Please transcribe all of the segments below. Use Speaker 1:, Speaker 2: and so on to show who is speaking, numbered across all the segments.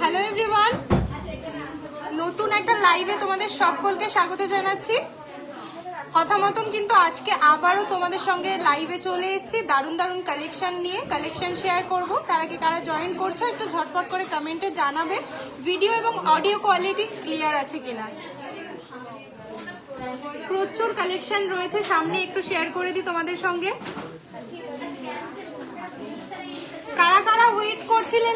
Speaker 1: Hello everyone, নতুন একটা লাইভে তোমাদের সকলকে স্বাগত জানাচ্ছি। কথা মতন কিন্তু আজকে আবারও তোমাদের সঙ্গে লাইভে চলে এসেছি দারুণ দারুণ কালেকশন নিয়ে। কালেকশন শেয়ার করব, তার আগে কারা জয়েন করছো একটু ঝটপট করে কমেন্টে জানাবে ভিডিও এবং অডিও কোয়ালিটি ক্লিয়ার আছে কিনা। প্রচুর কালেকশন রয়েছে, সামনে একটু শেয়ার করে দিই তোমাদের সঙ্গে। কারা কারা ওয়েট করছিলে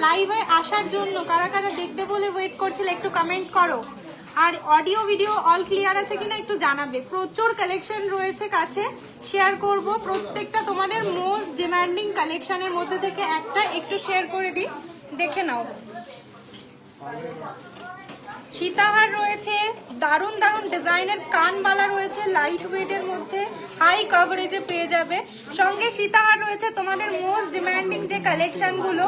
Speaker 1: লাইভে আসার জন্য, কারা কারা দেখবে বলে ওয়েট করছিলে একটু কমেন্ট করো। আর অডিও ভিডিও অল ক্লিয়ার আছে কিনা একটু জানাবে। প্রচুর কালেকশন রয়েছে কাছে, শেয়ার করব প্রত্যেকটা তোমাদের মোস্ট ডিমান্ডিং কালেকশনের মধ্যে থেকে একটা একটু শেয়ার করে দিই, দেখে নাও। সীতাহার রয়েছে, দারুণ দারুণ ডিজাইনের কানবালা রয়েছে, লাইট ওয়েটের মধ্যে হাই কভারেজে পেয়ে যাবে। সঙ্গে সীতাহার রয়েছে তোমাদের মোস্ট ডিমান্ডিং যে কালেকশনগুলো।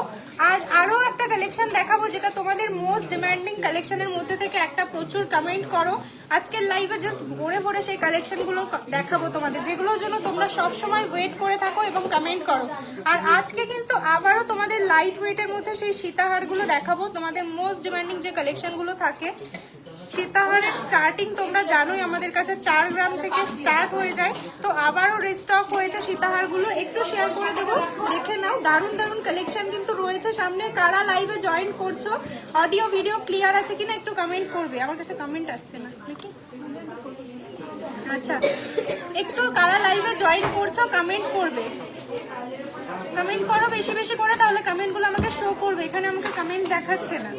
Speaker 1: আজ আরও একটা কালেকশন দেখাবো যেটা তোমাদের মোস্ট ডিমান্ডিং কালেকশনের মধ্যে থেকে একটা। প্রচুর কমেন্ট করো, আজকের লাইভে জাস্ট ভরে ভরে সেই কালেকশনগুলো দেখাবো তোমাদের, যেগুলোর জন্য তোমরা সব সময় ওয়েট করে থাকো এবং কমেন্ট করো। আর আজকে কিন্তু আবারও তোমাদের লাইট ওয়েটের মধ্যে সেই সীতাহারগুলো দেখাবো, তোমাদের মোস্ট ডিমান্ডিং যে কালেকশনগুলো থাকে। সীতাহারের স্টার্টিং তোমরা জানোই আমাদের কাছে 4 গ্রাম থেকে স্টার্ট হয়ে যায়, তো আবারও রিস্টক হয়েছে সীতাহারগুলো, একটু শেয়ার করে দেবো, দেখে নাও। দারুণ দারুণ কালেকশন কিন্তু রয়েছে সামনে। কারা লাইভে জয়েন করছো, অডিও ভিডিও ক্লিয়ার আছে কিনা একটু কমেন্ট করবে। আমার কাছে কমেন্ট আসছে না নাকি? আচ্ছা, একটু কারা লাইভে জয়েন করছো কমেন্ট করবে, কমেন্ট করো বেশি বেশি করে, তাহলে কমেন্টগুলো আমাকে শো করবে। এখানে আমাকে কমেন্ট দেখাচ্ছে না।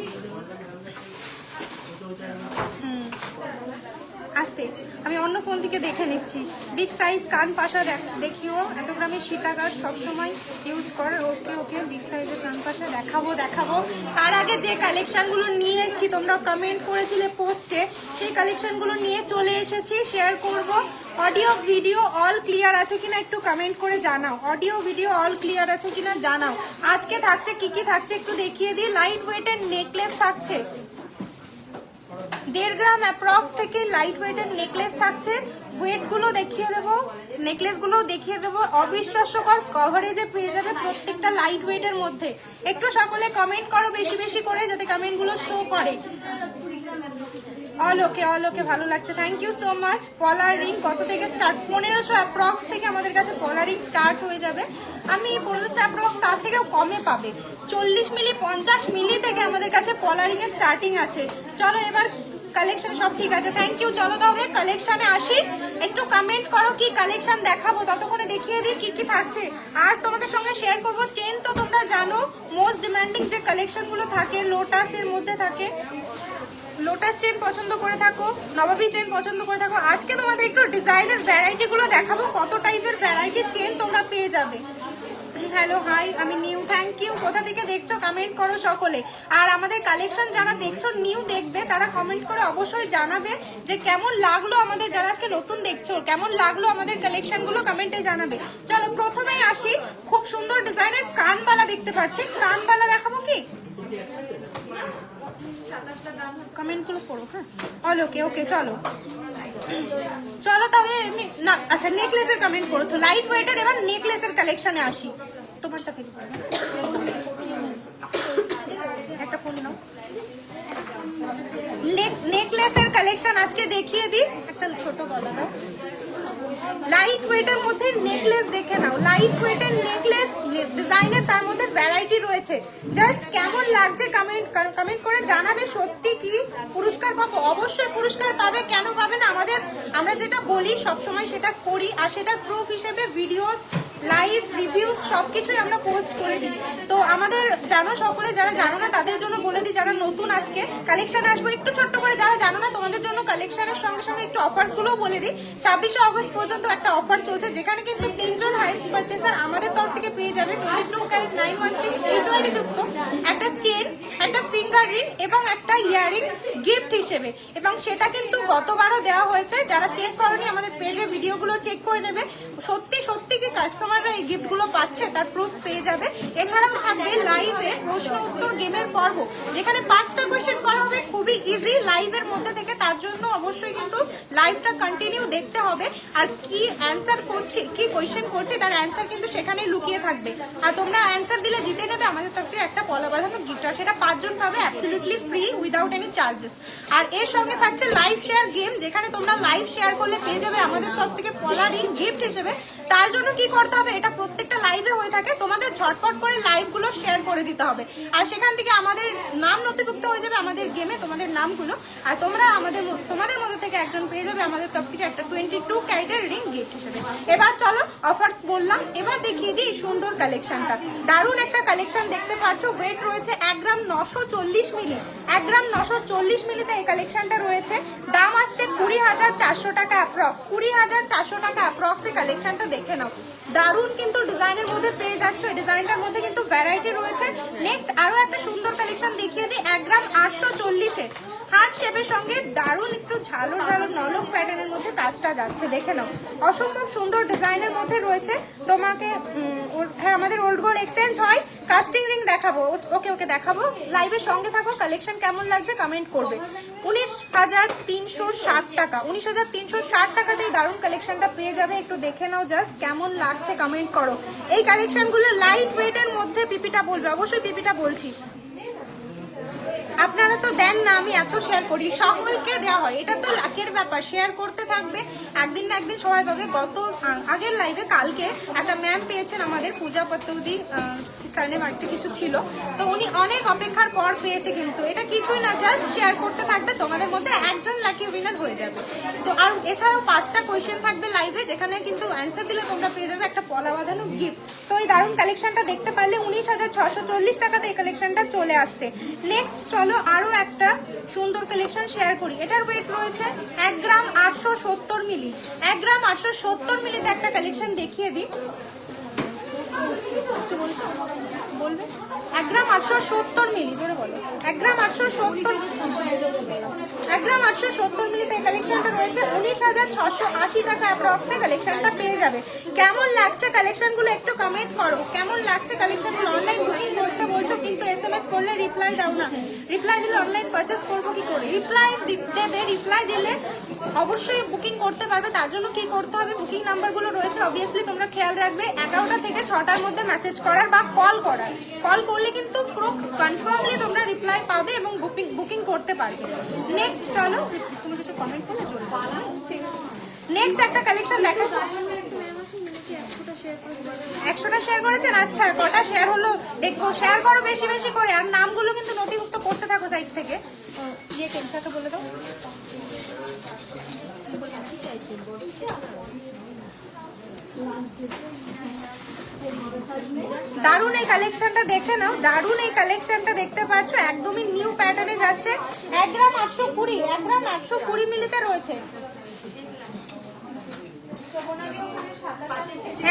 Speaker 1: আছে, আমি অন্য ফোন থেকে দেখে নিচ্ছি। বিগ সাইজ কান পাশা দেখিও, 1 গ্রামের সীতাকার সবসময় ইউজ করে। ওকে ওকে, বিগ সাইজের কান পাশা দেখাবো। তার আগে যে কালেকশনগুলো নিয়ে এসেছি, তোমরা কমেন্ট করেছিলে পোস্টে, সেই কালেকশনগুলো নিয়ে চলে এসেছি, শেয়ার করব। অডিও ভিডিও অল ক্লিয়ার আছে কিনা একটু কমেন্ট করে জানাও। অডিও ভিডিও অল ক্লিয়ার আছে কিনা জানাও। আজকে থাকছে কি কি থাকছে একটু দেখিয়ে দিই। লাইট ওয়েটের নেকলেস থাকছে, 1.5 গ্রাম অ্যাপ্রক্স থেকে লাইট ওয়েটের নেকলেস থাকছে। ওয়েটগুলো দেখিয়ে দেবো, নেকলেসগুলো দেখিয়ে দেবো। অবিশ্বাস্যকর কভারেজে পেয়ে যাবে প্রত্যেকটা লাইট ওয়েটের মধ্যে। একটু সকলে কমেন্ট করো বেশি বেশি করে, যাতে কমেন্টগুলো শো করে। অল ওকে, ভালো লাগছে, থ্যাংক ইউ সো মাচ। পলার রিং কত থেকে স্টার্ট? 1500 অ্যাপ্রক্স থেকে আমাদের কাছে পলার রিং স্টার্ট হয়ে যাবে। আমি 1500 অ্যাপ্রক্স, তার থেকেও কমে পাবে। 40 মিলি 50 মিলি থেকে আমাদের কাছে পলার রিং এর স্টার্টিং আছে। চলো এবার কালেকশন সব ঠিক আছে, থ্যাংক ইউ। চলো তাহলে কালেকশনে আসি, একটু কমেন্ট করো কি কালেকশন দেখাবো, ততক্ষণে দেখিয়ে দিই কি কি থাকছে। আজ তোমাদের সঙ্গে শেয়ার করবো চেন। তো তোমরা জানো মোস্ট ডিমান্ডিং যে কালেকশনগুলো থাকে লোটাসের মধ্যে থাকে। লোটাস চেন পছন্দ করে থাকো, নবাবী চেন পছন্দ করে থাকো। আজকে তোমাদের একটু ডিজাইনের ভ্যারাইটিগুলো দেখাবো, কত টাইপের ভ্যারাইটি চেন তোমরা পেয়ে যাবে। হ্যালো হাই, আমি নিউ, থ্যাংক ইউ। কোথা থেকে দেখছো কমেন্ট করো সকলে। আর আমাদের কালেকশন যারা দেখছো নিউ দেখবে, তারা কমেন্ট করে অবশ্যই জানাবে যে কেমন লাগলো আমাদের। যারা আজকে নতুন দেখছো, কেমন লাগলো আমাদের কালেকশনগুলো কমেন্টে জানাবে। চলো প্রথমেই আসি, খুব সুন্দর ডিজাইনের কানবালা দেখতে পাচ্ছি। কানবালা দেখাবো কি? কমেন্টগুলো পড়ো, হ্যাঁ। অল ওকে, চলো তাহলে না, আচ্ছা নেকলেসের কমেন্ট করেছো, লাইট ওয়েটের। এবার নেকলেসের কালেকশনে আসি, তোমারটা থেকে একটা ফোন নাও। নেকলেসের কালেকশন আজকে দেখিয়ে দিই। একটা ছোট গলা দাও। লাইট ওয়েটের মধ্যে নেকলেস দেখে নাও, লাইট ওয়েটের নেকলেস ডিজাইনের, তার মধ্যে ভ্যারাইটি রয়েছে। জাস্ট কেমন লাগছে কমেন্ট করে জানাবে। সত্যি কি পুরস্কার পাবো? অবশ্যই পুরস্কার পাবে, কেন পাবে না? আমরা যেটা বলি সবসময় সেটা করি, আর সেটার প্রুফ হিসেবে ভিডিওস, লাইভ রিভিউস সবকিছুই আমরা পোস্ট করে দিই। তো আমাদের জানো সকলে, যারা জানো না তাদের জন্য বলে দিই, যারা নতুন আজকে কালেকশন আসবো একটু ছোট্ট করে, যারা জানো না তোমাদের জন্য কালেকশনের সঙ্গে সঙ্গে একটু অফার্স গুলোও বলে দিই। 26শে অগস্ট পর্যন্ত একটা অফার চলছে, যেখানে কিন্তু 3 জন হাইস্ট পারচেসার আমাদের তরফ থেকে পেয়ে যাবে 22 ক্যারেট 916 HYD যুক্ত একটা চেন, একটা ফিঙ্গার রিং এবং একটা ইয়ারিং গিফট হিসেবে। এবং সেটা কিন্তু গতবারও দেওয়া হয়েছে। যারা চেক করনি আমাদের পেজে ভিডিওগুলো চেক করে নেবে। সত্যি কি কাস্টমাররা এই গিফটগুলো পাচ্ছে তার প্রুফ পেয়ে যাবে। এছাড়াও থাকবে লাইভে প্রশ্ন উত্তর গেমের পর্ব, যেখানে 5টা কোয়েশ্চেন করা হবে, খুবই ইজি লাইভের মধ্যে থেকে, তার জন্য অবশ্যই কিন্তু লাইভটা কন্টিনিউ দেখতে হবে। আর কি অ্যান্সার করছি, কি কোয়েশ্চেন করছি তার অ্যান্সার কিন্তু সেখানেই লুকিয়ে থাকবে। আর তোমরা অ্যান্সার দিলে জিতে নেবে আমাদের তরফ থেকে একটা পলা বাঁধানো গিফট, আর সেটা 5 জন পাবে absolutely free without any charges. আর এর সঙ্গে থাকছে লাইভ শেয়ার গেম, যেখানে তোমরা লাইভ শেয়ার করলে পেয়ে যাবে আমাদের তরফ থেকে পলা রিং গিফট হিসেবে। তার জন্য কি করতে হবে, এটা প্রত্যেকটা লাইভে হয়ে থাকে, তোমাদের ঝটপট করে লাইভগুলো শেয়ার করে দিতে হবে, আর সেখান থেকে আমাদের নাম নথিভুক্ত হয়ে যাবে আমাদের গেমে, তোমাদের নামগুলো, আর তোমরা তোমাদের মধ্যে থেকে একজন পেয়ে যাবে আমাদের তরফ থেকে একটা 22 ক্যারেটের রিং গিফট হিসেবে। এবার চলো অফার্স বললাম, এবার দেখিয়ে দিই সুন্দর কালেকশনটা। দারুণ একটা কালেকশন দেখতে পাচ্ছ, ওয়েট রয়েছে 1 গ্রাম 940 মিলি, 1 গ্রাম 940 মিলিতে এই কালেকশনটা রয়েছে। দাম আসছে 20,400 টাকা অ্যাপ্রক্স, 20,400 টাকা অ্যাপ্রক্স এই কালেকশনটা দেখে নাও। দারুণ কিন্তু ডিজাইনের মধ্যে পেয়ে যাচ্ছ, ডিজাইনটার মধ্যে কিন্তু ভ্যারাইটি রয়েছে। নেক্সট আরো একটা সুন্দর কালেকশন দেখিয়ে দিই, 1 গ্রাম 840-এ হার্ট শেপের সঙ্গে দারুণ একটু ঝালো ঝালো নলক প্যাটার্নের মধ্যে কাজটা যাচ্ছে, দেখে নাও অসম্ভব সুন্দর ডিজাইনের মধ্যে রয়েছে। তোমাকে হ্যাঁ আমাদের ওল্ড গোল্ড এক্সচেঞ্জ হয়, কাস্টিং রিং দেখাবো, ওকে দেখাবো, লাইভের সঙ্গে থাকো। কালেকশন কেমন লাগছে কমেন্ট করবে। 19,360 টাকা, 19,360 টাকাতে এই দারুণ কালেকশনটা পেয়ে যাবে। একটু দেখে নাও জাস্ট কেমন লাগছে কমেন্ট করো। এই কালেকশনগুলো লাইট ওয়েটের মধ্যে, পিপিটা বলবে, অবশ্যই পিপিটা বলছি। আপনারা তো দেন না, আমি এত শেয়ার করি, সকলকে দেওয়া হয়, এটা তো লাকের ব্যাপার, শেয়ার করতে থাকবে, একদিন না একদিন সবাই পাবে। আগের লাইভে কালকে একটা ম্যাম পেয়েছেন আমাদের, পূজা পত্তৌদি সারনেম একটা কিছু ছিল, তো উনি অনেক অপেক্ষার পর পেয়েছে, কিন্তু এটা কিছুই না, জাস্ট শেয়ার করতে থাকবে, তোমাদের মধ্যে একজন লাকি উইনার হয়ে যাবে। তো আর এছাড়াও 5টা কোয়েশ্চেন থাকবে লাইভে, যেখানে কিন্তু অ্যান্সার দিলে তোমরা পেয়ে যাবে একটা পলা বাঁধানো গিফট। তো এই দারুণ কালেকশনটা দেখতে পারলে 19,640 টাকাতে এই কালেকশনটা চলে আসছে। নেক্সট চলো আরো একটা সুন্দর কালেকশন শেয়ার করি। এটার ওয়েট রয়েছে 1 গ্রাম 870 মিলি, 1 গ্রাম 870 মিলিতে একটা কালেকশন দেখিয়ে দিই। বলবে 1 গ্রাম 870 মিলি, জোরে বলো। 1 গ্রাম 870, 1 গ্রাম 870 মিলিতে এই কালেকশনটা রয়েছে 19,680 টাকা অ্যাপ্রক্সে কালেকশনটা পেয়ে যাবে। কেমন লাগছে কালেকশনগুলো একটু কমেন্ট করো, কেমন লাগছে কালেকশনগুলো। অনলাইন বুকিং করতে বলছো কিন্তু এসএমএস করলে রিপ্লাই দাও না, রিপ্লাই দিলে অনলাইন পারচেস করবো কি করে? রিপ্লাই দেবে, রিপ্লাই দিলে অবশ্যই বুকিং করতে পারবে। তার জন্য কি করতে হবে, বুকিং নাম্বারগুলো রয়েছে অবভিয়াসলি তোমরা খেয়াল রাখবে, 11টা থেকে 6টার মধ্যে মেসেজ করার বা কল করার, কল করলে কিন্তু পুরো কনফার্মলি তোমরা রিপ্লাই পাবে এবং বুকিং করতে পারবে। নেক্সট চলো, তুমি কিছু কমেন্ট করলে চলবে, ঠিক আছে। নেক্সট একটা কালেকশন দেখাচ্ছি, 100টা শেয়ার করেছেন, আচ্ছা কটা শেয়ার হলো দেখবো, শেয়ার করো বেশি বেশি করে, আর নামগুলো কিন্তু নথিভুক্ত করতে থাকো সাইড থেকে। ইয়ে কেনসাকে বলে দাও, দারুণ এই কালেকশনটা দেখে নাও, দারুণ এই কালেকশনটা দেখতে পাচ্ছ, একদমই নিউ প্যাটার্নে যাচ্ছে। 1 গ্রাম 820, 1 গ্রাম 820 মিলিতে রয়েছে,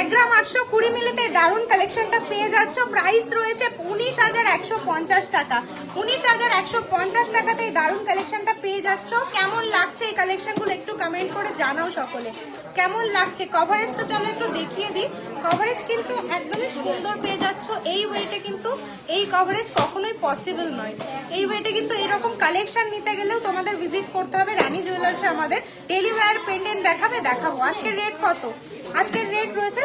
Speaker 1: 1 গ্রাম 820 মিলিতে দারুণ কালেকশনটা পেয়ে যাচ্ছ। প্রাইস রয়েছে 19,150 টাকা, 19,150 টাকাতে এই দারুণ কালেকশনটা পেয়ে যাচ্ছ। কেমন লাগছে এই কালেকশনগুলো একটু কমেন্ট করে জানাও সকলে, কেমন লাগছে। কভারেজটা চলো একটু দেখিয়ে দিই, কভারেজ কিন্তু একদমই সুন্দর পেয়ে যাচ্ছ। এই ওয়েটে কিন্তু এই কভারেজ কখনোই পসিবল নয়, এই ওয়েটে কিন্তু এরকম কালেকশন নিতে গেলেও তোমাদের ভিজিট করতে হবে রানী জুয়েলার্সে। আমাদের ডেলি ওয়্যার পেন্ডেন্ট দেখাবো। আজকের রেট কত? আজকের রেট রয়েছে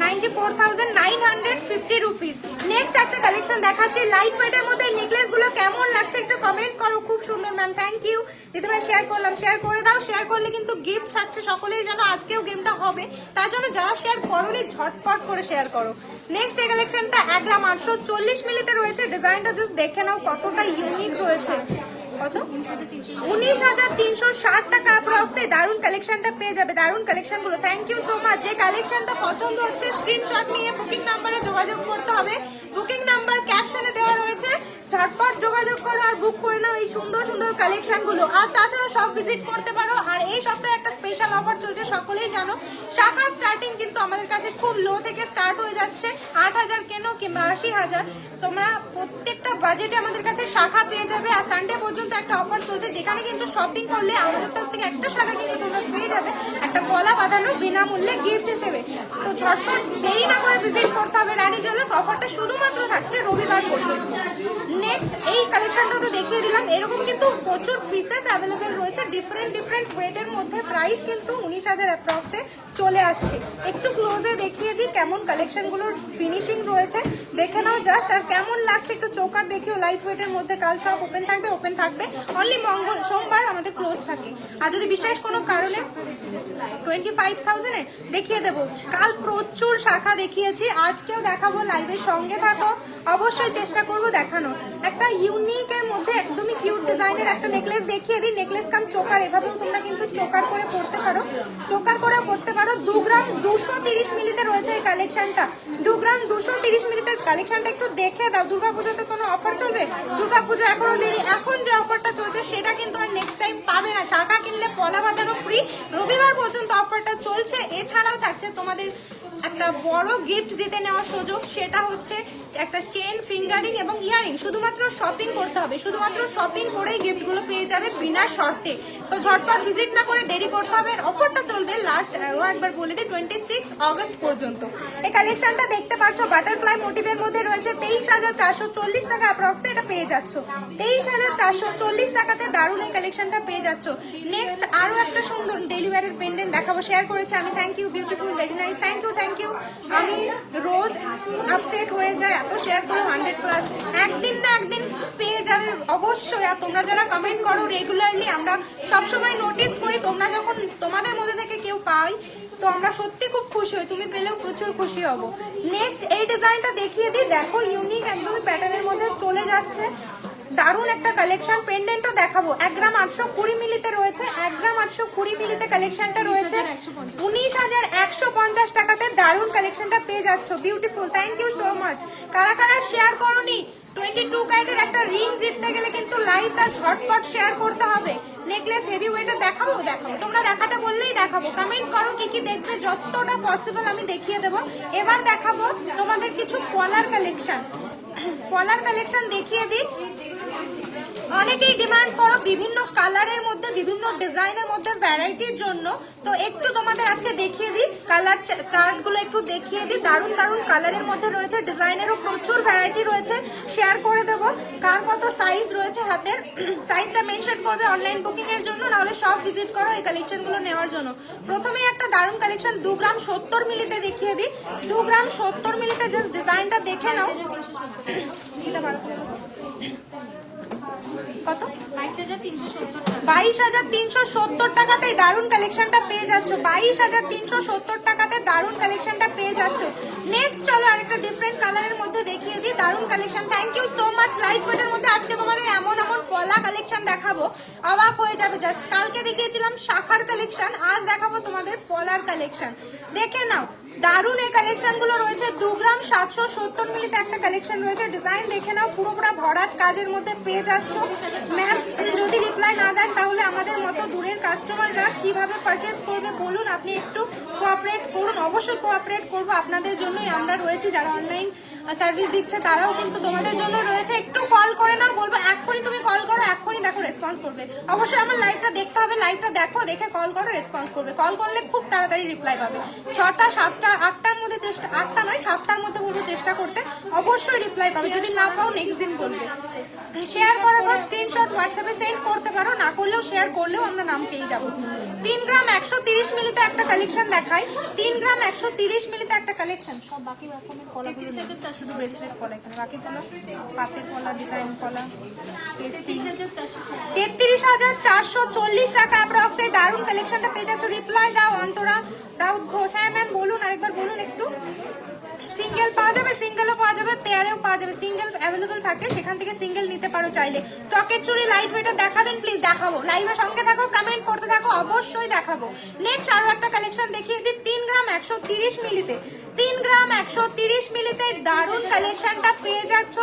Speaker 1: 94,950 রুপিস। নেক্সট একটা কালেকশন দেখাচ্ছি লাইট ওয়েটের মধ্যে, নেকলেস গুলো কেমন লাগছে একটু কমেন্ট করো। খুব সুন্দর ম্যাম, থ্যাংক ইউ দিদিভাই, শেয়ার করলাম, শেয়ার করে দাও, শেয়ার করলে কিন্তু গিফট থাকছে, সকলেই জানো আজকেও গেমটা হবে, তার জন্য যারা শেয়ার করোনি ঝটপট করে শেয়ার করো। নেক্সট এই কালেকশনটা 1 গ্রাম 840 মিলিতে রয়েছে, ডিজাইনটা জাস্ট দেখে নাও কতটা ইউনিক রয়েছে। কত? 19,360 টাকা অ্যাপ্রক্সে দারুণ কালেকশনটা পেয়ে যাবে। দারুণ কালেকশনগুলো, থ্যাংক ইউ সো মাচ। যে কালেকশনটা পছন্দ হচ্ছে স্ক্রিনশট নিয়ে বুকিং নাম্বারে যোগাযোগ করতে হবে, বুকিং নাম্বার ক্যাপশনে দেওয়া রয়েছে, ঝটপট যোগাযোগ করো আর বুক করে নাও এই সুন্দর সুন্দর কালেকশনগুলো। আর তাছাড়া সব ভিজিট করতে পারো। আর এই সপ্তাহে একটা স্পেশাল অফার চলছে, সকলেই জানো, শাখা স্টার্টিং কিন্তু আমাদের কাছে খুব লো থেকে স্টার্ট হয়ে যাচ্ছে, 8,000 কেনো কিংবা 80,000, তোমরা প্রত্যেকটা বাজেটে আমাদের কাছে শাখা পেয়ে যাবে। আর সানডে পর্যন্ত একটা অফার চলছে, যেখানে কিন্তু শপিং করলে আমাদের তরফ থেকে একটা শাখা কিন্তু তোমরা পেয়ে যাবে একটা পলা বাঁধানো বিনামূল্যে গিফট হিসেবে। তো ঝটপট দেরি না করে ভিজিট করতে হবে রানী জুয়েলার্স। অফারটা শুধুমাত্র থাকছে রবিবার পর্যন্ত। নেক্সট এই কালেকশনটা তো দেখিয়ে দিলাম, এরকম কিন্তু প্রচুর পিসেস অ্যাভেলেবেল রয়েছে ডিফারেন্ট ওয়েটের মধ্যে। প্রাইস কিন্তু 19,000 অ্যাপ্রক্সে চলে আসছে। একটু ক্লোজে দেখিয়ে দিই কেমন কালেকশনগুলোর ফিনিশিং রয়েছে, দেখে নাও জাস্ট। আর কেমন লাগছে একটু চোকার দেখিও। লাইট ওয়েটের মধ্যে, কাল সব ওপেন থাকবে অনলি সোমবার আমাদের ক্লোজ থাকে। আর যদি বিশেষ কোনো কারণে 25,000-এ দেখিয়ে দেবো। কাল প্রচুর শাখা দেখিয়েছি, আজকেও দেখাবো। লাইভের সঙ্গে থাকো, অবশ্যই চেষ্টা করবো দেখানো। একটা ইউনিকের মধ্যে একদমই কিউট ডিজাইনের একটা নেকলেস দেখিয়ে দিই। নেকলেস কাম চোকার, এভাবেও তোমরা কিন্তু চোকার করে পড়তে পারো, 2 গ্রাম 230 মিলিতে রয়েছে এই কালেকশনটা। 2 গ্রাম 230 মিলিতে কালেকশনটা একটু দেখে দাও। দুর্গাপুজোতে কোনো অফার চলবে? দুর্গাপুজো এখনো দেরি। এখন যে অফারটা চলছে সেটা কিন্তু আর নেক্সট টাইম পাবে না। শাখা কিনলে পলা বাঁধানো ফ্রি, রবিবার পর্যন্ত অফারটা চলছে। এছাড়াও থাকছে তোমাদের একটা বড় গিফট জিতে নেওয়ার সুযোগ, সেটা হচ্ছে একটা চেন, ফিঙ্গারিং এবং ইয়ারিং। শুধুমাত্র শপিং করতে হবে, শুধুমাত্র শপিং করেই গিফটগুলো পেয়ে যাবে বিনা শর্তে। তো ঝটপট ভিজিট না করে দেরি করতে হবে। অফারটা চলবে লাস্ট একবার বলে দিই 26 অগস্ট পর্যন্ত। এই কালেকশনটা দেখতে পাচ্ছ বাটারফ্লাই মোটিভের মধ্যে রয়েছে 23,440 টাকা অ্যাপ্রক্সে এটা পেয়ে যাচ্ছ। 23,440 টাকাতে দারুণ এই কালেকশনটা পেয়ে যাচ্ছ। নেক্সট আরো একটা সুন্দর ডেলিভারির পেন্ডেন্ট দেখাবো, শেয়ার করেছি আমি। Thank you, beautiful, very nice, thank you. আমি রোজ আপসেট হয়ে যায়, এত শেয়ার করো 100+। একদিন না একদিন পেয়ে যাবে অবশ্যই। আর তোমরা যারা কমেন্ট করো রেগুলারলি, আমরা সবসময় নোটিস করি, তোমরা যখন তোমাদের মধ্যে থেকে কেউ পাই তো আমরা সত্যি খুব খুশি হই, তুমি পেলেও প্রচুর খুশি হব। নেক্সট এই ডিজাইনটা দেখিয়ে দিই, দেখো ইউনিক একদমই প্যাটার্নের মধ্যে চলে যাচ্ছে। দারুণ একটা কালেকশন। পেন্ডেন্টও দেখাবো। 1 গ্রাম 820 মিলিতে রয়েছে, 1 গ্রাম 820 মিলিতে কালেকশনটা রয়েছে 19,150 টাকাতে দারুণ কালেকশনটা পেয়ে যাচ্ছ। Beautiful, thank you so much. কারা কারা শেয়ার করোনি? 22 ক্যারেটের একটা রিং জিততে গেলে কিন্তু লাইভটা ঝটপট শেয়ার করতে হবে। নেকলেস হেভি ওয়েটের দেখাবো, তোমরা দেখাতে বললেই দেখাবো। কমেন্ট করো কি কি দেখবে, যতটা পসিবল আমি দেখিয়ে দেবো। এবার দেখাবো তোমাদের কিছু পলার কালেকশন দেখিয়ে দিই। অনেকেই ডিমান্ড করো বিভিন্ন কালারের মধ্যে, বিভিন্ন ডিজাইনের মধ্যে ভ্যারাইটির জন্য। তো একটু তোমাদের আজকে দেখিয়ে দিই, কালার চার্ট গুলো একটু দেখিয়ে দিই। দারুণ কালারের মধ্যে রয়েছে, ডিজাইনেরও প্রচুর ভ্যারাইটি রয়েছে। শেয়ার করে দেবো কার কত সাইজ রয়েছে হাতের, সাইজটা মেনশন করবে অনলাইন বুকিং এর জন্য, নাহলে সব ভিজিট করো এই কালেকশন গুলো নেওয়ার জন্য। প্রথমে একটা দারুণ কালেকশন 2 গ্রাম 70 মিলিতে দেখিয়ে দিই। 2 গ্রাম 70 মিলিতে জাস্ট ডিজাইনটা দেখে নাও। কত? 22,370 টাকাতে দারুণ কালেকশনটা পেয়ে যাচ্ছ। 22,370 টাকাতে দারুণ কালেকশনটা পেয়ে যাচ্ছ। নেক্সট চলো আরেকটা ডিফারেন্ট কালারের মধ্যে দেখিয়ে দিই, দারুণ collection. Thank you so much. Light ওয়েটের মধ্যে আজকে তোমাদের এমন পলা কালেকশন দেখাবো, অবাক হয়ে যাবে জাস্ট। কালকে দেখিয়েছিলাম শাখার কালেকশন, আজ দেখাবো তোমাদের পলার কালেকশন। দেখে নাও দারুণ এই কালেকশন গুলো রয়েছে। 2 গ্রাম 770 মিলিতে একটা কালেকশন রয়েছে, ডিজাইন দেখে নাও। পুরো ভরাট কাজের মধ্যে পেয়ে যাচ্ছ। ম্যাম যদি রিপ্লাই না দেন তাহলে আমাদের মতো দূরের কাস্টমাররা কিভাবে পারচেস করবে বলুন? আপনি একটু কোঅপারেট করুন। অবশ্যই কোঅপারেট করবো, আপনাদের জন্যই আমরা রয়েছি। যারা অনলাইন সার্ভিস দিচ্ছে তারাও কিন্তু তোমাদের জন্য রয়েছে। একটু কল করে নাও, বলবো এক্ষুনি তুমি কল করো, এক্ষুনি দেখো রেসপন্স করবে। অবশ্যই আমার লাইভটা দেখতে হবে, লাইভটা দেখো, দেখে কল করো, রেসপন্স করবে। কল করলে খুব তাড়াতাড়ি রিপ্লাই পাবে। 6টা 7টা 8টার মধ্যে চেষ্টা, 8টা নয় 7টার মধ্যে বলবো চেষ্টা করতে, অবশ্যই রিপ্লাই পাবে। যদি না পাও নেক্সট দিন বলবে। শেয়ার করার পর স্ক্রিনশট হোয়াটসঅ্যাপে সেন্ড করতে পারো, না করলেও শেয়ার করলেও আমরা নাম পেয়ে যাবো। 3 গ্রাম 130 মিলিতে একটা কালেকশন দেখাই। 3 গ্রাম 130 মিলিতে একটা কালেকশন। সব বাকি রকমের কলা, 33,400 ব্রেসলেট কলা, এখানে বাকি কলা, পাতের কলা, ডিজাইন কলা। 33,440 টাকা অ্যাপ্রক্সে দারুণ কালেকশনটা পেয়ে যাচ্ছ। রিপ্লাই দাও অন্তরা রাউত ঘোষ। হ্যাঁ ম্যাম বলুন, আরেকবার বলুন একটু। সিঙ্গেল পাওয়া যাবে, সিঙ্গেলও পাওয়া যাবে, পেয়ারেও পাওয়া যাবে। সিঙ্গেল অ্যাভেলেবল থাকে, সেখান থেকে সিঙ্গেল নিতে পারো চাইলে। সকেট চুড়ি লাইট ওয়েটে দেখাবেন প্লিজ? দেখাবো। লাইভে সঙ্গে থাকো, কমেন্ট করতে থাকো, অবশ্যই দেখাবো। নেক্সট আরো একটা কালেকশন দেখিয়ে দিই। 3 গ্রাম 130 মিলিতে, 3 গ্রাম 130 মিলিতে দারুণ কালেকশনটা পেয়ে যাচ্ছ।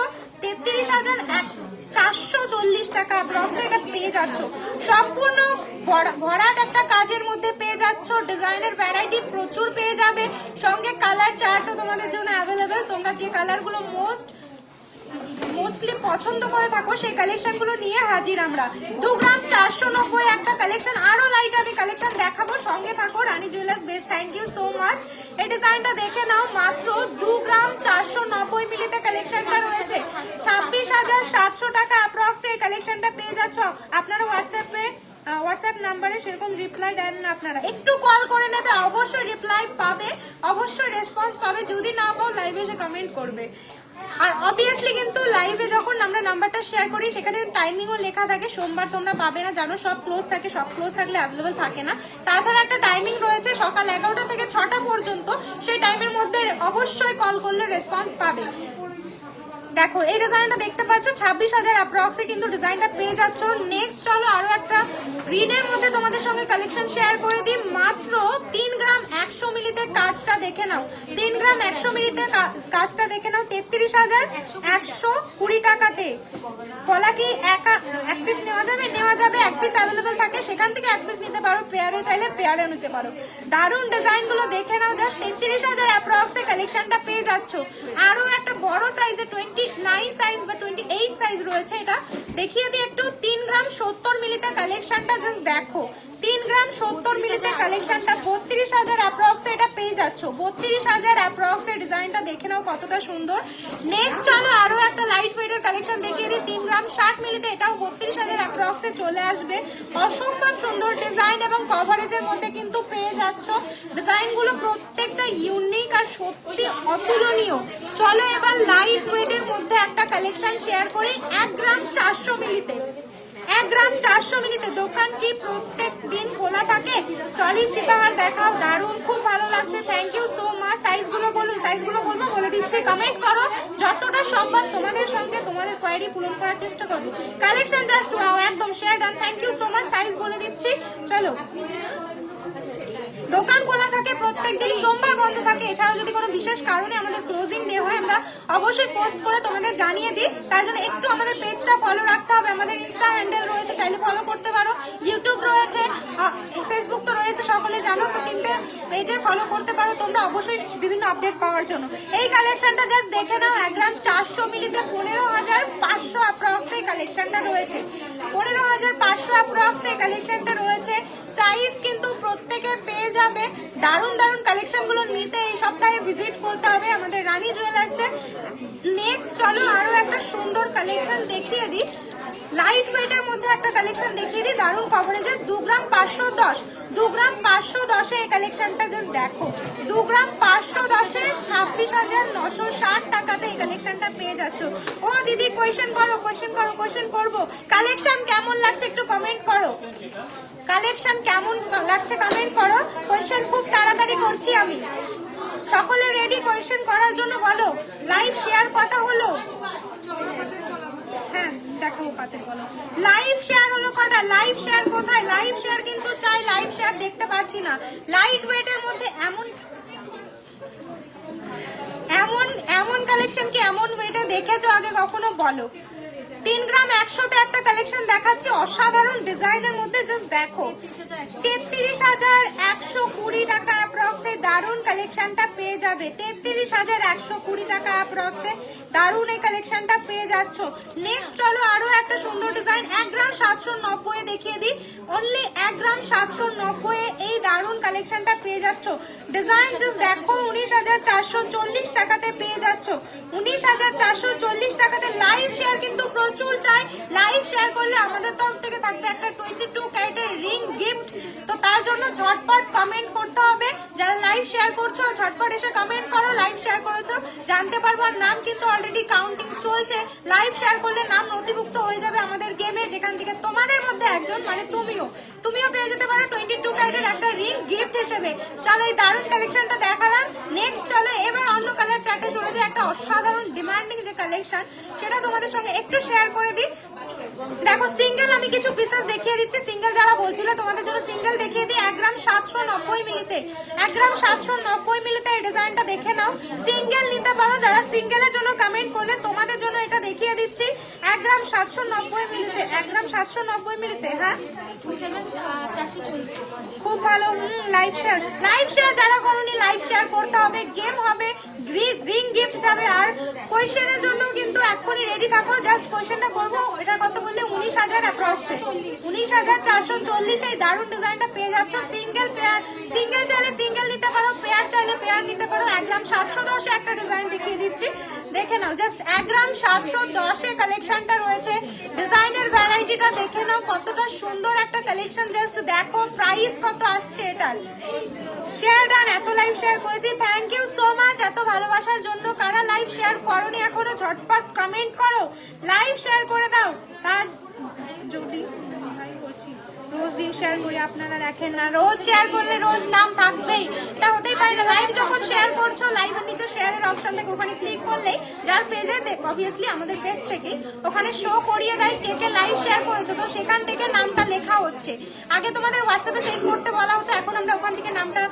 Speaker 1: 33,440 টাকা অ্যাপ্রক্সে এটা পেয়ে যাচ্ছ। সম্পূর্ণ ভরাট একটা কাজের মধ্যে পেয়ে যাচ্ছ। ডিজাইনের ভ্যারাইটি প্রচুর পেয়ে যাবে, সঙ্গে কালার চার্টও তোমাদের জন্য অ্যাভেলেবেল। তোমরা যে কালারগুলো মোস্টলি পছন্দ করে থাকো সেই কালেকশন গুলো নিয়ে হাজির আমরা। 2 গ্রাম 490 একটা কালেকশন, আরো লাইট আমি কালেকশন দেখাবো, সঙ্গে থাকো রানী জুয়েলার্স বেস। Thank you so much. এই ডিজাইনটা দেখে নাও, মাত্র 2 গ্রাম 490 মিলিতে কালেকশনটা রয়েছে। 26,700 টাকা অ্যাপ্রক্স এই কালেকশনটা পেয়ে যাচ্ছ। আপনারা হোয়াটসঅ্যাপ নাম্বারে সেরকম রিপ্লাই দেন না, আপনারা একটু কল করে নেবে, অবশ্যই রিপ্লাই পাবে, অবশ্যই রেসপন্স পাবে। যদি না পাও লাইভে এসে কমেন্ট করবে। আর অবভিয়াসলি কিন্তু লাইভে যখন আমরা নাম্বারটা শেয়ার করি সেখানে টাইমিংও লেখা থাকে। সোমবার তোমরা পাবে না, জানো সব ক্লোজ থাকে, সব ক্লোজ থাকলে অ্যাভেলেবল থাকে না। তাছাড়া একটা টাইমিং রয়েছে সকাল 11টা থেকে 6টা পর্যন্ত, সেই টাইমের মধ্যে অবশ্যই কল করলে রেসপন্স পাবে। দেখো এই ডিজাইনটা দেখতে পাচ্ছ, 26,000 অ্যাপ্রক্সে কিন্তু ডিজাইনটা পেয়ে যাচ্ছ। নেক্সট চলো আরো একটা গ্রিনের মধ্যে তোমাদের সঙ্গে কালেকশন শেয়ার করে দিই। মাত্র 3 গ্রাম 100 মিলিতে কাজটা দেখে নাও, 3 গ্রাম 100 মিলিতে কাজটা দেখে নাও, 33,120 টাকাতে। কলা কি এক পিস নেওয়া যাবে? নেওয়া যাবে, এক পিস অ্যাভেলেবল থাকে, সেখান থেকে এক পিস নিতে পারো, পেয়ারে চাইলে পেয়ারে নিতে পারো। দারুণ ডিজাইন গুলো দেখে নাও, জাস্ট 33,000 অ্যাপ্রক্সে কালেকশনটা পেয়ে যাচ্ছ। আরো একটা বড় সাইজে 29 সাইজ বা 28 সাইজ রয়েছে, এটা দেখিয়ে দিই একটু। 3 গ্রাম 70 মিলিতে কালেকশনটা জাস্ট দেখো, 3 গ্রাম 70 মিলিতে কালেকশনটা 32,000 অ্যাপ্রক্সে এটা পেয়ে যাচ্ছ। 32,000 অ্যাপ্রক্সে ডিজাইনটা দেখে নাও কতটা সুন্দর। নেক্সট চলো আরো একটা লাইট ওয়েটের কালেকশন দেখিয়ে দিই। 3 গ্রাম 60 মিলিতে এটাও 32,000 অ্যাপ্রক্সে চলে আসবে। অসম্ভব সুন্দর ডিজাইন এবং কভারেজের মধ্যে কিন্তু পেয়ে যাচ্ছ। ডিজাইনগুলো প্রত্যেকটা ইউনিক আর সত্যি অতুলনীয়। চলো এবার লাইট ওয়েটের মধ্যে একটা কালেকশন শেয়ার করি। 1 গ্রাম 400 মিলিতে, 1 গ্রাম 400 মিলিতে। দোকান কি প্রত্যেক দিন খোলা থাকে? সলিড সীতাহার দেখাও, দারুণ, খুব ভালো লাগছে। Thank you so much. সাইজগুলো বলুন, সাইজগুলো বলবো, বলে দিচ্ছি, কমেন্ট করো, যতটা সম্ভব তোমাদের সঙ্গে তোমাদের কোয়ারি পূরণ করার চেষ্টা করবো। কালেকশন জাস্ট ওয়াও, একদম share done. Thank you so much. Size বলে দিচ্ছি, চলো। দোকান খোলা থাকে প্রত্যেকদিন, সোমবার বন্ধ থাকে। এছাড়াও যদি কোনো বিশেষ কারণে আমাদের ক্লোজিং ডে হয় আমরা অবশ্যই পোস্ট করে তোমাদের জানিয়ে দিই। তাই জন্য একটু আমাদের পেজটা ফলো রাখতে হবে। আমাদের ইনস্টা হ্যান্ডেল রয়েছে, চাইলে ফলো করতে পারো। ইউটিউব রয়েছে, ফেসবুক তো রয়েছে, সকলে জানো তো, 3টে পেজে ফলো করতে পারো তোমরা অবশ্যই বিভিন্ন আপডেট পাওয়ার জন্য। এই কালেকশনটা জাস্ট দেখে নাও, 1 গ্রাম 400 মিলিতে 15,500 অ্যাপ্রক্স এই কালেকশনটা রয়েছে। 15,500 অ্যাপ্রক্স এই কালেকশনটা রয়েছে। সাইজ কিন্তু প্রত্যেকে পেয়ে যাবে। দারুণ দারুণ কালেকশন গুলো নিতে এই সপ্তাহে ভিজিট করতে হবে আমাদের রানী জুয়েলার্সে। নেক্সট চলো আরো একটা সুন্দর কালেকশন দেখিয়ে দিই। লাইট ওয়েটের মধ্যে একটা কালেকশন দেখিয়ে দিই, দারুণ কভারেজে। 2 গ্রাম 510, 2 গ্রাম 510 এই কালেকশনটা জাস্ট দেখো। 2 গ্রাম 510 26,960 টাকাতে এই কালেকশনটা পেয়ে যাচ্ছ। ও দিদি কোয়েশ্চেন করো, কোয়েশ্চেন করবো। কালেকশন কেমন লাগছে একটু কমেন্ট করো, কালেকশন কেমন লাগছে কমেন্ট করো। কোয়েশ্চেন খুব তাড়াতাড়ি করছি আমি, সকলে রেডি কোয়েশ্চেন করার জন্য বলো। লাইভ শেয়ার কটা হলো? হ্যাঁ দেখো পাতে বলো, লাইভ শেয়ার হলো কটা? লাইভ শেয়ার কোথায়? লাইভ শেয়ার কিন্তু চাই, লাইভ শেয়ার দেখতে পাচ্ছি না। লাইট ওয়েটের মধ্যে এমন কালেকশন কি এমন ওয়েটে দেখেছো আগে কখনো বলো? 3 গ্রাম 100তে একটা কালেকশন দেখাচ্ছি, অসাধারণ ডিজাইনের মধ্যে, জাস্ট দেখো। 33,120 টাকা অ্যাপ্রক্সে দারুণ কালেকশনটা পেয়ে যাবে। 33,120 টাকা অ্যাপ্রক্সে দারুণ এই কালেকশনটা পেয়ে যাচ্ছ। নেক্সট চলো আরো একটা সুন্দর ডিজাইন 1 গ্রাম 790 দেখিয়ে দিই। অনলি 1 গ্রাম 790 এই দারুণ কালেকশনটা পেয়ে যাচ্ছ। ডিজাইন জাস্ট দেখো, 19,440 টাকাতে পেয়ে যাচ্ছ। 19,440 টাকাতে। লাইভ শেয়ার কিন্তু প্রচুর চাই, লাইভ শেয়ার করলে আমাদের তরফ থেকে থাকবে একটা 22 ক্যারেটের রিং গিফট। তো তার জন্য ঝটপট কমেন্ট করতে হবে। যারা লাইভ শেয়ার করছো ঝটপট এসে কমেন্ট করো, লাইভ শেয়ার করেছো জানতে পারবো। আর নাম কিন্তু অলরেডি কাউন্টিং চলছে, লাইভ শেয়ার করলে নাম নথিভুক্ত হয়ে যাবে আমাদের গেমে, যেখান থেকে তোমাদের মধ্যে একজন মানে তুমিও পেয়ে যেতে পারো 22 ক্যারেটের একটা রিং গিফট হিসেবে। চলো এই দারুণ কালেকশনটা দেখালাম। নেক্সট চলো এবার অন্য কালার চার্টে চলে যায়। একটা অসাধারণ ডিমান্ডিং যে কালেকশন সেটা তোমাদের সঙ্গে একটু শেয়ার করে দিই। দেখো সিঙ্গেল আমি কিছু পিসেস দেখিয়ে দিচ্ছি, সিঙ্গেল যারা বলছিল তোমাদের জন্য সিঙ্গেল দেখিয়ে দিই। 1 গ্রাম 790 মিলিতে, 1 গ্রাম 790 মিলিতে এই ডিজাইনটা দেখে নাও। সিঙ্গেল নিতে পারো, যারা সিঙ্গেলের জন্য কমেন্ট করলে তোমাদের জন্য এটা দেখিয়ে দিচ্ছি। 1 গ্রাম 790 মিলিতে, 1 গ্রাম 790 মিলিতে। হ্যাঁ
Speaker 2: 20,440
Speaker 1: খুব ভালো। লাইভ শেয়ার যারা করোনি লাইভ শেয়ার করতে হবে। গেম হবে রিং গিফট যাবে। আর কোয়েশ্চেনের জন্য কিন্তু এখনই রেডি থাকো, জাস্ট কোয়েশ্চেনটা করবো। এটার কত বললে 19,000 অ্যাপ্রক্সে, 19,440 এই দারুণ ডিজাইনটা পেয়ে যাচ্ছ। সিঙ্গেল পেয়ার, সিঙ্গেল চাইলে সিঙ্গেল নিতে পারো, পেয়ার চাইলে পেয়ার নিতে পারো। 1 গ্রাম 710 একটা ডিজাইন দেখিয়ে দিচ্ছি, দেখে নাও। জাস্ট 1 গ্রাম 710 কালেকশনটা রয়েছে। ডিজাইনের ভ্যারাইটিটা দেখে নাও, কতটা সুন্দর একটা কালেকশন। জাস্ট দেখো প্রাইস কত আসছে এটার। শেয়ার ডান, এত লাইভ শেয়ার করেছি, থ্যাংক ইউ সো মাচ এত ভালোবাসার জন্য। কারা লাইভ শেয়ার করোনি এখনো ঝটপট কমেন্ট করো, লাইভ শেয়ার করে দাও। তাজ যদি রোজ দিন শেয়ার করি আপনারা দেখেন না, রোজ শেয়ার করলে রোজ নাম থাকবেই, এটা হতেই পারে না। লাইভ যখন শেয়ার করছো, লাইভের নিচে শেয়ারের অপশন থেকে ওখানে ক্লিক করলে যার পেজে অবভিয়াসলি আমাদের পেজ থেকে ওখানে শো করিয়ে দেয় কে কে লাইভ শেয়ার করেছো, তো সেখান থেকে নামটা লেখা হচ্ছে। আগে তোমাদের হোয়াটসঅ্যাপে সেন্ড করতে বলা হতো, এখন আমরা ওখান থেকে নামটা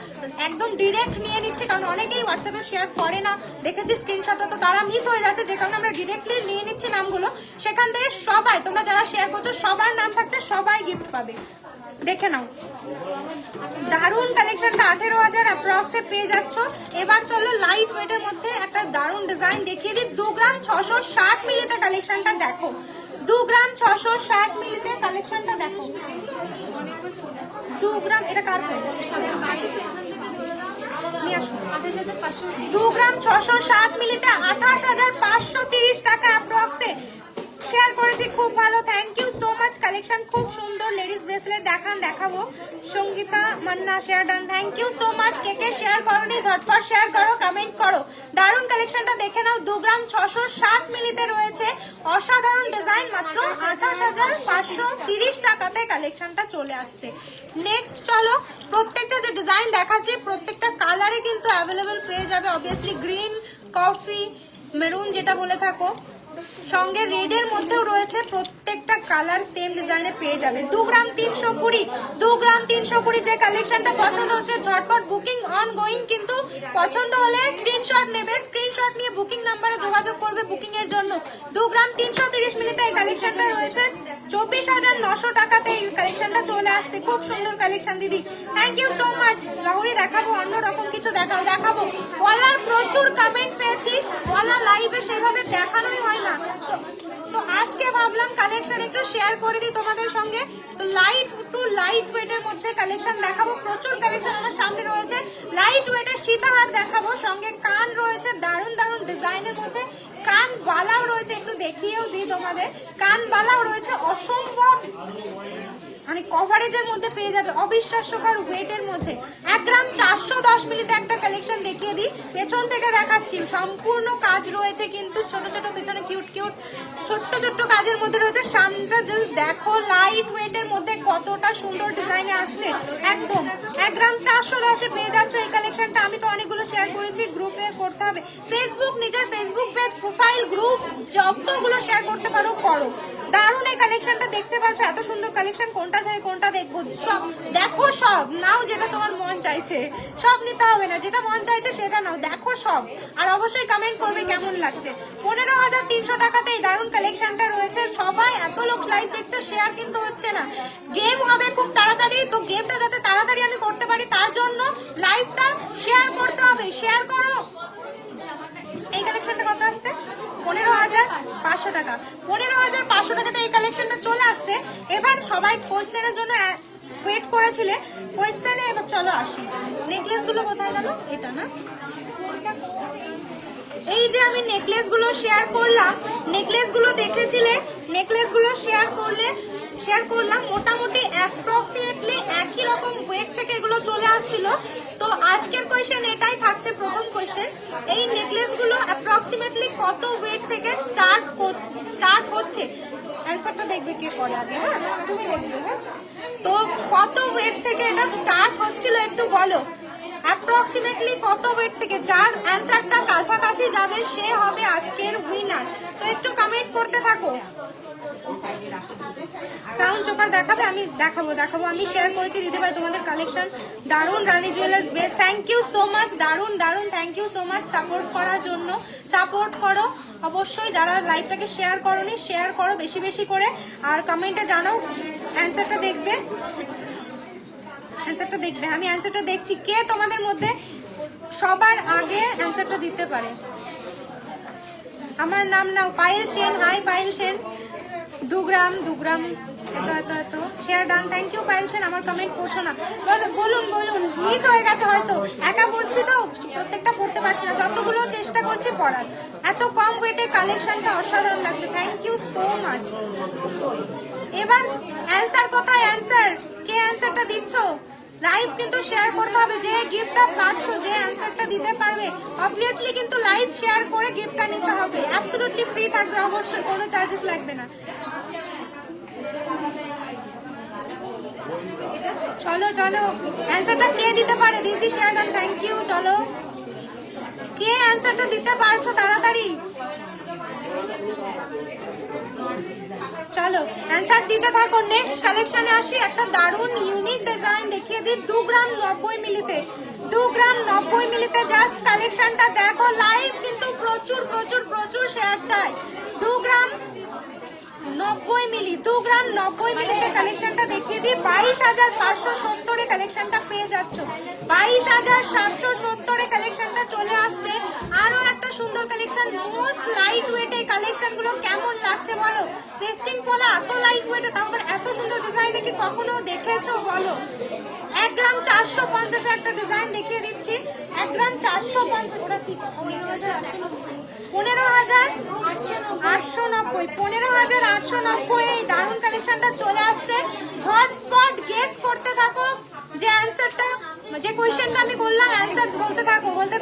Speaker 1: একদম ডিরেক্ট নিয়ে নিচ্ছি, কারণ অনেকেই হোয়াটসঅ্যাপে শেয়ার করে না, দেখেছি স্ক্রিনশটে, তো তারা মিস হয়ে যাচ্ছে, যে কারণে আমরা ডিরেক্টলি নিয়ে নিচ্ছি নামগুলো। সেখান থেকে সবাই তোমরা যারা শেয়ার করছো সবার নাম থাকছে, সবাই গিফট পাবে, দেখে নাও। দারুন কালেকশনটা 18,000 অ্যাপ্রক্সে পেয়ে যাচ্ছ। এবার চলো লাইট ওয়েটের মধ্যে একটা দারুন ডিজাইন দেখিয়ে দিই। 2 গ্রাম 660 মিলিতে কালেকশনটা দেখো, 2 গ্রাম 660 মিলিতে কালেকশনটা দেখো। 2 গ্রাম, এটা কার ফোন? নিয়ে আসো। 2 গ্রাম 660 মিলিতে 28,530 টাকা অ্যাপ্রক্সে শেয়ার করেছি, খুব ভালো, thank you so much. Collection খুব সুন্দর, লেডিস ব্রেসলেট দেখাবো। Sangeeta Manna share done, thank you so much. কে কে শেয়ার করোনি ঝটপট শেয়ার করো, কমেন্ট করো। দারুণ কালেকশনটা দেখে নাও, 2 গ্রাম 660 মিলিতে রয়েছে, অসাধারণ ডিজাইন, মাত্র 28,530 টাকাতে কালেকশনটা চলে আসছে। নেক্সট চলো, প্রত্যেকটা যে ডিজাইন দেখাচ্ছি প্রত্যেকটা কালারে কিন্তু অ্যাভেলেবেল পেয়ে যাবে। অবভিয়াসলি গ্রিন, কফি, মেরুন যেটা বলে থাকো, সঙ্গে রেডের মধ্যেও রয়েছে, প্রত্যেকটা কালার সেম ডিজাইনে পেয়ে যাবে। 2 গ্রাম 320, 2 গ্রাম 320 যে কালেকশনটা পছন্দ হচ্ছে ঝটপট বুকিং অন গোয়িং, কিন্তু পছন্দ হলে স্ক্রিনশট নেবে, স্ক্রিনশট নিয়ে বুকিং নাম্বারে যোগাযোগ করবে বুকিং এর জন্য। 2 গ্রাম 330 মিলিতে এই কালেকশনটা রয়েছে, 24,900 টাকাতে এই কালেকশনটা চলে আসছে। খুব সুন্দর কালেকশন দিদি, thank you so much. Lahori দেখাবো, অন্যরকম কিছু দেখাবো। ওয়ালার প্রচুর কমেন্ট পেয়েছি, ওয়ালা লাইভে সেভাবে দেখানোই হয় না, তো আজকে ভাবলাম কালেকশন একটু শেয়ার করে দিই তোমাদের সঙ্গে। তো লাইট টু লাইট ওয়েটের মধ্যে কালেকশন দেখাবো, প্রচুর কালেকশন আমার সামনে রয়েছে। লাইট ওয়েটের সীতাহার দেখাবো, সঙ্গে কান রয়েছে দারুণ দারুণ ডিজাইনের মধ্যে, কান বালাও রয়েছে, একটু দেখিয়েও দিই তোমাদের। কান বালাও রয়েছে অসম্ভব, মানে কভারেজের মধ্যে পেয়ে যাবে, অবিশ্বাস্যকর ওয়েটের মধ্যে। 1 গ্রাম 410 মিলিতে একটা কালেকশন দেখিয়ে দিই, পেছন থেকে দেখাচ্ছি। সম্পূর্ণ কাজ রয়েছে কিন্তু, ছোট ছোট পেছনে কিউট কিউট ছোট্ট কাজের মধ্যে রয়েছে। সামনেটা জাস্ট দেখো লাইট ওয়েটের মধ্যে কতটা সুন্দর ডিজাইনে আসছে। একদম 1 গ্রাম 410 পেয়ে যাচ্ছ এই কালেকশনটা। আমি তো অনেকগুলো শেয়ার করেছি, গ্রুপে করতে হবে, ফেসবুক, নিজের ফেসবুক পেজ, প্রোফাইল, গ্রুপ, যতগুলো শেয়ার করতে পারো করো। দারুণ এই কালেকশনটা দেখতে পাচ্ছ, এত সুন্দর কালেকশন, কোনটা চাই কোনটা দেখবো, সব দেখো, সব নাও, যেটা তোমার মন চাইছে, সব নিতে হবে না, যেটা মন চাইছে সেটা নাও, দেখো সব, আর অবশ্যই কমেন্ট করবে কেমন লাগছে। 15,300 টাকাতে এই দারুণ কালেকশনটা রয়েছে। সবাই এত লোক লাইভ দেখছো, শেয়ার কিন্তু হচ্ছে না। গেম হবে খুব তাড়াতাড়ি, তো গেমটা যাতে তাড়াতাড়ি আমি করতে পারি তার জন্য লাইভটা শেয়ার করতে হবে, শেয়ার করো। এই কালেকশনটা কত আসছে? 15,500 টাকা, 15,500 টাকাতে এই কালেকশনটা চলে আসছে। এবার সবাই কোয়েশ্চেনের জন্য ওয়েট করেছিলে, কোয়েশ্চেনে এবার চলো আসি। নেকলেস গুলো কোথায় গেল? এটা না, এই যে আমি নেকলেস গুলো শেয়ার করলাম, নেকলেস গুলো দেখেছিলে, নেকলেস গুলো শেয়ার করলাম, মোটামুটি অ্যাপ্রক্সিমেটলি একই রকম ওয়েট থেকে এগুলো চলে আসছিল। তো আজকের কোয়েশ্চেন এটাই থাকছে, প্রথম কোয়েশ্চেন, এই নেকলেস গুলো অ্যাপ্রক্সিমেটলি কত ওয়েট থেকে স্টার্ট হচ্ছে? অ্যান্সারটা দেখবে কে করে আগে, হ্যাঁ তুমি দেখবে, হ্যাঁ। তো কত ওয়েট থেকে এটা স্টার্ট হচ্ছিল একটু বলো, অ্যাপ্রক্সিমেটলি কত ওয়েট থেকে? যার অ্যান্সারটা কাছাকাছি যাবে সে হবে আজকের উইনার। তো একটু কমেন্ট করতে থাকো। ক্রাউন চোকার দেখাবে? আমি দেখাবো, আমি শেয়ার করেছি দিদিভাই তোমাদের কালেকশন। দারুণ, রানী জুয়েলার্স বেস, থ্যাংক ইউ সো মাচ, দারুণ, thank you so much support করার জন্য। সাপোর্ট করো অবশ্যই, যারা লাইভটাকে শেয়ার করোনি শেয়ার করো বেশি বেশি করে, আর কমেন্টে জানাও। অ্যান্সারটা দেখবে, আমি অ্যান্সারটা দেখছি, কে তোমাদের মধ্যে সবার আগে অ্যান্সারটা দিতে পারে। আমার নাম নাও পায়েল সেন। হাই পায়েল সেন। 2 গ্রাম এত share done. Thank you Payel Sen. আমার কমেন্ট পড়ছো না, বলুন মিস হয়ে গেছে হয়তো, একা পড়ছি তো প্রত্যেকটা পড়তে পারছি না, যতগুলো চেষ্টা করছি পড়ার। এত কম ওয়েটে কালেকশনটা অসাধারণ লাগছে, থ্যাংক ইউ সো মাচ। এবার অ্যান্সার কোথায়? অ্যান্সার কে অ্যান্সারটা দিচ্ছ? লাইভ কিন্তু শেয়ার করতে হবে, যে গিফটটা পাচ্ছ, যে অ্যানসারটা দিতে পারবে অবভিয়াসলি কিন্তু লাইভ শেয়ার করে গিফটটা নিতে হবে। অ্যাবসলিউটলি ফ্রি থাকবে, অবশ্যই কোনো চার্জেস লাগবে না। চলো অ্যানসারটা কে দিতে পারে? দিদি শেয়ার ডান, থ্যাংক ইউ। চলো কে অ্যানসারটা দিতে পারছো তাড়াতাড়ি? চলো অ্যানসার দিতে থাকো। নেক্সট কালেকশনে আসি, একটা দারুণ ইউনিক ডিজাইন দেখিয়ে দিই 2 গ্রাম 90 মিলিতে। 2 গ্রাম 90 মিলিতে জাস্ট কালেকশনটা দেখো। লাইভ কিন্তু প্রচুর শেয়ার চাই। 2 গ্রাম 90 মিলি, 2 গ্রাম 90 মিলিতে কালেকশনটা দেখিয়ে দিই। 22,570 এ কালেকশনটা পেয়ে যাচ্ছ। 22,770 এ কালেকশনটা চলে আসছে। আরো একটা সুন্দর কালেকশন, মোস্ট লাইট ওয়েট। এই কালেকশন গুলো কেমন লাগছে বলো? পেস্টিং পোলা এত লাইট ওয়েটে, তারপর এত সুন্দর ডিজাইনে কি কখনো দেখেছো বলো? 1 গ্রাম 450 একটা ডিজাইন দেখিয়ে দিচ্ছি। 1 গ্রাম 450, ওটা কি 15,890 এই দারুণ কালেকশনটা চলে আসছে। ঝটপট গেস করতে থাকো, যে অ্যানসারটা, যে কোশ্চেনটা আমি করলাম অ্যানসার বলতে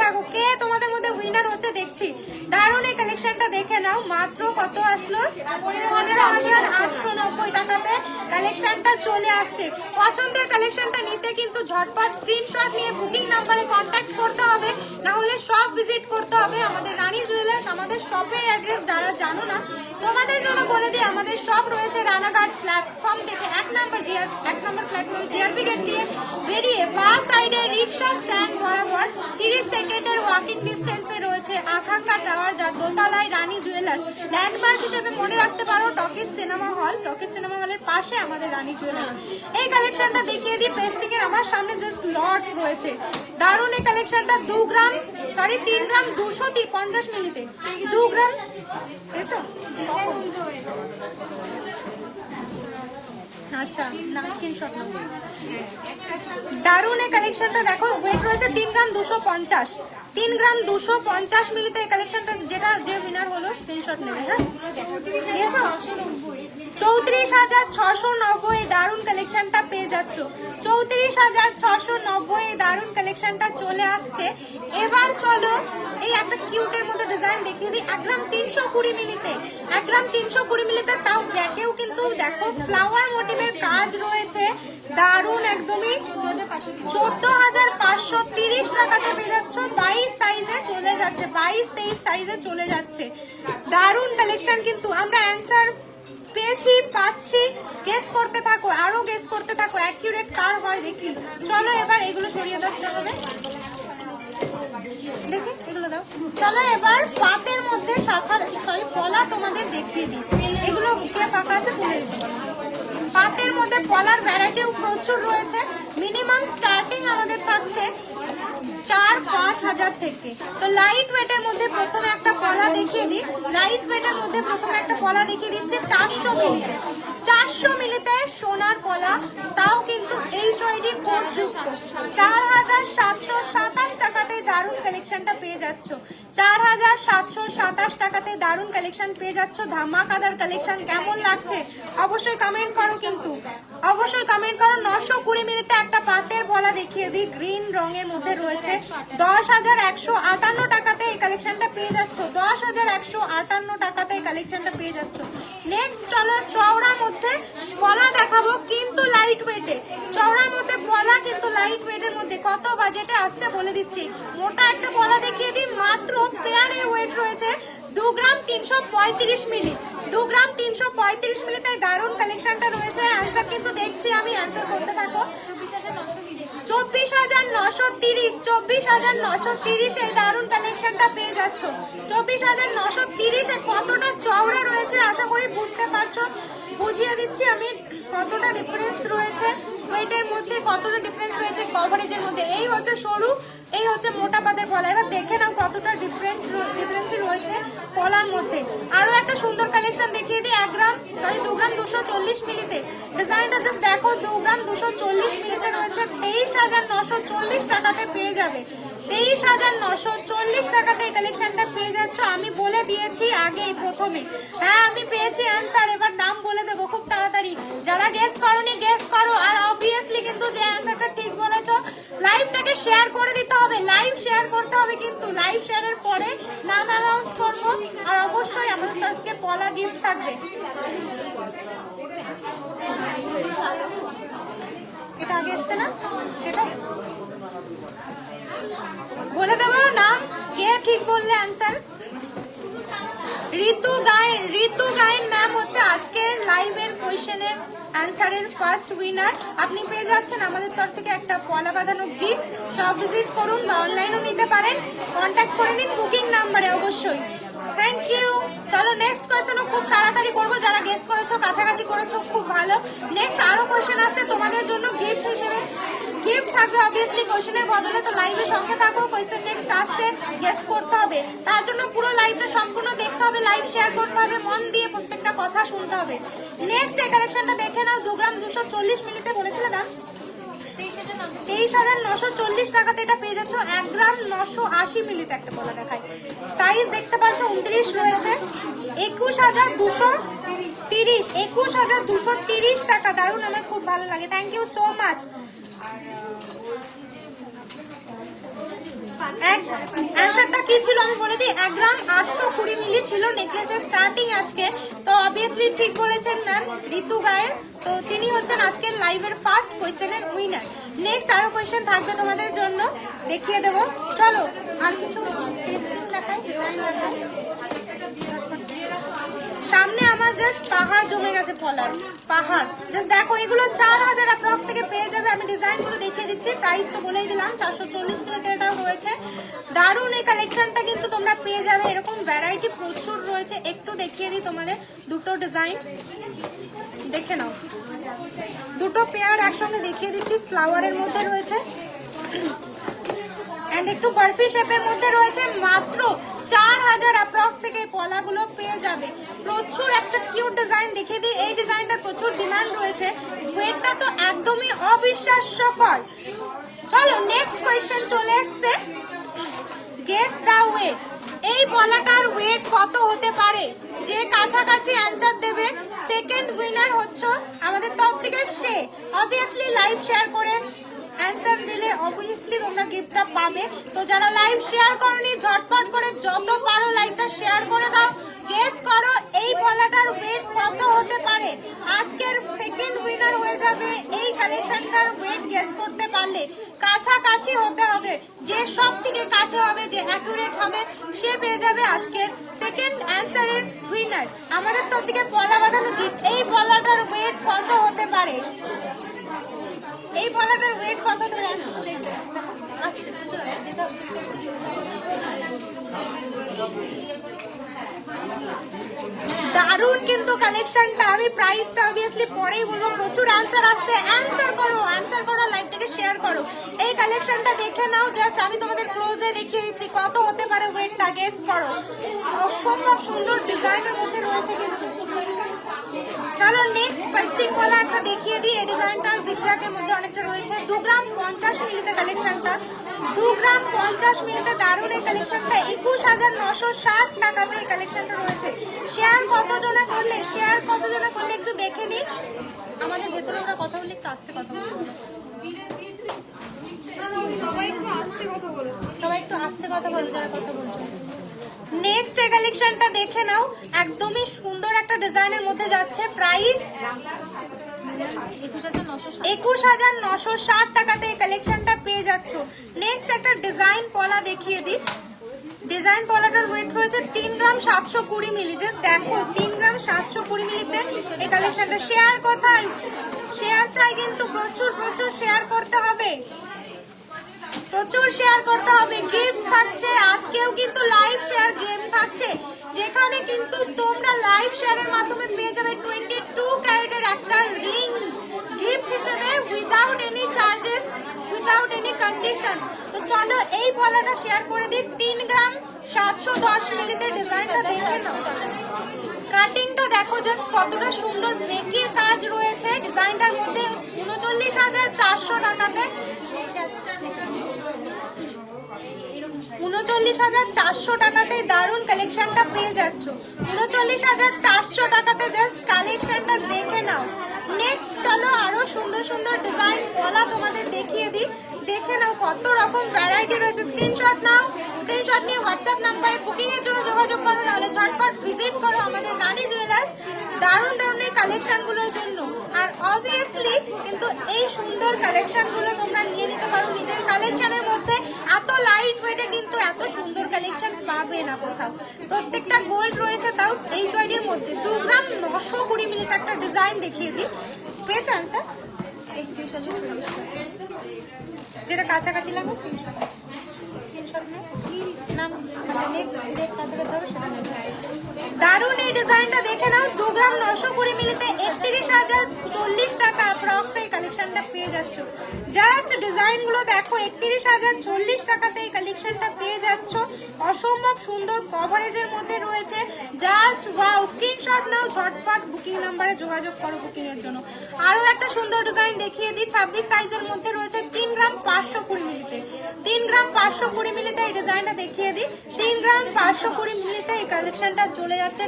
Speaker 1: থাকো কে তোমাদের মধ্যে উইনার হচ্ছে দেখছি। দারুণ এই কালেকশনটা দেখে নাও। মাত্র কত আসলো? 15,890 টাকাতে কালেকশনটা চলে আসছে। পছন্দের কালেকশনটা নিতে কিন্তু ঝটপট স্ক্রিনশট নিয়ে বুকিং নাম্বারে কন্ট্যাক্ট করতে হবে, না হলে শপ ভিজিট করতে হবে। আমাদের রানী জুয়েলার্স, আমাদের শপের অ্যাড্রেস যারা জানো না তোমাদের জন্য বলে দিই, আমাদের শপ রয়েছে রানাঘাট প্ল্যাটফর্ম থেকে 1 নম্বর প্ল্যাটফর্ম জিআরপি গেট দিয়ে বেরিয়ে বাঁ সাইডে রিক্সা স্ট্যান্ড বরাবর 30 সেকেন্ডের ওয়াকিং ডিস্টেন্সে রয়েছে আকাঙ্ক্ষা টাওয়ার, যার দোতলায় রানী জুয়েলার্স। ল্যান্ডমার্ক হিসেবে মনে রাখতে পারো টকিজ সিনেমা হলের পাশে আমাদের রানী জুয়েলার্স। এই কালেকশনটা দেখিয়ে দিই। পেস্টিং এর আমার সামনে জাস্ট লট রয়েছে। দারুণ এই কালেকশনটা 3 গ্রাম 250 মিলিতে। 2 গ্রাম দেখছো? আচ্ছা না, স্ক্রিনশট নাও। দারুণ এই কালেকশনটা দেখো, ওয়েট রয়েছে 3 গ্রাম 250। 3 গ্রাম 250 মিলিতে এই কালেকশনটা, যেটা যে উইনার হলো স্ক্রিনশট নেবে। হ্যাঁ 34,690 দারুণ কালেকশনটা পেয়ে যাচ্ছ। 34,690 দারুণ কালেকশনটা চলে আসছে। এবার চলো এই একটা কিউটের মধ্যে ডিজাইন দেখিয়ে দিই। 1 গ্রাম 320 মিলিতে, 1 গ্রাম 320 মিলিতে, তাও ব্যাকেও কিন্তু দেখো ফ্লাওয়ার মোটিভের কাজ রয়েছে। দারুণ একদমই 14,530 টাকাতে পেয়ে যাচ্ছ। 22 সাইজে চলে যাচ্ছে, 22-23 সাইজে চলে যাচ্ছে। দারুণ কালেকশন কিন্তু। আমরা অ্যান্সার পেয়েছি, পাচ্ছি। গেস করতে থাকো, আরো গেস করতে থাকো, অ্যাকিউরেট কার হয় দেখি। চলো এবার এগুলো সরিয়ে দিতে হবে, দেখি এগুলো দাও। চলো এবার পাতের মধ্যে পলা তোমাদের দেখিয়ে দিই। এগুলো কে পাকা আছে বলে দিচ্ছি। পাতের মধ্যে পলার ভ্যারাইটিও প্রচুর রয়েছে। মিনিমাম স্টার্টিং আমাদের থাকছে 4-5 হাজার থেকে। তো লাইট ওয়েটের মধ্যে প্রথমে একটা পলা দেখিয়ে দিই। লাইট ওয়েটের মধ্যে প্রথমে একটা পলা দেখিয়ে দিচ্ছে 400 মিলিতে। 400 মিলিতে সোনার পলা, তাও কিন্তু এইচআইডি কোড যুক্ত। 4,727 টাকাতে দারুণ কালেকশনটা পেয়ে যাচ্ছ। 4,727 টাকাতে দারুণ কালেকশন পেয়ে যাচ্ছ। ধামাকাদার কালেকশন কেমন লাগছে অবশ্যই কমেন্ট করো, কিন্তু অবশ্যই কমেন্ট করো। 920 মিনিটে একটা পাতের পলা দেখিয়ে দিই, গ্রিন রঙের মধ্যে রয়েছে। 10,158 টাকাতে এই কালেকশনটা পেয়ে যাচ্ছ। 10,158 টাকাতে এই কালেকশনটা পেয়ে যাচ্ছ। নেক্সট চলো চওড়ার মধ্যে পলা দেখাবো, কিন্তু লাইট ওয়েটে। চওড়ার মধ্যে পলা কিন্তু লাইট ওয়েটের মধ্যে। কত বাজেটে আসছে বলে দিচ্ছি। মোটা একটা পলা দেখিয়ে দিই, মাত্র পেয়ারে ওয়েট রয়েছে 2 গ্রাম 335 মিলি। 2 গ্রাম 335 মিলিতে দারুণ কালেকশনটা রয়েছে। অ্যান্সার কিছু দেখছি আমি, অ্যান্সার করতে থাকো। 24,930 24,930 এই দারুণ কালেকশনটা পেয়ে যাচ্ছ। 24,930 এ কতটা চওড়া রয়েছে আশা করি বুঝতে পারছো। বুঝিয়ে দিচ্ছি আমি কতটা ডিফারেন্স রয়েছে ওয়েটের মধ্যে, কতটা ডিফারেন্স রয়েছে কভারেজের মধ্যে। এই হচ্ছে সরু, এই হচ্ছে মোটা পাতের পলা। এবার দেখে নাও কতটা ডিফারেন্সই রয়েছে। পলার মধ্যে। আরো একটা সুন্দর কালেকশন দেখিয়ে দিই, 2 গ্রাম 240 মিলিতে। ডিজাইনটা জাস্ট দেখো, 2 গ্রাম 240 মিলিতে রয়েছে, 23,940 টাকাতে পেয়ে যাবে। 23,940 টাকাতে এই কালেকশনটা পেয়ে যাচ্ছ। আমি বলে দিয়েছি আগেই প্রথমে, হ্যাঁ আমি পেয়েছি অ্যান্সার, এবার নাম বলে দেবো খুব তাড়াতাড়ি। যারা গেস করোনি গেস করো, আর অবভিয়াসলি কিন্তু যে অ্যান্সারটা ঠিক বলেছো লাইভটাকে শেয়ার করে দিতে হবে, লাইভ শেয়ার করতে হবে কিন্তু। লাইভ শেয়ারের পরে নাম অ্যানাউন্স করব, আর অবশ্যই আমাদের তরফ থেকে পলা গিফট থাকবে। এটা আগে এসছে না, সেটা বলে দেবো নাম, কে ঠিক বললে অ্যান্সার। ঋতু গায়েন ম্যাম হচ্ছে আজকের লাইভের কোয়েশ্চেনের অ্যান্সারের ফার্স্ট উইনার। আপনি পেয়ে যাচ্ছেন আমাদের তরফ থেকে একটা পলা বাঁধানো গিফট। সব ভিজিট করুন বা অনলাইনও নিতে পারেন, কন্ট্যাক্ট করে নিন বুকিং নাম্বারে অবশ্যই। Thank you. চলো নেক্সট কোয়েশ্চেনও খুব তাড়াতাড়ি করবো, যারা গেস করেছো কাছাকাছি করেছো খুব ভালো। নেক্সট আরো কোয়েশ্চেন আছে তোমাদের জন্য গিফট হিসেবে, গিফট থাকবে অবভিয়াসলি কোয়েশ্চেনের বদলে। তো লাইভের সঙ্গে থাকো, কোয়েশ্চেন নেক্সট আসছে, গেস করতে হবে, তার জন্য পুরো লাইভটা সম্পূর্ণ দেখতে হবে, লাইভ শেয়ার করতে হবে, মন দিয়ে প্রত্যেকটা কথা শুনতে হবে। নেক্সট এই কালেকশনটা দেখে নাও, 2 গ্রাম 240 মিলিতে বলেছিল দাম 23,940 টাকাতে এটা পেয়ে যাচ্ছ। 1 গ্রাম 980 মিলিতে একটা পলা দেখায়, সাইজ দেখতে পাচ্ছ 29 রয়েছে। 21,230 টাকা, দারুণ, আমার খুব ভালো লাগে, থ্যাংক ইউ সো মাচ। অ্যান্সারটা কি ছিল আমি বলে দিই, 1 গ্রাম 820 মিলি ছিল নেকলেসের স্টার্টিং আজকে। তো অবভিয়াসলি ঠিক বলেছেন ম্যাম ঋতু গায়ের, তো তিনি হচ্ছেন আজকের লাইভের ফার্স্ট কোয়েশ্চেনের উইনার। নেক্সট আরো কোয়েশ্চেন থাকবে তোমাদের জন্য, দেখিয়ে দেবো। চলো আর কিছু টেস্টিং দেখাই, ডিজাইন দেখাই। সামনে আমার জাস্ট পাহাড় জমে গেছে পলার, পাহাড় জাস্ট দেখো। এগুলো 4,000 অ্যাপ্রক্স থেকে পেয়ে যাবে। আমি ডিজাইনগুলো দেখিয়ে দিচ্ছি, প্রাইস তো বলেই দিলাম, 440 মিলিতে এটাও রয়েছে। দারুণ এই কালেকশনটা কিন্তু তোমরা পেয়ে যাবে, এরকম ভ্যারাইটি প্রচুর রয়েছে। একটু দেখিয়ে দিই তোমাদের দুটো ডিজাইন, দেখে নাও। দুটো পেয়ার একসঙ্গে দেখিয়ে দিচ্ছি, ফ্লাওয়ারের মধ্যে রয়েছে এন্ড একটু বার্ফি শেপের মধ্যে রয়েছে। মাত্র 4,000 অ্যাপ্রক্স থেকে পলাগুলো পেয়ে যাবে। প্রচুর একটা কিউট ডিজাইন দেখিয়ে দিই, এই ডিজাইনটার প্রচুর ডিমান্ড রয়েছে, ওয়েটটা তো একদমই অবিশ্বাস্যকর। চলো নেক্সট কোয়েশ্চেন চলে এসছে, গেস দা ওয়েট। এই পলাটার ওয়েট কত হতে পারে? যে কাছাকাছি অ্যান্সার দেবে সেকেন্ড উইনার হচ্ছে আমাদের তরফ থেকে সে। অবভিয়াসলি লাইভ শেয়ার করে অ্যান্সার দিলে অবভিয়াসলি তোমরা গিফটটা পাবে। তো যারা লাইভ শেয়ার করনি ঝটপট করে যত পারো লাইভটা শেয়ার করে দাও। গেস করো এই পলাটার ওয়েট কত হতে পারে। আজকের সেকেন্ড উইনার হয়ে যাবে এই কালেকশনটার ওয়েট গেস করতে পারলে। কাছাকাছি হতে হবে, যে সব থেকে কাছে হবে, যে অ্যাকুরেট হবে, সে পেয়ে যাবে আজকের সেকেন্ড অ্যান্সারের উইনার। আমাদের তরফ থেকে পলা বাঁধানো গিফট। এই পলাটার ওয়েট কত হতে পারে? এই পলাটার ওয়েট কত হতে পারে? দারুণ কিন্তু কালেকশনটা। আমি প্রাইসটা অবভিয়াসলি পরেই বলবো, প্রচুর অ্যান্সার আসছে, অ্যান্সার করো, লাইভটাকে শেয়ার করো। এই কালেকশনটা দেখে নাও, জাস্ট আমি তোমাদের ক্লোজে দেখিয়ে দিচ্ছি কত হতে পারে ওয়েটটা, গেস করো। অসম্ভব সুন্দর ডিজাইনের মধ্যে রয়েছে কিন্তু। চলো নেক্সট পেস্টিং পলা একটা দেখিয়ে দিই, এই ডিজাইনটা জিগজ্যাগের মধ্যে অনেকটা রয়েছে। 2 গ্রাম 50 মিলিতে কালেকশনটা, 2 গ্রাম 50 মিলিতে দারুণ এই কালেকশনটা। 21,960 টাকাতে এই কালেকশনটা রয়েছে। শেয়ার কতজনে করলে একটু দেখে নিই। আমাদের ভেতরে ওরা কথা বললে একটু আস্তে কথা বলবো, সবাই একটু আস্তে কথা বলো যারা কথা বলছো। নেক্সট এই কালেকশনটা দেখে নাও, একদমই সুন্দর একটা ডিজাইনের মধ্যে যাচ্ছে। প্রাইস 21,960 টাকাতে এই কালেকশনটা পেয়ে যাচ্ছ। নেক্সট একটা ডিজাইন পলা দেখিয়ে দিই। ডিজাইন পলাটার ওয়েট রয়েছে 3 গ্রাম 720 মিলি। জাস্ট দেখো 3 গ্রাম 720 মিলিতে এই কালেকশনটা। শেয়ার কোথায়? শেয়ার চাই কিন্তু, প্রচুর শেয়ার করতে হবে, প্রচুর শেয়ার করতে হবে। গিফট থাকছে আজকেও কিন্তু, লাইভ শেয়ার গেম থাকছে, যেখানে কিন্তু তোমরা লাইভ শেয়ারের মাধ্যমে পেয়ে যাবে 22 ক্যারেটের একটা রিং গিফট হিসেবে without any charges, without any condition. তো চলো এই পলাটা শেয়ার করে দিই। 3 গ্রাম 710 মিলিতে ডিজাইনটা দেখে নাও। কাটিংটা দেখো জাস্ট কতটা সুন্দর মেকির কাজ রয়েছে ডিজাইনটার মধ্যে। 39,400 টাকাতে, 39,400 টাকাতে দারুণ কালেকশনটা পেয়ে যাচ্ছ। 39,400 টাকাতে জাস্ট কালেকশনটা দেখে নাও। নেক্সট চলো আরো সুন্দর সুন্দর ডিজাইন পলা তোমাদের দেখিয়ে দিই। দেখে নাও কত রকম ভ্যারাইটি রয়েছে। স্ক্রিনশট নাও, স্ক্রিনশট নিয়ে হোয়াটসঅ্যাপ নাম্বারে বুকিং এর জন্য যোগাযোগ করো, নাহলে ঝটপট ভিজিট করো আমাদের রানী জুয়েলার্স দারুণ দারুণ এই কালেকশনগুলোর জন্য। আর অবভিয়াসলি কিন্তু এই সুন্দর কালেকশনগুলো তোমরা নিয়ে নিতে পারো নিজের কালেকশনের মধ্যে। এত লাইট ওয়েটে কিন্তু এত সুন্দর কালেকশন পাবে না কোথাও। প্রত্যেকটা গোল্ড রয়েছে, তাও এই জয়ের মধ্যে। 2 গ্রাম 920 মিলিতে একটা ডিজাইন দেখিয়ে দিই। পেয়েছো আনসার?
Speaker 2: 31,040
Speaker 1: যেটা কাছাকাছি লাগবে স্ক্রিনশট নাম। আচ্ছা নেক্সট ডেট কাছাকাছি হবে সেটা নেবে। দারুণ এই ডিজাইনটা দেখে নাও। 2 গ্রাম 920 মিলিতে 31,040 টাকা অ্যাপ্রক্স এই কালেকশনটা পেয়ে যাচ্ছ। জাস্ট ডিজাইনগুলো দেখো, 31,040 টাকাতে এই কালেকশনটা পেয়ে যাচ্ছ। অসম্ভব সুন্দর কভারেজের মধ্যে রয়েছে। Just wow. স্ক্রিনশট নাও, ঝটপট বুকিং নাম্বারে যোগাযোগ করো বুকিং এর জন্য। আরো একটা সুন্দর ডিজাইন দেখিয়ে দিই। 26 সাইজের মধ্যে রয়েছে 3 গ্রাম 520 মিলিতে। 3 গ্রাম 520 মিলিতে এই ডিজাইনটা দেখিয়ে দিই। 3 গ্রাম 520 মিলিতে এই কালেকশনটা চলে যাচ্ছে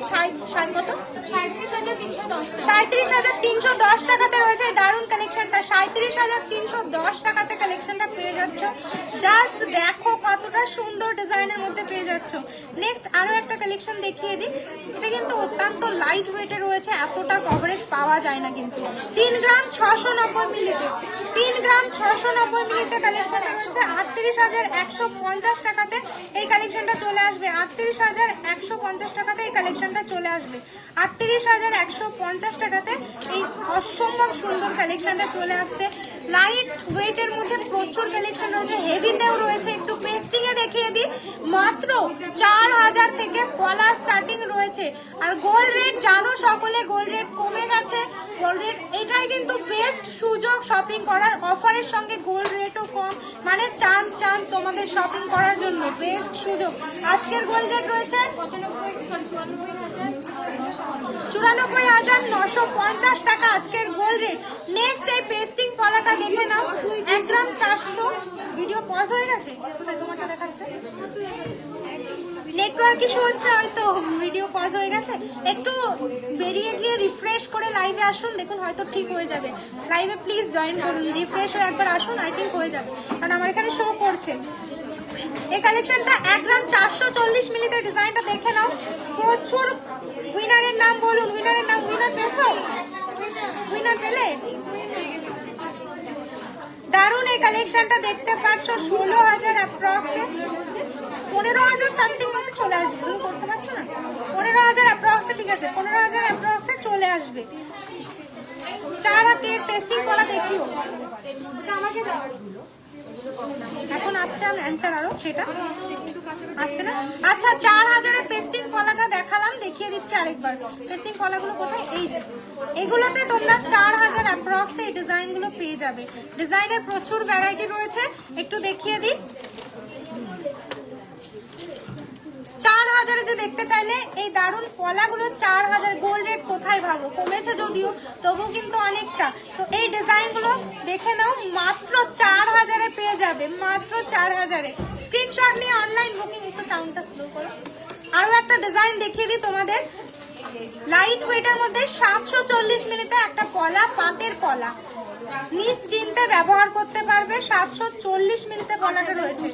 Speaker 1: কত? 37,310 টাকাতে রয়েছে এই দারুণ কালেকশনটা। 37,310 টাকাতে কালেকশনটা পেয়ে যাচ্ছ। জাস্ট দেখো কতটা সুন্দর ডিজাইনের মধ্যে পেয়ে যাচ্ছ। নেক্সট আরো একটা কালেকশন দেখিয়ে দিই। এটা কিন্তু অত্যন্ত লাইট ওয়েটে রয়েছে, এতটা কভারেজ পাওয়া যায় না কিন্তু। 3 গ্রাম 690 মিলিতে, 3 গ্রাম 690 মিলিতে কালেকশন রয়েছে 38,150 টাকাতে এই কালেকশনটা চলে আসবে। 38,150 টাকাতে এই কালেকশনটা চলে আসবে। 38,150 টাকাতে এই অসম্ভব সুন্দর কালেকশনটা চলে আসছে। লাইট ওয়েটের মধ্যে প্রচুর কালেকশন রয়েছে, হেভিতেও রয়েছে। একটু পেস্টিং এ দেখিয়ে দিই। মাত্র 4,000 থেকে পলা স্টার্টিং রয়েছে। আর গোল্ড রেট জানো সকলে, গোল্ড রেট কমে গেছে। গোল্ড রেট এটাই কিন্তু বেস্ট সুযোগ শপিং করার। অফারের সঙ্গে গোল্ড রেটও কম, মানে চান তোমাদের শপিং করার জন্য বেস্ট সুযোগ। আজকের গোল্ড রেট রয়েছে 94,950 টাকা আজকের গোল্ড রেট। নেক্সট এই পেস্টিং পলাটা দেখে নাও। 1 গ্রাম 400। ভিডিও পজ হয়ে গেছে, কোথায় তোমারটা দেখাচ্ছে? নেটওয়ার্ক ইস্যু হচ্ছে হয়তো, ভিডিও পজ হয়ে গেছে। একটু বেরিয়ে গিয়ে রিফ্রেশ করে লাইভে আসুন, দেখুন হয়তো ঠিক হয়ে যাবে। লাইভে প্লিজ জয়েন করুন, রিফ্রেশ হয়ে একবার আসুন, আই থিঙ্ক হয়ে যাবে, কারণ আমার এখানে শো করছে। এই কালেকশনটা 1 গ্রাম 440 মিলিতে ডিজাইনটা দেখে নাও। প্রচুর উইনারের নাম বলুন, উইনারের নাম। উইনার পেয়েছো? উইনার পেলে? দারুণ এই কালেকশনটা দেখতে পাচ্ছ। 16,000 অ্যাপ্রক্সে, 15,000 সামথিং মতো চলে আসবে। তুমি করতে পারছো না? 15,000 অ্যাপ্রক্সে, ঠিক আছে, 15,000 অ্যাপ্রক্সে চলে আসবে। 4 হাতের টেস্টিং করা দেখিও। আমাকে দাও। এখন আসছে অ্যান্সার আরো, সেটা আসছে না। আচ্ছা 4,000 এর পেস্টিং কলাটা দেখালাম, দেখিয়ে দিচ্ছি আরেকবার। পেস্টিং কলাগুলো কোথায়? এই যে এগুলোতে তোমরা 4,000 অ্যাপ্রক্স এই ডিজাইনগুলো পেয়ে যাবে। ডিজাইনের প্রচুর ভ্যারাইটি রয়েছে, একটু দেখিয়ে দিই। 4,000 যে দেখতে চাইলে এই দারুণ পলাগুলো 4,000। গোল্ড রেট কোথায় ভাবো, কমেছে যদিও, তবু কিন্তু অনেকটা। তো এই ডিজাইনগুলো দেখে নাও, মাত্র 4,000 পেয়ে যাবে, মাত্র 4,000। স্ক্রিনশট নিয়ে অনলাইন বুকিং। একটু সাউন্ডটা স্লো করো। আরো একটা ডিজাইন দেখিয়ে দিই তোমাদের। লাইট ওয়েটের মধ্যে 740 মিলিতে একটা পলা, পাতের পলা, নিশ্চিন্তে ব্যবহার করতে পারবে। 740 মিলিতে পলাটা রয়েছে।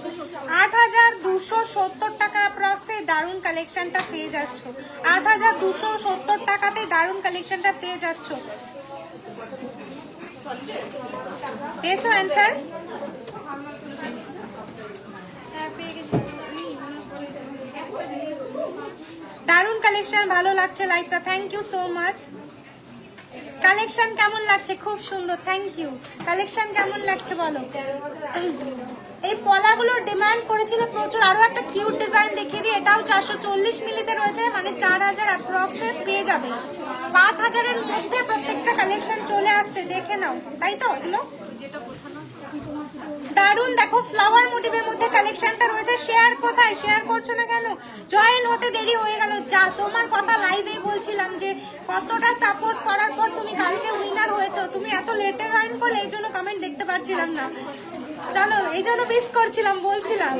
Speaker 1: 8,270 টাকা অ্যাপ্রক্সে দারুণ কালেকশনটা পেয়ে যাচ্ছ। 8,270 টাকাতে দারুণ কালেকশনটা পেয়ে যাচ্ছ। পেয়েছো অ্যান্সার? দারুণ কালেকশন, ভালো লাগছে লাইভটা, thank you so much. Collection কেমন লাগছে? খুব সুন্দর, থ্যাংক ইউ। কালেকশন কেমন লাগছে বলো। এই পলাগুলো ডিমান্ড করেছিল প্রচুর। আরো একটা কিউট ডিজাইন দেখিয়ে দিই, এটাও 440 মিলিতে রয়েছে, মানে 4000 অ্যাপ্রক্সে পেয়ে যাবে। 5000 এর মধ্যে প্রত্যেকটা কালেকশন চলে আসছে, দেখে নাও, তাই তো? এগুলো দারুন, দেখো ফ্লাওয়ার মোটিভের মধ্যে কালেকশনটা রয়েছে। শেয়ার কোথায়? শেয়ার করছো না কেন? জয়েন হতে দেরি হয়ে গেল। যা তোমার কথা লাইভেই বলছিলাম যে কতটা সাপোর্ট করার পর তুমি কালকে উইনার হয়েছো, তুমি এত লেটে জয়েন করলে এই জন্য কমেন্ট দেখতে পাচ্ছিলাম না। চলো, এই জন্য মিস করছিলাম, বলছিলাম।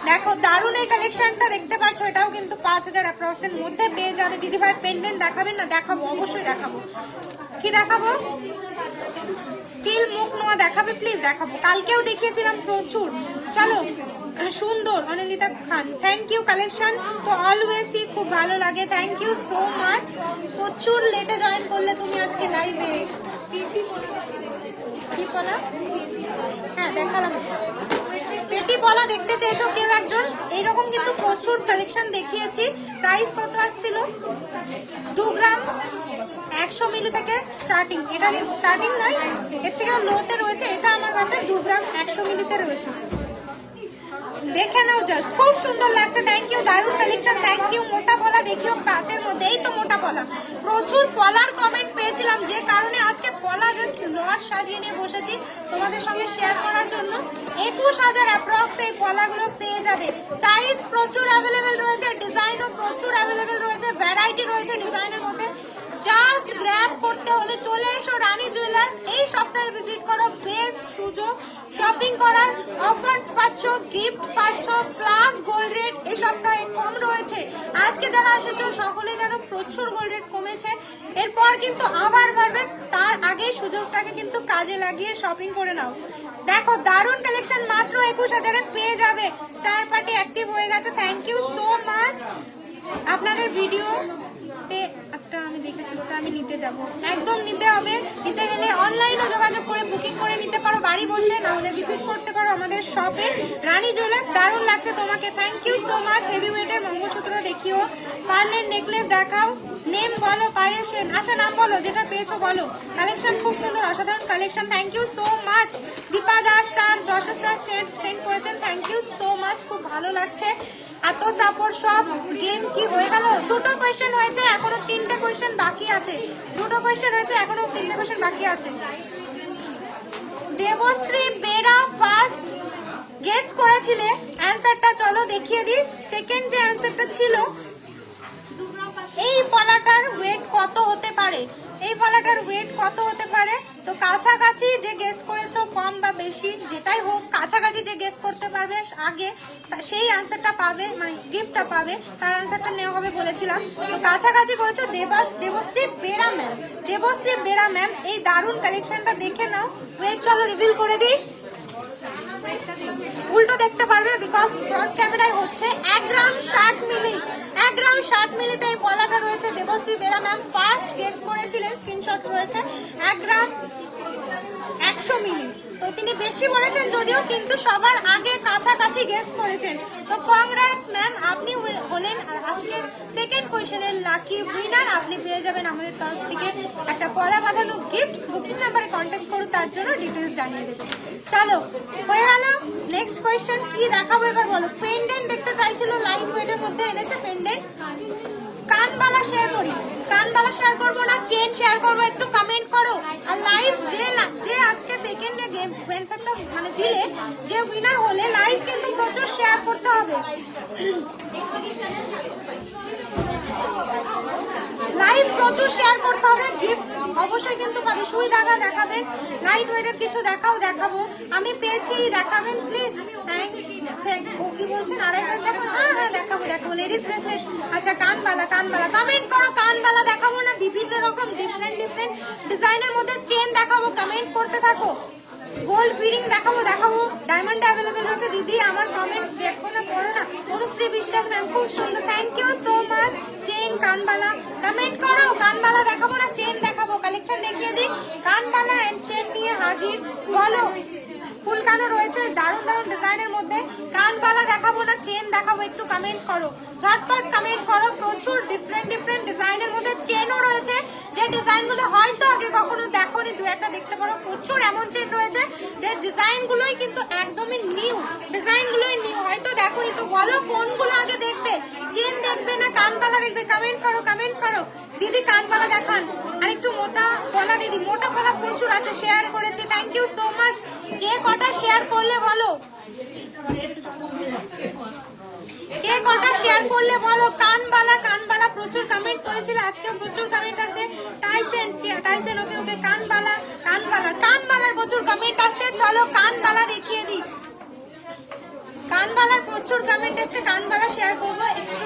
Speaker 1: দেখো দারুন এই কালেকশনটা দেখতে পাচ্ছ, এটাও কিন্তু 5000 অ্যাপ্রক্স এর মধ্যে পেয়ে যাবে। দিদি ভাই পেন্ডেন্ট দেখাবেন না? দেখাবো, অবশ্যই দেখাবো। কি দেখাবো? স্টিল মুখ নোয়া দেখাবে? প্লিজ দেখাবো, কালকেও দেখিয়েছিলাম প্রচুর। চলো, সুন্দর অনিন্দিতা খান, থ্যাংক ইউ। কালেকশন তো অলওয়েজই খুব ভালো লাগে, থ্যাংক ইউ সো মাচ। প্রচুর লেটে জয়েন করলে তুমি আজকে লাইভে। কি বলা? হ্যাঁ দেখালাম। পেটি বলা দেখতে চেয়েছো কেউ একজন? এইরকম কিন্তু প্রচুর কালেকশন দেখিয়েছি। প্রাইস কত আসছিল? 2 গ্রাম 100 মিলি থেকে স্টার্টিং। এটা স্টার্টিং নয়, এর থেকে লোতে রয়েছে। এটা আমার কাছে 2 গ্রাম 100 মিলিতে রয়েছে, দেখে নাও জাস্ট, খুব সুন্দর লাগছে। থ্যাংক ইউ, দারুণ কালেকশন, থ্যাংক ইউ। মোটা পলা দেখিও কাতের মধ্যে, এই তো মোটা পলা। প্রচুর পলার কমেন্ট পেয়েছিলাম, যে কারণে আজকে পলা জাস্ট লট সাজিয়ে নিয়ে বসেছি তোমাদের সঙ্গে শেয়ার করার জন্য। 21000 অ্যাপ্রক্স এই পলাগুলো পেয়ে যাবে। সাইজ প্রচুর অ্যাভেলেবেল রয়েছে, ডিজাইনও প্রচুর অ্যাভেলেবেল রয়েছে, ভ্যারাইটি রয়েছে ডিজাইনের মধ্যে। জাস্ট গ্র্যাব করতে হলে চলে এসো রানী জুয়েলার্স। এই সপ্তাহে ভিজিট করো, বেস্ট সুযোগ শপিং করার, অফার্স পাচ্ছ, গিফট পাচ্ছ, প্লাস গোল্ড রেট এই সপ্তাহে কম রয়েছে। আজকে যারা এসেছো সকলে যেন প্রচুর গোল্ড রেট কমেছে, এরপর কিন্তু আবার বাড়বে, তার আগে সুযোগটাকে কিন্তু কাজে লাগিয়ে শপিং করে নাও। দেখো দারুণ কালেকশন, মাত্র 21000 পেয়ে যাবে। স্টার পার্টি অ্যাক্টিভ হয়ে গেছে, থ্যাংক ইউ সো মাচ। আপনাদের ভিডিওতে একটা আমি দেখেছি, ওটা আমি নিতে যাব, একদম নিতে হবে। নিতে গেলে অনলাইনে যোগাযোগ করে বুকিং করে নিতে পারো বাড়ি বসে, না হলে ভিজিট করতে পারো আমাদের শপে রানী জুয়েলার্স। দারুণ লাগছে তোমাকে, thank you so much. Heavy ওয়েটের মঙ্গলসূত্র দেখিও, পার্লের নেকলেস দেখাও, নেম বলো, পায়ের সেন। আচ্ছা নাম বলো, যেটা পেয়েছো বলো। কালেকশন খুব সুন্দর, অসাধারণ collection, thank you so much. Dipa Das star 10,000 send করেছেন, থ্যাংক ইউ সো মাচ, খুব ভালো লাগছে। এত সাপোর্ট। সব গেম কি হয়ে গেল? 2টো কোয়েশ্চেন হয়েছে, এখনো 3টে কোয়েশ্চেন বাকি আছে। 2টো কোয়েশ্চেন হয়েছে, এখনো 3টে কোয়েশ্চেন বাকি আছে। দেবশ্রী বেরা ফার্স্ট গেস করেছিলে, অ্যানসারটা চলো দেখিয়ে দিই। সেকেন্ড যে অ্যানসারটা ছিল, এই পলাটার ওয়েট কত হতে পারে? এই পলাটার ওয়েট কত হতে পারে? তো কাছাকাছি যে গেস করেছো, কম বা বেশি যেটাই হোক, কাছাকাছি যে গেস করতে পারবে আগে সেই অ্যানসারটা পাবে, মানে গিফটটা পাবে, তার অ্যানসারটা নেওয়া হবে বলেছিলাম। তো কাছাকাছি করেছো দেবশ্রী বেরা ম্যাম। দেবশ্রী বেরা ম্যাম, এই দারুণ কালেকশনটা দেখে নাও। ওয়েট চলো রিভিল করে দিই, উল্টো দেখতে পারবে বিকজ ফ্রন্ট ক্যামেরায় হচ্ছে। 1 গ্রাম 60 মিলি, 1 গ্রাম 60 মিলিতে এই পলাটা রয়েছে। Debashree Bera ma'am first guess করেছিলেন, স্ক্রিনশট রয়েছে। 1 গ্রাম 100 মিলি, তো তিনি বেশি বলেছেন যদিও, কিন্তু সবার আগে কাছাকাছি গেস করেছেন। তো কংগ্রেটস ম্যাম, আপনি হলেন আজকের সেকেন্ড কোয়েশ্চেনের লাকি উইনার। আপনি পেয়ে যাবেন আমাদের তরফ থেকে একটা পলা বাঁধানো গিফট। বুকিং নাম্বারে কন্ট্যাক্ট করুন, তার জন্য ডিটেলস জানিয়ে দেবেন। চলো হয়ে গেল। নেক্সট কোয়েশ্চেন কি দেখাবো এবার বলো? পেন্ডেন্ট দেখতে চাইছিল, লাইট ওয়েটের মধ্যে এনেছে পেন্ডেন্ট। কানবালা শেয়ার করি, কানবালা শেয়ার করবো না চেন শেয়ার করবো? একটু কমেন্ট করো। আর লাইভ যে আজকে সেকেন্ডে গেম অ্যানসারটা মানে দিলে, যে উইনার হলে লাইভ কিন্তু প্রচুর শেয়ার করতে হবে। লাইভ প্রচুর শেয়ার করতে হবে, গিফট অবশ্যই কিন্তু পাবে। সুই ধাগা দেখাবেন, লাইট ওয়েটের কিছু দেখাবো। আমি পেয়েছি, দেখাবেন প্লিজ। ও কি বলছেন? আড়াই হাত দেখাবো? হ্যাঁ দেখাবো। Ladies bracelet. আচ্ছা কানবালা, কমেন্ট করো। কানবালা দেখাবো না বিভিন্ন রকম ডিফারেন্ট ডিজাইনের মধ্যে চেন দেখাবো, কমেন্ট করতে থাকো। গোল্ড ফিডিং দেখাবো। ডায়মন্ড অ্যাভেলেবেল রয়েছে। দিদি আমার কমেন্ট দেখো না, পড়ো না। অনুশ্রী বিশ্বাস ম্যাম, খুব সুন্দর, thank you so much. Chain কানবালা কমেন্ট করো। কানবালা দেখাবো না চেন দেখাবো? কালেকশন দেখিয়ে দিই। কানবালা এন্ড চেন নিয়ে হাজির, বলো। ফুলকানো রয়েছে দারুণ ডিজাইনের মধ্যে। কানবালা দেখাবো না চেন দেখাবো? একটু কমেন্ট করো, ঝটপট কমেন্ট করো। প্রচুর ডিফারেন্ট ডিজাইনের মধ্যে চেনও রয়েছে, যে ডিজাইনগুলো হয়তো আগে কখনো দেখোনি, 2 একটা দেখতে পারো, প্রচুর এমন চেন রয়েছে যে ডিজাইন গুলোই কিন্তু একদমই নিউ, ডিজাইন গুলোই নিউ। হয়তো দেখোনি তো, বলো কোনগুলো আগে দেখবে, চেন দেখবে না কানবালা দেখবে? কমেন্ট করো, কমেন্ট করো। দিদি কানবালা দেখান, আর একটু মোটা গলা দিদি, মোটা গলা প্রচুর আছে, শেয়ার করেছি, থ্যাংক ইউ সো মাচ। কে কটা শেয়ার করলে বলো, কে কটা শেয়ার করলে বলো। কানবালা, কানবালা প্রচুর কমেন্ট করেছিল, আজকেও প্রচুর কমেন্ট আছে। টাইচেন, টাইচেন, ওকে ওকে। কানবালা, কানবালা, কানবালার প্রচুর কমেন্ট আছে, চলো কানবালা দেখিয়ে দিই। কানবালার প্রচুর কমেন্ট এসেছে, কানবালা শেয়ার করবো একটু।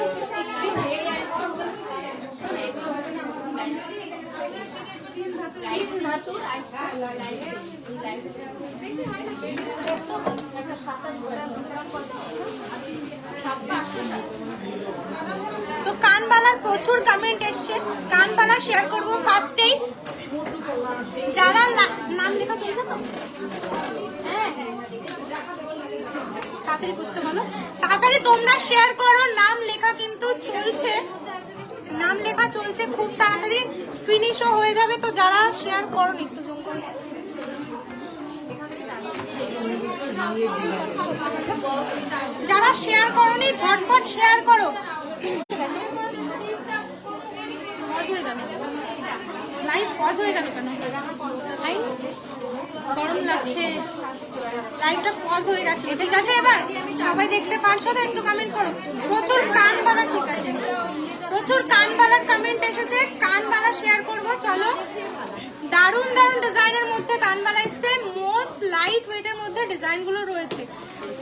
Speaker 1: তো কানবালার প্রচুর কমেন্ট এসছে, কানবালা শেয়ার করবো ফার্স্টেই। যারা নাম লেখা চলছে তো, তাড়াতাড়ি করতে বলো, তাড়াতাড়ি তোমরা শেয়ার করো, নাম লেখা কিন্তু চলছে, নাম লেখা চলছে, খুব তাড়াতাড়ি ফিনিশও হয়ে যাবে। তো যারা শেয়ার করো একটু জুম করো। যারা শেয়ার করোনি ঝটপট শেয়ার করো। লাইভ পজ হয়ে গেল কেন? গরম লাগছে, লাইভটা পজ হয়ে গেছে। ঠিক আছে, এবার সবাই দেখতে পারছো তো? একটু কমেন্ট করো। প্রচুর কানবালা, ঠিক আছে, প্রচুর কানবালার কমেন্ট এসেছে, কানবালা শেয়ার করব। চলো, দারুন দারুন ডিজাইনের মধ্যে কানবালা এসছে, মোস্ট লাইট ওয়েটের মধ্যে ডিজাইন গুলো রয়েছে।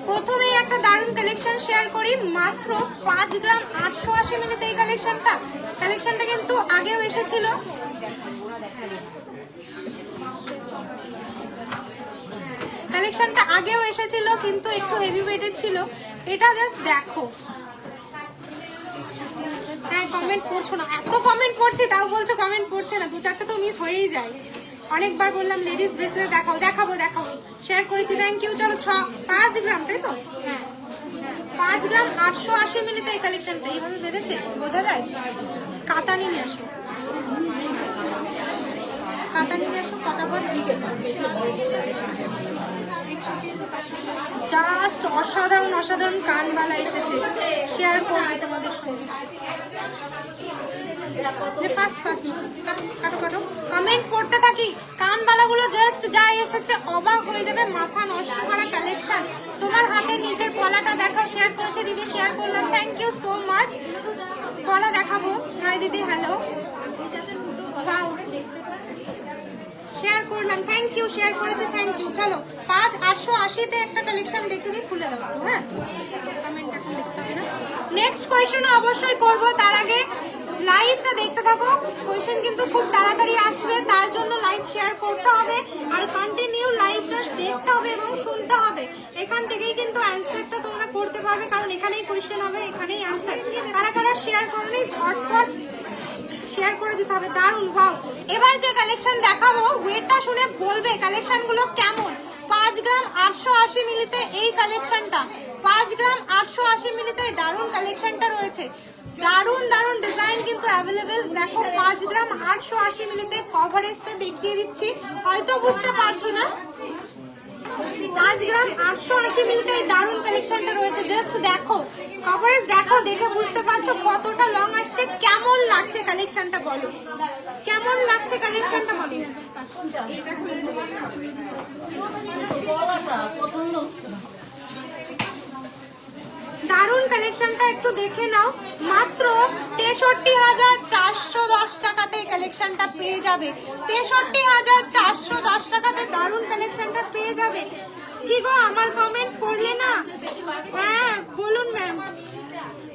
Speaker 1: প্রথমেই একটা দারুন কালেকশন শেয়ার করি, মাত্র 5 গ্রাম 880 মিলিতে এই কালেকশনটা কিন্তু আগেও এসেছিল। কালেকশনটা আগেও এসেছিল কিন্তু একটু হেভি ওয়েটের ছিল। এটা জাস্ট দেখো। হ্যাঁ, কমেন্ট করছো না, এত কমেন্ট করছি তাও বলছো কমেন্ট করছে না, 2-4টা তো মিস হয়েই যায়। অনেকবার বললাম লেডিস ব্রেসলেট দেখাও, দেখাবো দেখাবো, শেয়ার করেছি, থ্যাংক ইউ। চলো 5 গ্রাম, তাই তো? হ্যাঁ, 5 গ্রাম 880 মিলিতে এই কালেকশনটা এইভাবে বেঁধেছে, বোঝা যায়। কাতা নিয়ে আসো, কাতা নিয়ে আসো ফটাফট। জাস্ট অসাধারণ অসাধারণ কানবালা এসেছে, শেয়ার করবো তোমাদের সঙ্গে। ফার্স্ট ফার্স্ট কাটো কাটো, কমেন্ট করতে থাকি। কানবালাগুলো জাস্ট যা এসেছে অবাক হয়ে যাবে, মাথা নষ্ট করা কালেকশন। তোমার হাতে নিজের গলাটা দেখাও, শেয়ার করেছে দিদি, শেয়ার করলাম, থ্যাংক ইউ সো মাচ। গলা দেখাবো, হাই দিদি, হ্যালো, ওয়াও, শেয়ার করলাম, থ্যাংক ইউ, শেয়ার করেছে, থ্যাংক ইউ। চলো 5,880 তে একটা কালেকশন দেখে দিই, খুলে দেবো। হ্যাঁ, কমেন্টটা দেখতে হবে না। নেক্সট কোয়েশ্চেন অবশ্যই করব, তার আগে লাইভটা দেখতে থাকো। কোয়েশ্চেন কিন্তু খুব তাড়াতাড়ি আসবে, তার জন্য লাইভ শেয়ার করতে হবে আর কন্টিনিউ লাইভটা দেখতে হবে এবং শুনতে হবে। এখান থেকেই কিন্তু অ্যান্সারটা তোমরা করতে পারবে, কারণ এখানেই কোয়েশ্চেন হবে, এখানেই অ্যান্সার। কারা কারা শেয়ার করনি ঝটপট শেয়ার করে দিতে হবে। দারুণ, ভাও। এবার যে কালেকশন দেখাবো, ওয়েটটা শুনে বলবে কালেকশন গুলো কেমন। 5 গ্রাম 880 মিলিতে এই কালেকশনটা, 5 গ্রাম 880 মিলিতে দারুণ কালেকশনটা রয়েছে। দারুণ দারুণ ডিজাইন কিন্তু অ্যাভেলেবেল। দেখো 5 গ্রাম 880 মিলিতে কভারেজটা দেখিয়ে দিচ্ছি, হয়তো বুঝতে পারছো না। 5 গ্রাম 880 মিলিতে এই দারুণ কালেকশনটা রয়েছে, জাস্ট দেখো কভারেজ, দেখো, দেখে বুঝতে পারছো কতটা লং আসছে। কেমন লাগছে কালেকশনটা বলো, কেমন লাগছে কালেকশনটা বলো। দারুণ কালেকশনটা একটু দেখে নাও, মাত্র 63,410 টাকাতে কালেকশনটা পেয়ে যাবে। 63,410 টাকাতে দারুণ কালেকশনটা পেয়ে যাবে। কি গো, আমার কমেন্ট পড়লে না? হ্যাঁ বলুন ম্যাম।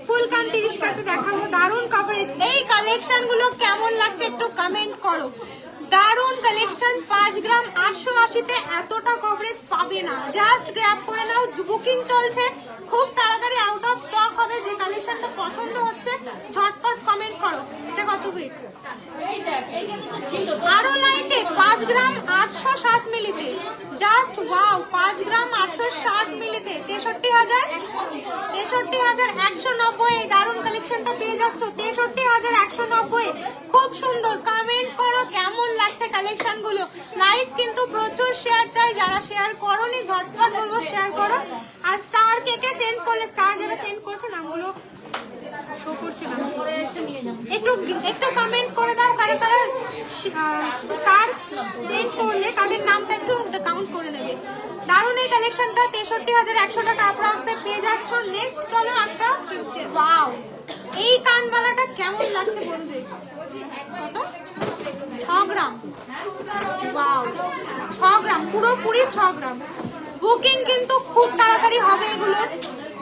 Speaker 1: ফুল কান 30 টাকাতে দেখাবো, দারুণ কভারেজ। এই কালেকশন গুলো কেমন লাগছে একটু কমেন্ট করো। দারুণ কালেকশন, 5 গ্রাম 880 তে এতটা কভারেজ পাবে না, জাস্ট গ্র্যাব করে নাও। বুকিং চলছে, খুব তাড়াতাড়ি আউট অফ স্টক হবে। যে কালেকশনটা পছন্দ হচ্ছে ঝটপট কমেন্ট করো। এটা কত ওয়েট? আরো লাইটে 5 গ্রাম 860 মিলিতে, জাস্ট ওয়াও, 5 গ্রাম 860 মিলিতে 63,190 এই দারুণ কালেকশনটা পেয়ে যাচ্ছ। 63,190 খুব সুন্দর। কমেন্ট করো কেমন লাগছে কালেকশন গুলো। লাইভ কিন্তু প্রচুর শেয়ার চাই, যারা শেয়ার করোনি ঝটপট বলবো শেয়ার করো। আর স্টার কে কে সেন্ড করলে, স্টার যারা সেন্ড করছে নামগুলো শো করছে না, একটু একটু কমেন্ট করে দাও কারা কারা সার্চ সেন্ড করলে তাদের নামটা একটু কাউন্ট করে নেবে। দারুণ এই কালেকশনটা 63,100 টাকা অ্যাপ্রক্সে পেয়ে যাচ্ছ। নেক্সট চলো একটা, ওয়াও এই কানবালাটা কেমন লাগছে বলবে। কত? 6 গ্রাম। ওয়াও 6 গ্রাম, পুরোপুরি 6 গ্রাম। বুকিং কিন্তু খুব তাড়াতাড়ি হবে, এগুলো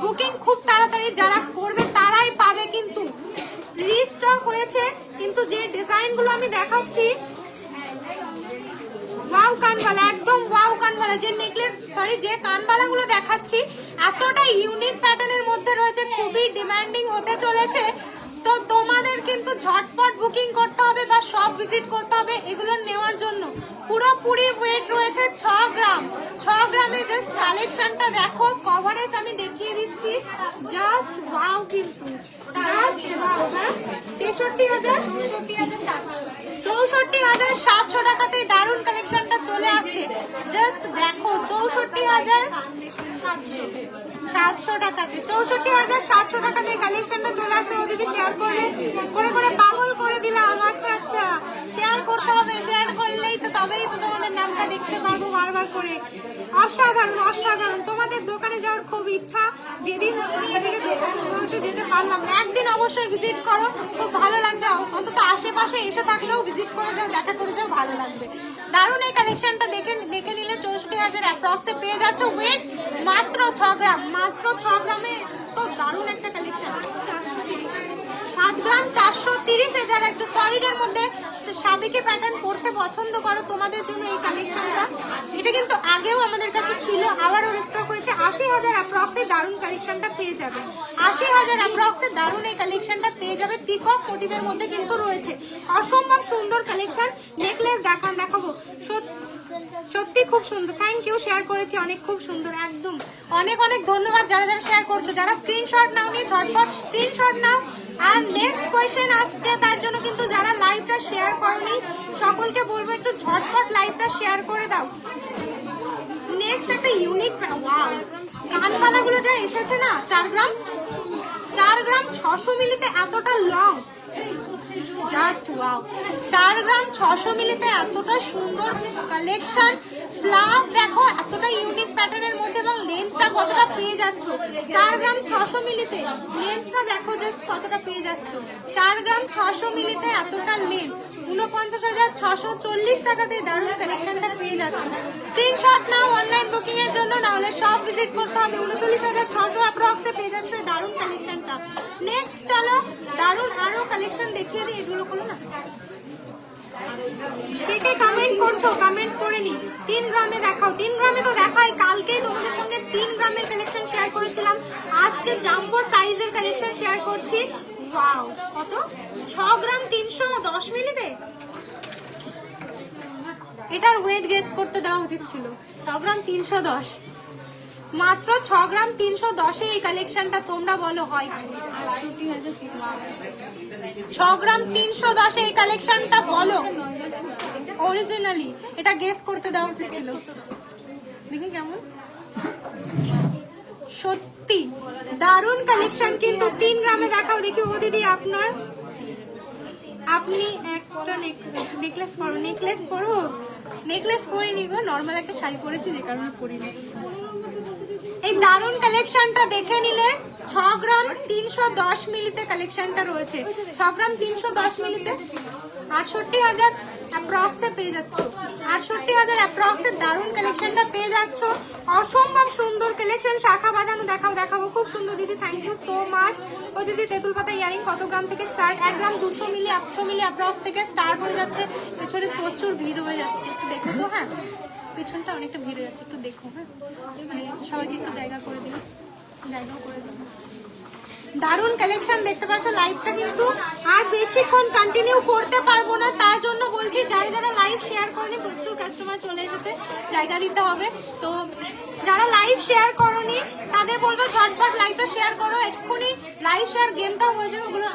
Speaker 1: বুকিং খুব তাড়াতাড়ি যারা করবে তারাই পাবে, কিন্তু রিস্টক হয়েছে। কিন্তু যে ডিজাইনগুলো আমি দেখাচ্ছি, ওয়াও কানবালা, একদম ওয়াও কানবালা। যে নেকলেস সরি যে কানবালা গুলো দেখাচ্ছি এতটা ইউনিক প্যাটার্নের মধ্যে রয়েছে, খুবই ডিমান্ডিং হতে চলেছে। তো তোমাদের কিন্তু ঝটপট বুকিং করতে হবে বা শপ ভিজিট করতে হবে এগুলো নেওয়ার জন্য। পুরোপুরি ওয়েট রয়েছে 6 গ্রাম। 6 গ্রামে জাস্ট কালেকশনটা দেখো, কভারেজ আমি দেখিয়ে দিচ্ছি, জাস্ট ওয়াও। কিন্তু জাস্ট ওয়াও। হ্যাঁ 64,700 টাকাতে দারুণ কালেকশনটা চলে আসছে। জাস্ট দেখো 64,700 টাকাতে, 64,700 টাকাতে কালেকশনটা চলে আসছে। ও দিদি শেয়ার করে করে পাগল করে দিলাম। আচ্ছা আচ্ছা শেয়ার করতে হবে, শেয়ার করলেই তো তবেই তো তোমাদের নামটা দেখতে পারবো বারবার করে। অসাধারণ অসাধারণ। তোমাদের দোকানে যাওয়ার খুব ইচ্ছা, যেদিন এদিকে দোকান রয়েছে যেতে পারলাম না, একদিন অবশ্যই ভিজিট করো, খুব ভালো লাগবে। অন্তত আশেপাশে এসে থাকলেও ভিজিট করে যাও, দেখা করে যাও, ভালো লাগবে। দারুণ এই কালেকশনটা দেখে নিলে 64,000 অ্যাপ্রক্সে পেয়ে যাচ্ছ। ওয়েট মাত্র 6 গ্রাম, মাত্র 6 গ্রামে তো দারুণ একটা কালেকশন। 7 গ্রাম 430। যারা একটু সলিডের মধ্যে সাবিকে প্যাটার্ন পড়তে পছন্দ করো তোমাদের জন্য এই কালেকশনটা। এটা কিন্তু আগেও আমাদের কাছে ছিল, আবারও রিস্টক হয়েছে। 80,000 অ্যাপ্রক্সে দারুণ কালেকশনটা পেয়ে যাবে। 80,000 অ্যাপ্রক্সে দারুণ এই কালেকশনটা পেয়ে যাবে। পিকক মোটিভের মধ্যে কিন্তু রয়েছে, অসম্ভব সুন্দর কালেকশন। নেকলেস দেখাবো, সত্যি খুব সুন্দর। থ্যাংক ইউ, শেয়ার করেছি অনেক, খুব সুন্দর একদম। অনেক অনেক ধন্যবাদ যারা যারা শেয়ার করছো। যারা স্ক্রিনশট নাও নি ঝটপট স্ক্রিনশট নাও। আর নেক্সট কোয়েশ্চেন আসছে, তার জন্য কিন্তু যারা লাইভটা শেয়ার করনি সকলকে বলবো একটু ঝটপট লাইভটা শেয়ার করে দাও। নেক্সট একটা ইউনিক, ওয়াও কানবালাগুলো যা এসেছে না, 4 গ্রাম 600 মিলিতে এতটা লং, জাস্ট ওয়াও। 4 গ্রাম 600 মিলিতে এতটা সুন্দর কালেকশন, প্লাস দেখো এতটা ইউনিক প্যাটার্নের মধ্যে, এবং লেন্থটা কতটা পেয়ে যাচ্ছ। 4 গ্রাম 600 মিলিতে লেন্থটা দেখো জাস্ট কতটা পেয়ে যাচ্ছ। 4 গ্রাম 600 মিলিতে এতটা লেন্থ, 49,640 টাকাতে দারুণ কালেকশনটা পেয়ে যাচ্ছ। স্ক্রিনশট নাও অনলাইন বুকিং এর জন্য, না হলে সব ভিজিট করতে হবে। 39,600 অ্যাপ্রক্সে পেয়ে যাচ্ছ এই দারুণ কালেকশনটা। নেক্সট চলো দারুণ আরো কালেকশন দেখিয়ে দিই। এগুলো করো না, কে কে কমেন্ট করছো কমেন্ট করে নি। 3 গ্রামে দেখাও, 3 গ্রামে তো দেখাই। কালকেই তোমাদের সঙ্গে 3 গ্রামের কালেকশন শেয়ার করেছিলাম, আজকে জাম্বো সাইজের কালেকশন শেয়ার করছি। ওয়াও কত? 6 গ্রাম 310 মিলিতে। এটার ওয়েট গেস করতে দেওয়া উচিত ছিল। 6 গ্রাম 310, মাত্র 6 গ্রাম 310 এই কালেকশনটা তোমরা বলো হয়। 6 গ্রাম 310 এই কালেকশনটা বলো অরিজিনালি। এটা গেস করতে দেওয়া উচিত ছিল। দেখি কেমন, সত্যি দারুণ কালেকশন। কিন্তু 3 গ্রামে দেখাও দেখি। ও দিদি আপনি একটা নেকলেস পরো। নেকলেস পরো? নেকলেস পরিনি গো, নর্মাল একটা শাড়ি পরেছি যে কারণে পরিনি। এই দারুণ কালেকশনটা দেখে নিলে 6 গ্রাম 310 মিলিতে কালেকশনটা রয়েছে। 6 গ্রাম 310 মিলিতে 68,000 অ্যাপ্রক্সে পেয়ে যাচ্ছ। 68,000 অ্যাপ্রক্সে দারুণ কালেকশনটা পেয়ে যাচ্ছ। অসম্ভব সুন্দর কালেকশন। শাখা বাঁধানো দেখাবো, খুব সুন্দর দিদি, থ্যাংক ইউ সো মাচ। ও দিদি তেঁতুল পাতা ইয়ারিং কত গ্রাম থেকে স্টার্ট? 1 গ্রাম 200 মিলি 800 মিলি অ্যাপ্রক্স থেকে স্টার্ট হয়ে যাচ্ছে। পেছনে প্রচুর ভিড় হয়ে যাচ্ছে, একটু দেখো তো। হ্যাঁ পেছনটা অনেকটা ভিড় হয়ে যাচ্ছে, একটু দেখো। হ্যাঁ মানে সবাইকে একটু জায়গা করে দিও, জায়গা করে দিও। দারুণ কালেকশন দেখতে পাচ্ছ। লাইভটা কিন্তু আর বেশিক্ষণ কন্টিনিউ করতে পারবো না, তার জন্য বলছি যারা যারা যারা লাইভ শেয়ার করনি, প্রচুর কাস্টমার চলে এসেছে, জায়গা দিতে হবে। তো যারা লাইভ শেয়ার করনি তাদের বলবো ঝটপট লাইভটা শেয়ার করো, এক্ষুনি লাইভ শেয়ার গেমটা হয়ে যাবে। ওগুলো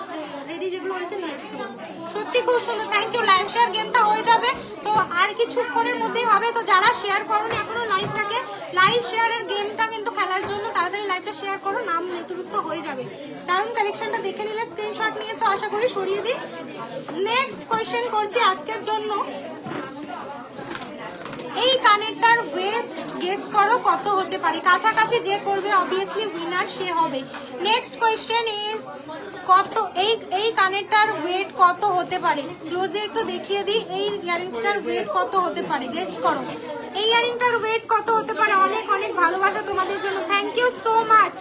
Speaker 1: রেডি যেগুলো হয়েছে নিয়ে আসতে হবে। সত্যি খুব সুন্দর, থ্যাংক ইউ। লাইভ শেয়ার গেমটা হয়ে যাবে, তো আর কিছুক্ষণের মধ্যেই হবে। তো যারা শেয়ার করনি এখনো লাইভটাকে, লাইভ শেয়ারের গেমটা কিন্তু খেলার জন্য তাড়াতাড়ি লাইভটা শেয়ার করো, নাম নথিভুক্ত হয়ে যাবে। দারুণ কালেকশনটা দেখে নিলে, স্ক্রিনশট নিয়েছো আশা করি, সরিয়ে দিই। নেক্সট কোয়েশ্চেন করছি আজকের জন্য, এই কানেরটার ওয়েট গেস করো কত হতে পারে। কাছাকাছি যে করবে অবভিয়াসলি উইনার সে হবে। নেক্সট কোয়েশ্চেন ইজ কত, এই কানেরটার ওয়েট কত হতে পারে। ক্লোজে একটু দেখিয়ে দিই, এই ইয়ারিংসটার ওয়েট কত হতে পারে, গেস করো। এই ইয়ারিংটার ওয়েট কত হতে পারে। অনেক অনেক ভালোবাসা তোমাদের জন্য, থ্যাংক ইউ সো মাচ।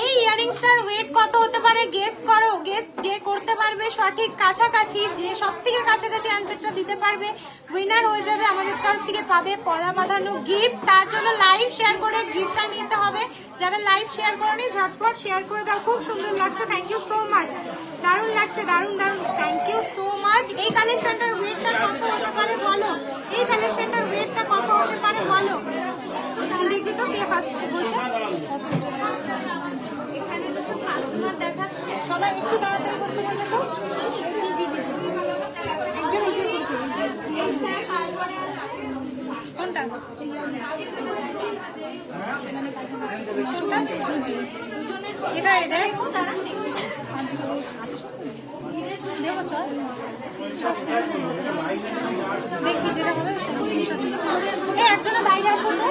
Speaker 1: এই ইয়ারিংসটার ওয়েট কত হতে পারে, গেস করো। গেস যে করতে পারবে সঠিক কাছাকাছি, যে সব থেকে কাছাকাছি অ্যান্সারটা দিতে পারবে উইনার হয়ে যাবে। আমাদের তরফ থেকে পাবে পলা বাঁধানো গিফট। তার জন্য লাইভ শেয়ার করে গিফটটা নিতে হবে। যারা লাইভ শেয়ার করেনি ঝটপট শেয়ার করে দাও। খুব সুন্দর লাগছে, থ্যাংক ইউ সো মাচ। দারুণ লাগছে, দারুণ দারুণ, থ্যাংক ইউ সো মাচ। এই কালেকশনটার ওয়েটটা কত হতে পারে বলো, এই কালেকশনটার ওয়েটটা কত হতে পারে বলো। দেখবি তো কে ফার্স্ট বলছে। এখানে তো সব কাস্টমার দেখাচ্ছে, সবাই একটু তাড়াতাড়ি করতে বলবে তো। জি জি জি, কোনটা এটা, এটা দেখো দাঁড়ান দেখো, চল দেখবি যেটা হবে। একজনে বাইরে আসুন তো,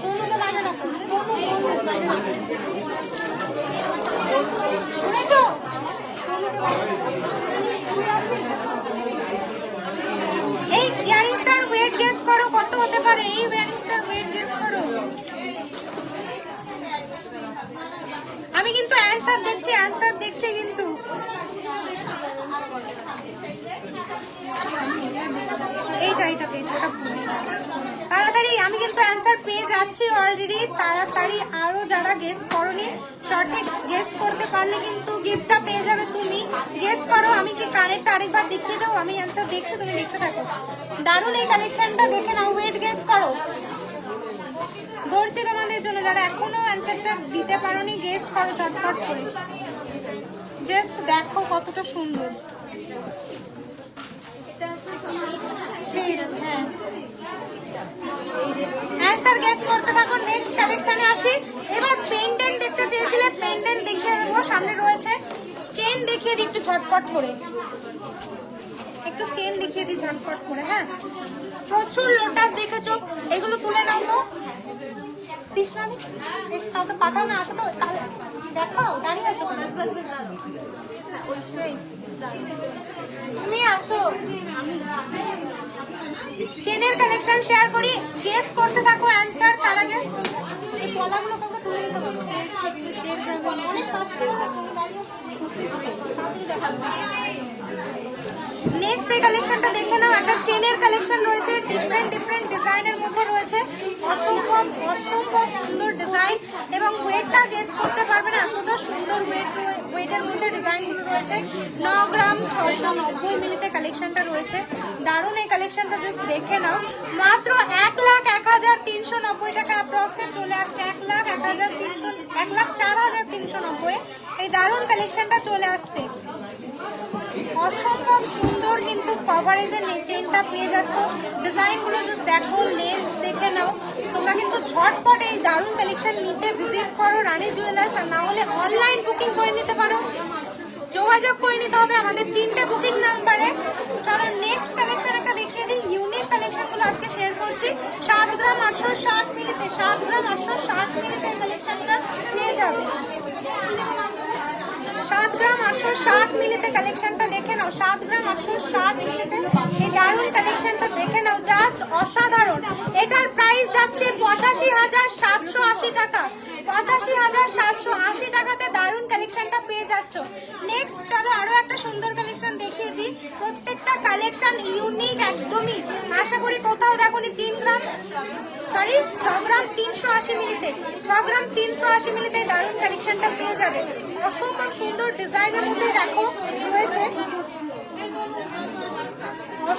Speaker 1: কোনোকে বাইরে রাখো, শুনেছো? এই ইয়ারিংসটার ওয়েট গেস করো কত হতে পারে। এই ইয়ারিংসটার ওয়েট গেস করো। আমি কিন্তু অ্যানসার দেখছি, অ্যানসার দেখছি কিন্তু। এইটা পেয়েছি, ওটা তাড়াতাড়ি, আমি কিন্তু অ্যানসার পেয়ে যাচ্ছি অলরেডি। তাড়াতাড়ি আরো যারা গেস করনি, সঠিক গেস করতে পারলে কিন্তু গিফটটা পেয়ে যাবে তুমি। গেস করো, আমি কি কানেরটা আরেকবার দেখিয়ে দেবো, আমি অ্যানসার দেখছি, তুমি দেখতে থাকো। দারুণ এই কালেকশনটা দেখে নাও, ওয়েট গেস করো। ধরছি তোমাদের জন্য, যারা এখনো অ্যানসারটা দিতে পারোনি গেস করো ঝটপট করে। জাস্ট দেখো কতটা সুন্দর। হ্যাঁ, অ্যানসার গেস করতে থাকো। নেক্সট কালেকশনে আসি। এবার পেন্ডেন্ট দেখতে চেয়েছিলে, পেন্ডেন্ট দেখিয়ে দেবো। সামনে রয়েছে চেন, দেখিয়ে দিই একটু ঝটপট করে, একটু চেন দেখিয়ে দিই ঝটপট করে। হ্যাঁ, প্রচুর লোটাস দেখেছো, এগুলো তুলে নাও তো। কৃষ্ণানি কাউকে পাঠাও না, আসো তো, দেখাও, দাঁড়িয়ে আছো তুমি, আসো। চেনের কালেকশন শেয়ার করি, গেস করতে থাকো অ্যানসার। তার আগে এই কলাগুলো কাউকে তুলে দিতে পারো, অনেক কাস্টমার আছে। নেক্সট এই কালেকশনটা দেখে নাও। একটা চেনের কালেকশন রয়েছে, ডিফারেন্ট ডিফারেন্ট ডিজাইনের মধ্যে রয়েছে, অসম্ভব অসম্ভব সুন্দর ডিজাইন, এবং ওয়েটটা গেস করতে পারবে না, এতটা সুন্দর ওয়েটের মধ্যে ডিজাইনগুলো রয়েছে। 9 গ্রাম 690 মিলিতে কালেকশনটা রয়েছে। দারুণ এই কালেকশনটা জাস্ট দেখে নাও। মাত্র 1,01,390 টাকা অ্যাপ্রক্সে চলে আসছে। 1,04,390 এই দারুণ কালেকশনটা চলে আসছে। অসম্ভব সুন্দর কিন্তু কভারেজের চেইনটা পেয়ে যাচ্ছ। ডিজাইনগুলো জাস্ট দেখো, লেন্থ দেখে নাও। তোমরা কিন্তু ঝটপট এই দারুণ কালেকশন নিতে ভিজিট করো রানী জুয়েলার্স, আর না হলে অনলাইন বুকিং করে নিতে পারো। যোগাযোগ করে নিতে হবে আমাদের 3টে বুকিং নাম্বারে। চলো নেক্সট কালেকশন একটা দেখিয়ে দিই। ইউনিক কালেকশনগুলো আজকে শেয়ার করছি। 7 গ্রাম 860 মিলিতে, 7 গ্রাম 860 মিলিতে এই কালেকশনটা পেয়ে যাবে। 7 গ্রাম 860 মিলিতে কালেকশনটা দেখে নাও। 7 গ্রাম 860 মিলিতে এই দারুণ কালেকশনটা দেখে নাও, জাস্ট অসাধারণ। এটার প্রাইস যাচ্ছে 85,780 টাকা। 85,780 টাকাতে দারুণ কালেকশনটা পেয়ে যাচ্ছ। নেক্সট চলো আরো একটা সুন্দর কালেকশন দেখিয়ে দিই। প্রত্যেকটা কালেকশন ইউনিক একদমই, আশা করি কোথাও দেখোনি। 6 গ্রাম 380 মিলিতে, 6 গ্রাম 380 মিলিতে দারুণ কালেকশনটা পেয়ে যাবে। অসম্ভব সুন্দর ডিজাইনের মধ্যে দেখো রয়েছে,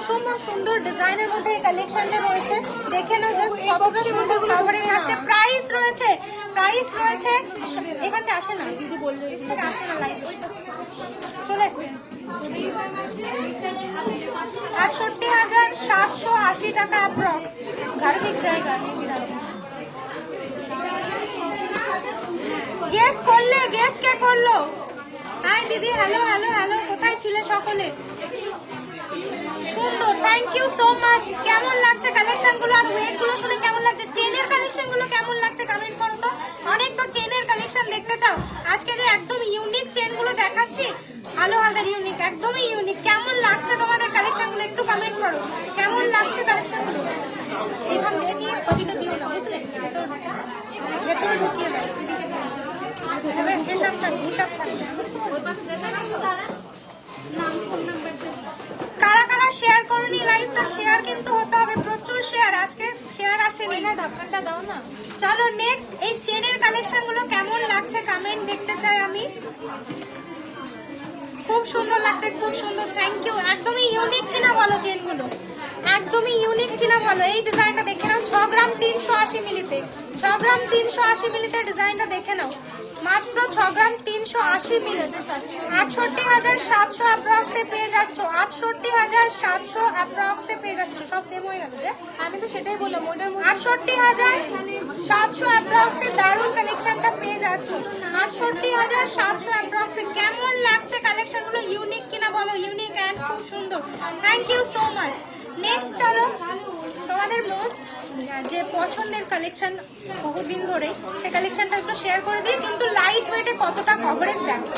Speaker 1: অসম্ভব সুন্দর ডিজাইনের মধ্যে এই কালেকশনটা রয়েছে, দেখে নাও জাস্ট কতটা সুন্দর কভারেজ আসে। প্রাইস রয়েছে এখান থেকে আসে না, দিদি বললো এখান থেকে আসে না, লাইভ চলে আসছে 68,780 টাকা অ্যাপ্রক্স, ধার্মিক জায়গা। গেস করলে, গেস কে করলো? হাই দিদি, হ্যালো হ্যালো হ্যালো, কোথায় ছিলে সকলে? সুন্দর, থ্যাংক ইউ সো মাচ। কেমন লাগছে কালেকশন গুলো আর ওয়েট গুলো শুনে কেমন লাগছে? চেনের কালেকশন গুলো কেমন লাগছে কমেন্ট করো তো। অনেক তো চেনের কালেকশন দেখতে চাও, আজকে যে একদম ইউনিক চেন গুলো দেখাচ্ছি, আলো হালদার ইউনিক, একদমই ইউনিক। কেমন লাগছে তোমাদের কালেকশন গুলো একটু কমেন্ট করো, কেমন লাগছে কালেকশন গুলো। এখান থেকে নিয়ে ওদিকে দিও না, বুঝলে, ভেতরে ঢুকিয়ে দাও, হিসাব থাকবে, হিসাব থাকবে। কারা কারা শেয়ার করনি লাইভটা, শেয়ার কিন্তু হতে হবে, প্রচুর শেয়ার, আজকে শেয়ার আসেনি।
Speaker 2: ঢাকাটা দাও না।
Speaker 1: চলো নেক্সট, এই চেনের কালেকশন গুলো কেমন লাগছে কমেন্ট দেখতে চাই আমি। খুব সুন্দর লাগছে, খুব সুন্দর, থ্যাংক ইউ। একদমই ইউনিক কিনা বলো চেনগুলো, একদমই ইউনিক কিনা বলো। এই ডিজাইনটা দেখে নাও, 6 গ্রাম 380 মিলিতে, 6 গ্রাম 380 মিলিতে ডিজাইনটা দেখে নাও, মাত্র 6 গ্রাম 380 মিলি, 68,700 অ্যাপ্রক্সে পেয়ে যাচ্ছ, 68,700 অ্যাপ্রক্সে পেয়ে যাচ্ছ। সব সেম হয়ে গেল যে,
Speaker 2: আমি তো সেটাই বললাম, ওটার মধ্যে
Speaker 1: 68,700 অ্যাপ্রক্সে দারুণ কালেকশনটা পেয়ে যাচ্ছ, 68,700 অ্যাপ্রক্সে। কেমন লাগছে কালেকশন গুলো, ইউনিক কিনা বলো, ইউনিক এন্ড খুব সুন্দর, thank you so much. Next চলো, তোমাদের মোস্ট যে পছন্দের কালেকশন বহুদিন ধরে, সেই কালেকশনটা একটু শেয়ার করে দিই, কিন্তু লাইট ওয়েটে কতটা কভারেজ দেখো।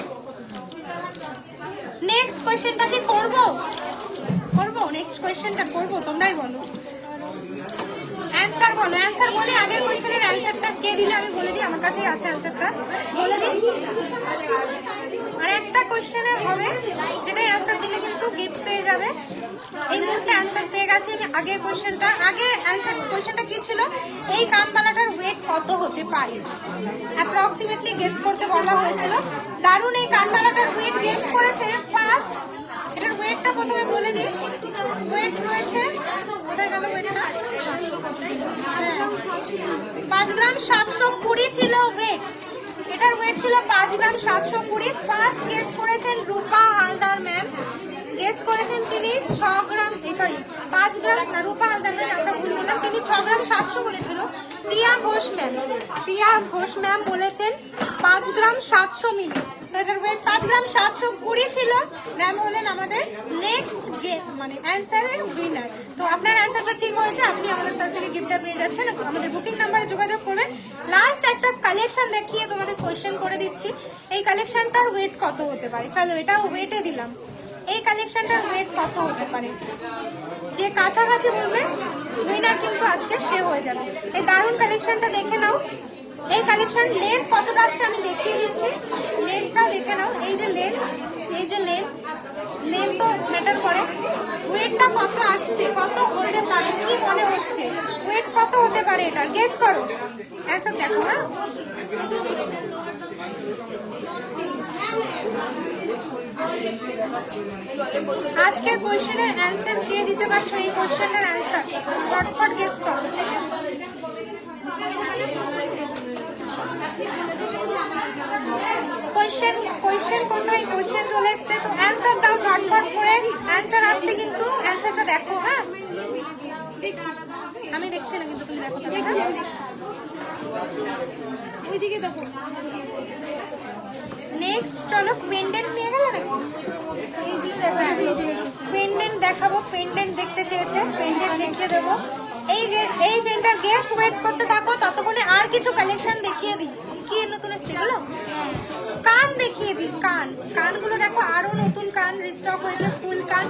Speaker 1: নেক্সট কোয়েশ্চেনটা কি করবো? নেক্সট কোয়েশ্চেনটা করবো, তোমরাই বলো, অ্যানসার বলো, অ্যানসার বলে আগের কোয়েশ্চেনের অ্যানসারটা কে দিলে আমি বলে দিই, আমার কাছেই আছে অ্যানসারটা, বলে দিই। আর একটা কোয়েশ্চেনের হবে, যেটা অ্যানসার দিলে কিন্তু গিফট পেয়ে যাবে। এই মুহূর্তে অ্যানসার পেয়ে গেছি আমি আগের কোয়েশ্চেনটা। আগে অ্যানসার কোয়েশ্চেনটা কি ছিল, এই কানবালাটার ওয়েট কত হতে পারে অ্যাপ্রক্সিমেটলি গেস করতে বলা হয়েছিল। দারুণ, এই কানবালাটার ওয়েট গেস করেছে ফার্স্ট। এটার ওয়েটটা প্রথমে বলে দিই, ওয়েট রয়েছে, কোথায় গেল ওয়েটটা, 5 গ্রাম 720 ছিল ওয়েট, এটার ওয়েট ছিল 5 গ্রাম 720। ফার্স্ট গেস করেছেন রূপা হালদার ম্যাম, গেস করেছেন তিনি 6 গ্রাম, সরি 5 গ্রাম, রূপা হালদার ম্যাম, আমরা ভুল বললাম, তিনি 6 গ্রাম 700 বলেছিল। প্রিয়া ঘোষ ম্যাম বলেছেন 5 গ্রাম 700 মিলি, তো এটার ওয়েট 5 গ্রাম 720 ছিল। ম্যাম হলেন আমাদের নেক্সট মানে অ্যান্সারের উইনার। তো আপনার অ্যান্সারটা ঠিক হয়েছে, আপনি আমাদের কাছ থেকে গিফটটা পেয়ে যাচ্ছেন। আমাদের বুকিং নাম্বারে যোগাযোগ করবেন। লাস্ট একটা কালেকশন দেখিয়ে তোমাদের কোয়েশ্চেন করে দিচ্ছি, এই কালেকশনটার ওয়েট কত হতে পারে। চলো, এটাও ওয়েটে দিলাম, এই কালেকশনটার ওয়েট কত হতে পারে, যে কাছাকাছি বলবে উইনার কিন্তু আজকে সে হয়ে যাবে। এই দারুণ কালেকশনটা দেখে নাও, এই কালেকশন লেন্থ কতটা আসছে আমি দেখিয়ে দিচ্ছি, লেন্থটা দেখে নাও। এই যে লেন্থ, এই যে লেন্থ তো ম্যাটার করে। ওয়েটটা কত আসছে, কত হতে পারে, কি মনে হচ্ছে ওয়েট কত হতে পারে, এটা গেস করো, অ্যান্সার দেখো। হ্যাঁ, আজকের কোয়েশ্চেনের অ্যান্সার কে দিতে পারছো, এই কোয়েশ্চেনের অ্যান্সার ঝটপট গেস করো। কোয়েশ্চেন কোথায়, কোয়েশ্চেন চলে এসছে, তো অ্যান্সার দাও ঝটপট করে, অ্যান্সার আসছে কিন্তু অ্যান্সারটা দেখো। হ্যাঁ, আমি দেখছি না কিন্তু তুমি দেখো, ওইদিকে দেখো। নেক্সট চলো, পেন্ডেন্ট নিয়ে গেলে নাকি, এইগুলো দেখো, পেন্ডেন্ট দেখাবো, পেন্ডেন্ট দেখতে চেয়েছে, পেন্ডেন্ট দেখিয়ে দেবো। এই চেনটার গেস ওয়েট করতে থাকো, ততক্ষণে আর কিছু কালেকশন দেখিয়ে দিই। কি নতুন এসছে গুলো, কান দেখিয়ে দিই, কানগুলো দেখো, আরো নতুন কান রিস্টক হয়েছে, ফুল কান,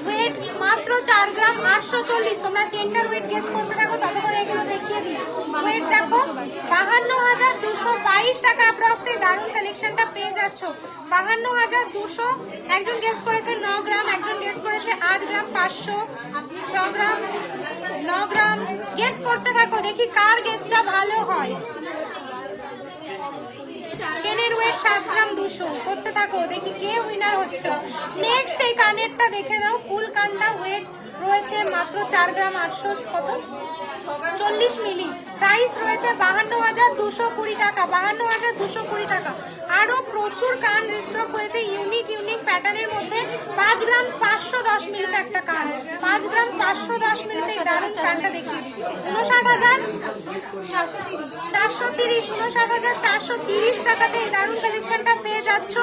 Speaker 1: ওয়েট মাত্র 4 গ্রাম 840। তোমরা চেনটার ওয়েট গেস করতে থাকো, ততক্ষণে এগুলো দেখিয়ে দিই। ওয়েট দেখো 52,222 টাকা অ্যাপ্রক্সে দারুণ কালেকশনটা পেয়ে যাচ্ছ। 52,200, একজন গেস করেছে 9 গ্রাম, একজন গেস করেছে 8 গ্রাম 500, 6 গ্রাম, 9 গ্রাম। গেস করতে থাকো, দেখি কার গেসটা ভালো হয়। চেনের ওয়েট 7 গ্রাম 200, করতে থাকো, দেখি কে উইনার হচ্ছে। নেক্সট এই কানেরটা দেখে নাও, ফুল কানটা ওয়েট রয়েছে মাত্র 4 গ্রাম 800 কত 40 মিলি। প্রাইস রয়েছে 52,220 টাকা, 52,220 টাকা। আরো প্রচুর কান রিস্টক হয়েছে ইউনিক প্যাটার্নের মধ্যে। 5 গ্রাম 510 মিলিতে একটা কান, 5 গ্রাম 510 মিলিতে এই দারুণ কানটা দেখি। 59,430, 59,430 টাকাতে এই দারুণ কালেকশনটা পেয়ে যাচ্ছ।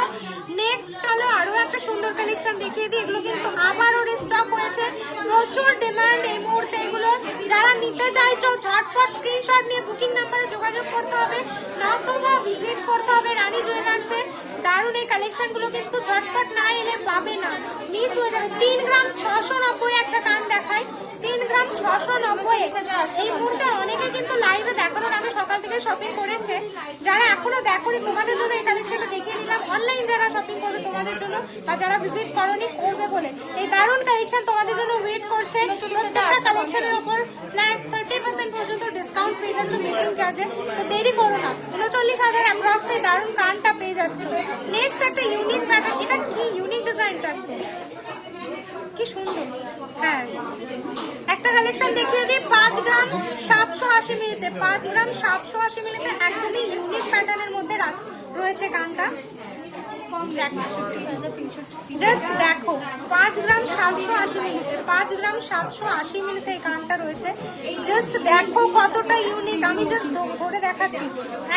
Speaker 1: নেক্সট চলো আরো একটা সুন্দর কালেকশন দেখিয়ে দিই। এগুলো কিন্তু আবারও রিস্টক হয়েছে, প্রচুর ডিমান্ড এই মুহূর্তে এগুলো। যারা নিতে চাইছো ঝটপট স্ক্রিনশট নিয়ে বুকিং নাম্বারে যোগাযোগ করতে হবে, নয়তোবা ভিজিট করতে হবে রানী জুয়েলার্সে। দারুণ এই কালেকশনগুলো কিন্তু ঝটপট না এলে পাবে না, মিস হয়ে যাবে। 3 গ্রাম 690 একটা কান দেখায়, 3 গ্রাম 690। এই মুহূর্তে অনেকে কিন্তু লাইভে দেখানোর আগে সকাল থেকে শপিং করেছে, যারা এখনো দেখোনি তোমাদের জন্য এই কালেকশনটা দেখিয়ে দিলাম। অনলাইন যারা শপিং করবে তোমাদের জন্য, বা যারা ভিজিট করনি করবে বলে এই দারুণ কালেকশন তোমাদের জন্য ওয়েট করছে। প্রত্যেকটা কালেকশনের উপর ফ্ল্যাট 30% পর্যন্ত ডিসকাউন্ট পেয়ে যাচ্ছ মেকিং চার্জে। তো দেরি করো না, 39,000 অ্যাপ্রক্স এই দারুণ কানটা পেয়ে যাচ্ছ। নেক্সট একটা ইউনিক প্যাটার্ন, এটা কি ইউনিক ডিজাইন থাকছে, কি সুন্দর। হ্যাঁ একটা কালেকশন দেখিয়ে দিই। 5 গ্রাম 780 মিলিতে, 5 গ্রাম 780 মিলিতে একদমই ইউনিক প্যাটার্নের মধ্যে রয়েছে কানটা। জাস্ট দেখো 5 গ্রাম 780 মিলিতে, 5 গ্রাম 780 মিলিতে এই কানটা রয়েছে। জাস্ট দেখো কতটা ইউনিক, আমি জাস্ট ধরে দেখাচ্ছি।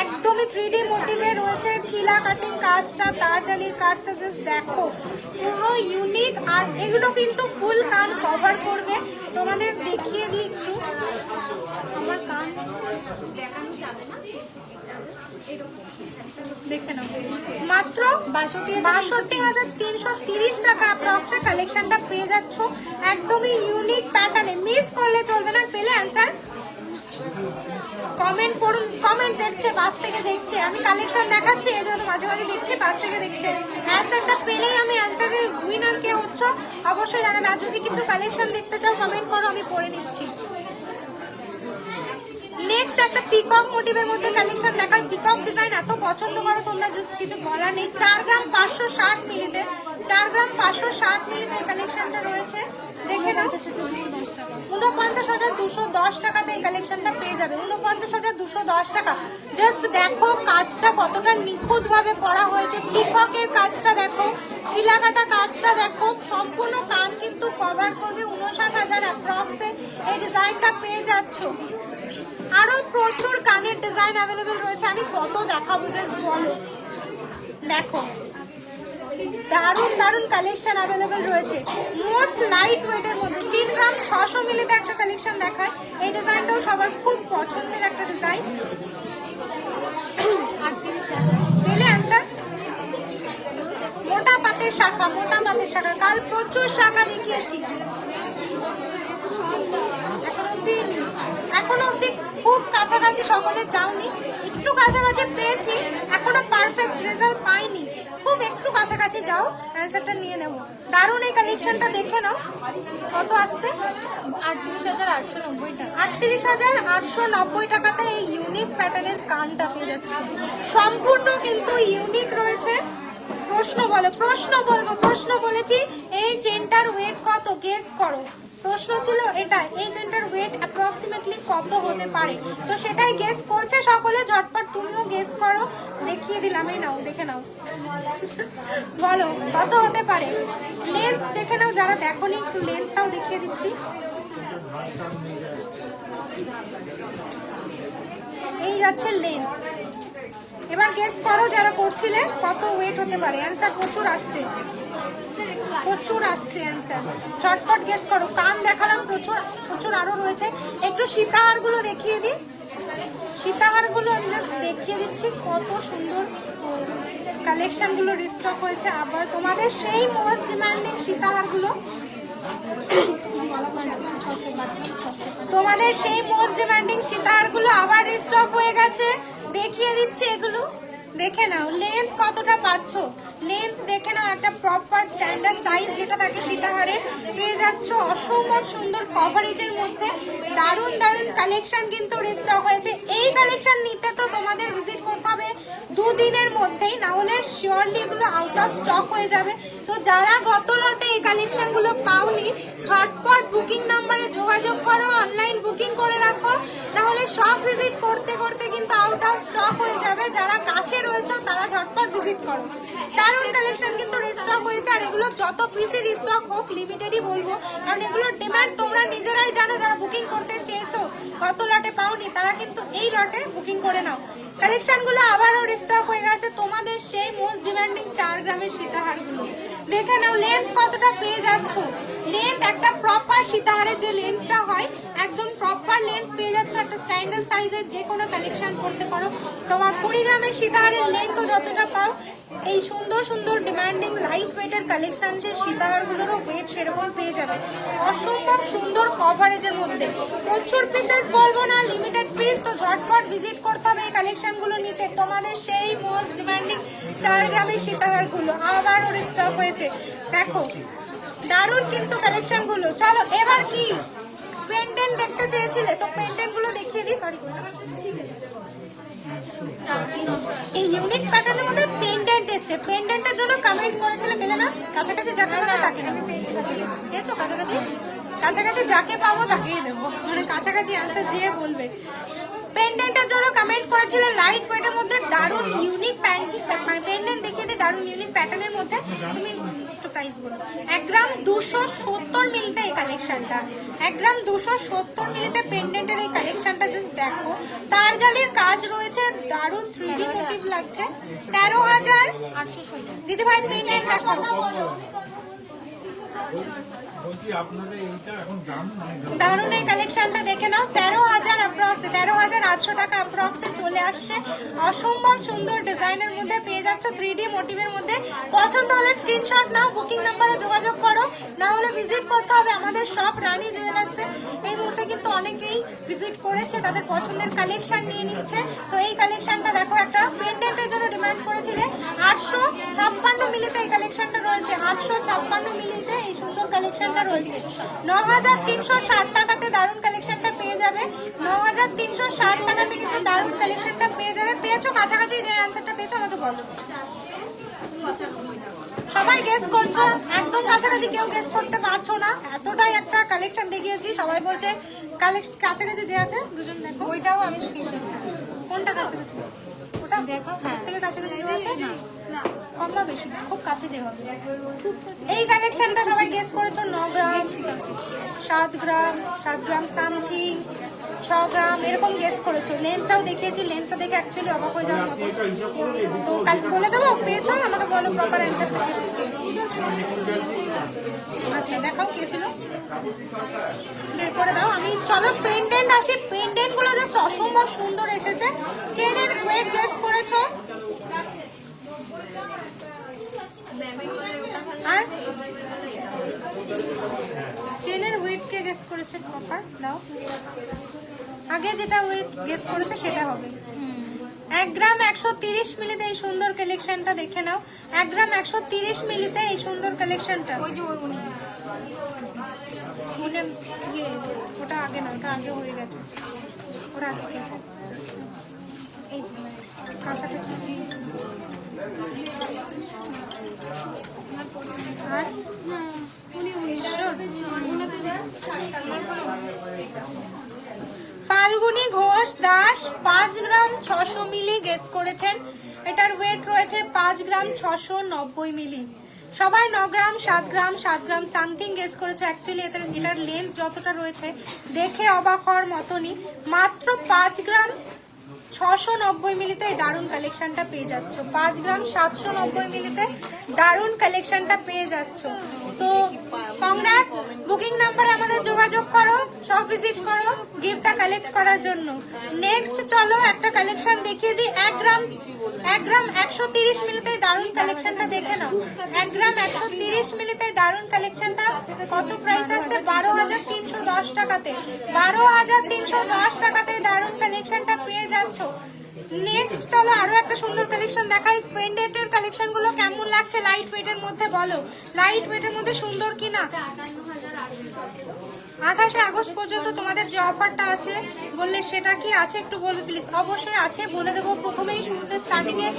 Speaker 1: একদমই 3D মোটিভে রয়েছে, ছিলা কাটিং কাজটা, তারজালির কাজটা জাস্ট দেখো, পুরো ইউনিক। আর এগুলো কিন্তু ফুল কান কভার করবে। তোমাদের দেখিয়ে দিই একটু, আমার কান দেখানো যাবে না, দেখে নাও। মাত্র 62,330 টাকা অ্যাপ্রক্সে কালেকশনটা পেয়ে যাচ্ছ, একদমই ইউনিক প্যাটার্নে। মিস করলে চলবে না। পেলে অ্যান্সার কমেন্ট করুন। কমেন্ট দেখছে, পাশ থেকে দেখছে, আমি কালেকশন দেখাচ্ছি এই জন্য মাঝে মাঝে দেখছি, পাশ থেকে দেখছে। অ্যান্সারটা পেলেই আমি অ্যান্সারের উইনার কে হচ্ছ অবশ্যই জানাবে। আর যদি কিছু কালেকশন দেখতে চাও কমেন্ট করো, আমি পড়ে নিচ্ছি। নেক্সট একটা পিকক মোটিভের মধ্যে কালেকশন দেখাই। পিকক ডিজাইন এত পছন্দ করো তোমরা, জাস্ট কিছু বলার নেই। 4 গ্রাম 560 মিলিতে, 4 গ্রাম 560 মিলিতে এই কালেকশনটা রয়েছে। দেখে নাও, 49,210 টাকাতে এই কালেকশনটা পেয়ে যাবে। 49,210 টাকা। জাস্ট দেখো কাজটা কতটা নিখুঁত ভাবে করা হয়েছে। পিককের কাজটা দেখো, শিলাকাটা কাজটা দেখো, সম্পূর্ণ কান কিন্তু কভার করবে। 59,000 অ্যাপ্রক্সে এই ডিজাইনটা পেয়ে যাচ্ছ। আরো প্রচুর কানের ডিজাইন অ্যাভেলেবেল রয়েছে, আমি কত দেখাবো জাস্ট বলো। দেখো দারুণ দারুণ কালেকশন অ্যাভেলেবেল রয়েছে, মোস্ট লাইট ওয়েটের মধ্যে। 3 গ্রাম 600 মিলিতে একটা কালেকশন দেখায়। এই ডিজাইনটাও সবার খুব পছন্দের একটা ডিজাইন। 38,000 পেলে অ্যান্সার। মোটা পাতের শাখা, মোটা পাতের শাখা, কাল প্রচুর শাখা দেখিয়েছি। এখনো অব্দি খুব কাছাকাছি সকলে যাওনি, একটু কাছাকাছি পেয়েছি, এখনো পারফেক্ট রেজাল্ট পাইনি, খুব একটু কাছাকাছি যাও, অ্যান্সারটা নিয়ে নেব। দারুণ এই কালেকশনটা দেখে নাও কত আসছে।
Speaker 2: 38,890 টাকা,
Speaker 1: 38,890 টাকাতে এই ইউনিক প্যাটার্নের কানটা পেয়ে যাচ্ছে। সম্পূর্ণ কিন্তু ইউনিক রয়েছে। প্রশ্ন বলো, প্রশ্ন বলবো, প্রশ্ন বলেছি এই চেনটার ওয়েট কত গেস করো। প্রশ্ন ছিল এটা, এই চেনটার ওয়েট অ্যাপ্রক্সিমেটলি কত হতে পারে, তো সেটাই গেস করছে সকলে। ঝটপট তুমিও গেস করো, দেখিয়ে দিলাম, এই নাও দেখে নাও, বলো কত হতে পারে। লেন্থ দেখে নাও, যারা দেখোনি একটু লেন্থটাও দেখিয়ে দিচ্ছি। এই যাচ্ছে লেন্থ, এবার গেস করো যারা করছিলে কত ওয়েট হতে পারে। অ্যান্সার প্রচুর আসছে, প্রচুর আসছে অ্যান্সার, চটপট গেস করো। কান দেখালাম প্রচুর, প্রচুর আরো রয়েছে। একটু সীতাহার গুলো দেখিয়ে দিই, সীতাহার গুলো আমি জাস্ট দেখিয়ে দিচ্ছি কত সুন্দর কালেকশন গুলো রিস্টক হয়েছে। আবার তোমাদের সেই মোস্ট ডিমান্ডিং সীতাহার গুলো, তোমাদের সেই মোস্ট ডিমান্ডিং সীতাহার গুলো আবার রিস্টক হয়ে গেছে, দেখিয়ে দিচ্ছি এগুলো। দেখে নাও লেন্থ কতটা পাচ্ছ, লেন্থ দেখে নাও, একটা প্রপার স্ট্যান্ডার্ড সাইজ যেটা থাকে সীতাহারের পেয়ে যাচ্ছ। অসম্ভব সুন্দর কভারেজের মধ্যে দারুণ দারুণ কালেকশন কিন্তু রিস্টক হয়েছে। এই কালেকশন নিতে তো তোমাদের ভিজিট করতে হবে 2 দিনের মধ্যেই, না হলে শিওরলি এগুলো আউট অফ স্টক হয়ে যাবে। তো যারা গত লটে এই কালেকশন গুলো পাওনি, ঝটপট বুকিং নাম্বারে যোগাযোগ করো, অনলাইন বুকিং করে রাখো, তাহলে সব ভিজিট করতে করতে কিন্তু আউট অফ স্টক হয়ে যাবে। যারা কাছে রয়েছে তারা ঝটপট ভিজিট করো। দারুণ কালেকশন কিন্তু রিস্টক হয়েছে, আর এগুলো যত পিসি রিস্টক হোক লিমিটেডই বলবো, কারণ এগুলোর ডিমান্ড তোমরা নিজেরাই জানো। যারা বুকিং করতে চেয়েছো কত লটে পাওনি তারা কিন্তু এই লটে বুকিং করে নাও। কালেকশন গুলো আবারও রিস্টক হয়ে গেছে, তোমাদের সেই মোস্ট ডিমান্ডিং 4 গ্রামের সীতাহার গুলো দেখে নাও। লেন্থ কতটা পেয়ে যাচ্ছ, লেন্থ একটা প্রপার সীতাহারের যে লেন্থটা হয় একদম প্রপার লেন্থ পেয়ে যাচ্ছ। একটা স্ট্যান্ডার্ড সাইজের যে কোনো কালেকশন করতে পারো। তোমার 20 গ্রামের সীতাহারের লেন্থও যতটা পাও, এই সুন্দর সুন্দর ডিমান্ডিং লাইট ওয়েটের কালেকশন যে সীতাহারগুলোরও ওয়েট সেরকম পেয়ে যাবে। অসম্ভব সুন্দর কভারেজের মধ্যে, প্রচুর পিসেস বলবো না, লিমিটেড পিস, তো ঝটপট ভিজিট করতে হবে এই কালেকশনগুলো নিতে। তোমাদের সেই মোস্ট ডিমান্ডিং 4 গ্রামের সীতাহারগুলো আবারও রিস্টক হয়েছে। দেখো দারুণ কিন্তু কালেকশনগুলো। চলো এবার কি পেন্ডেন্ট দেখতে চেয়েছিলে, তো পেন্ডেন্ট গুলো দেখিয়ে দিই। সরি, এই ইউনিক প্যাটার্নের মধ্যে পেন্ডেন্ট এসছে, পেন্ডেন্টের জন্য কমেন্ট করেছিলে, পেলে না? কাছাকাছি যাকে পাবো তাকে আমি পেয়েছো, কাছাকাছি কাছাকাছি যাকে পাবো তাকেই দেবো, মানে কাছাকাছি অ্যান্সার যে বলবে। পেন্ডেন্টের জন্য কমেন্ট করেছিলে লাইট ওয়েটের মধ্যে দারুণ ইউনিক পেন্ডেন্ট দেখিয়ে দিই, দারুণ ইউনিক প্যাটার্নের মধ্যে। তুমি একটু প্রাইস বলো। 1 গ্রাম 270 মিলিতে এই কালেকশনটা, 1 গ্রাম 270 মিলিতে পেন্ডেন্টের এই কালেকশনটা জাস্ট দেখো। তার জালির কাজ রয়েছে, দারুণ 3D মোটিভ লাগছে। 13,800 দিদি ভাই পেন্ডেন্ট দেখো। দারুণ এই কালেকশনটা দেখে নাও, 13,800 টাকা অ্যাপ্রক্সে চলে আসছে। অসম্ভব সুন্দর ডিজাইনের মধ্যে পেয়ে যাচ্ছ, 3D মোটিভের মধ্যে। পছন্দ হলে স্ক্রিনশট নাও, বুকিং নাম্বারে যোগাযোগ করো, না হলে ভিজিট করতে হবে আমাদের শপ রানী জুয়েলার্সে। এই মুহূর্তে কিন্তু অনেকেই ভিজিট করেছে, তাদের পছন্দের কালেকশন নিয়ে নিচ্ছে। তো এই কালেকশনটা দেখো, একটা পেন্ডেন্টের জন্য ডিমান্ড করেছিলে, 856 মিলিতে এই কালেকশনটা রয়েছে, 856 মিলিতে এই সুন্দর কালেকশনটা রয়েছে। 9,360 টাকাতে দারুণ কালেকশনটা পেয়ে যাবে, 9,360 টাকাতে কিন্তু দারুণ কালেকশনটা পেয়ে যাবে। পেয়েছো কাছাকাছি, যে অ্যান্সারটা পেয়েছো আমাকে বলো। সবাই গেস করছো, একদম কাছাকাছি কেউ গেস করতে পারছো না, এতটাই একটা কালেকশন দেখিয়েছি। সবাই বলছে কাছাকাছি যে আছে দুজন দেখো।
Speaker 2: ওইটাও আমি স্ক্রিনশট করেছি।
Speaker 1: কোনটা কাছাকাছি? ওটা
Speaker 2: দেখো, হ্যাঁ।
Speaker 1: থেকে কাছাকাছি যে আছে না,
Speaker 2: না,
Speaker 1: কম বা বেশি না, খুব কাছে যে হবে। এই কালেকশনটা সবাই গেস করেছো 9 গ্রাম, 7 গ্রাম, 7 গ্রাম সামথিং, 6 গ্রাম এরকম গেস করেছো। লেন্থটাও দেখিয়েছি, লেন্থটা দেখে অ্যাকচুয়ালি অবাক হয়ে যাওয়ার মতো। তো কাল বলে দেবো, পেয়েছো? আমাকে বলো প্রপার অ্যান্সার। আচ্ছা দেখাও কে ছিল, বের করে দাও। আমি চলো পেন্ডেন্ট আসি, পেন্ডেন্ট গুলো জাস্ট অসম্ভব সুন্দর এসেছে। চেনের ওয়েট গেস করেছো, আর চেনের ওয়েট কে গেস করেছে প্রপার দাও। আগে যেটা ওয়েট গেস করেছে সেটা হবে। 1 গ্রাম 130 মিলিতে এই সুন্দর কালেকশনটা দেখে নাও, 1 গ্রাম 130 মিলিতে এই সুন্দর কালেকশনটা। ওই যে ওটা আগে না, ওটা আগে হয়ে গেছে, ওটা আগে এই যে কাছাকাছি। আর ফাল্গুনি ঘোষ দাস 5 গ্রাম 600 মিলি গেস করেছেন। এটার ওয়েট রয়েছে 5 গ্রাম 690 মিলি। সবাই 9 গ্রাম 7 গ্রাম 7 গ্রাম সামথিং গেস করেছো। অ্যাকচুয়ালি এটার লেন্থ যতটা রয়েছে দেখে অবাক হওয়ার মতনই। মাত্র 5 গ্রাম 690 মিলিতে দারুণ কালেকশনটা পেয়ে যাচ্ছ, 5 গ্রাম 790 মিলিতে দারুণ কালেকশনটা পেয়ে যাচ্ছ। তো কংগ্রাটস, বুকিং নাম্বারে আমাদের যোগাযোগ করো, সব ভিজিট করো গিফটটা কালেক্ট করার জন্য। নেক্সট চলো একটা কালেকশন দেখিয়ে দিই। 1 গ্রাম 130 মিলিতে দারুণ কালেকশনটা দেখে নাও। 1 গ্রাম 130 মিলিতে দারুণ কালেকশনটা কত প্রাইস আসছে? 12,310 টাকাতে, 12,310 টাকাতে দারুণ কালেকশনটা পেয়ে যাচ্ছ। নেক্সট চলো আরো একটা সুন্দর কালেকশন দেখাই। পেন্ডেন্টের কালেকশন গুলো কেমন লাগছে লাইট ওয়েটের মধ্যে বলো, লাইট ওয়েটের মধ্যে সুন্দর কিনা? 28 আগস্ট পর্যন্ত তোমাদের যে অফারটা আছে বললে সেটা কি আছে একটু বলবে প্লিজ। অবশ্যই আছে, বলে দেবো। প্রথমেই শুরুতে স্টার্টিংয়ে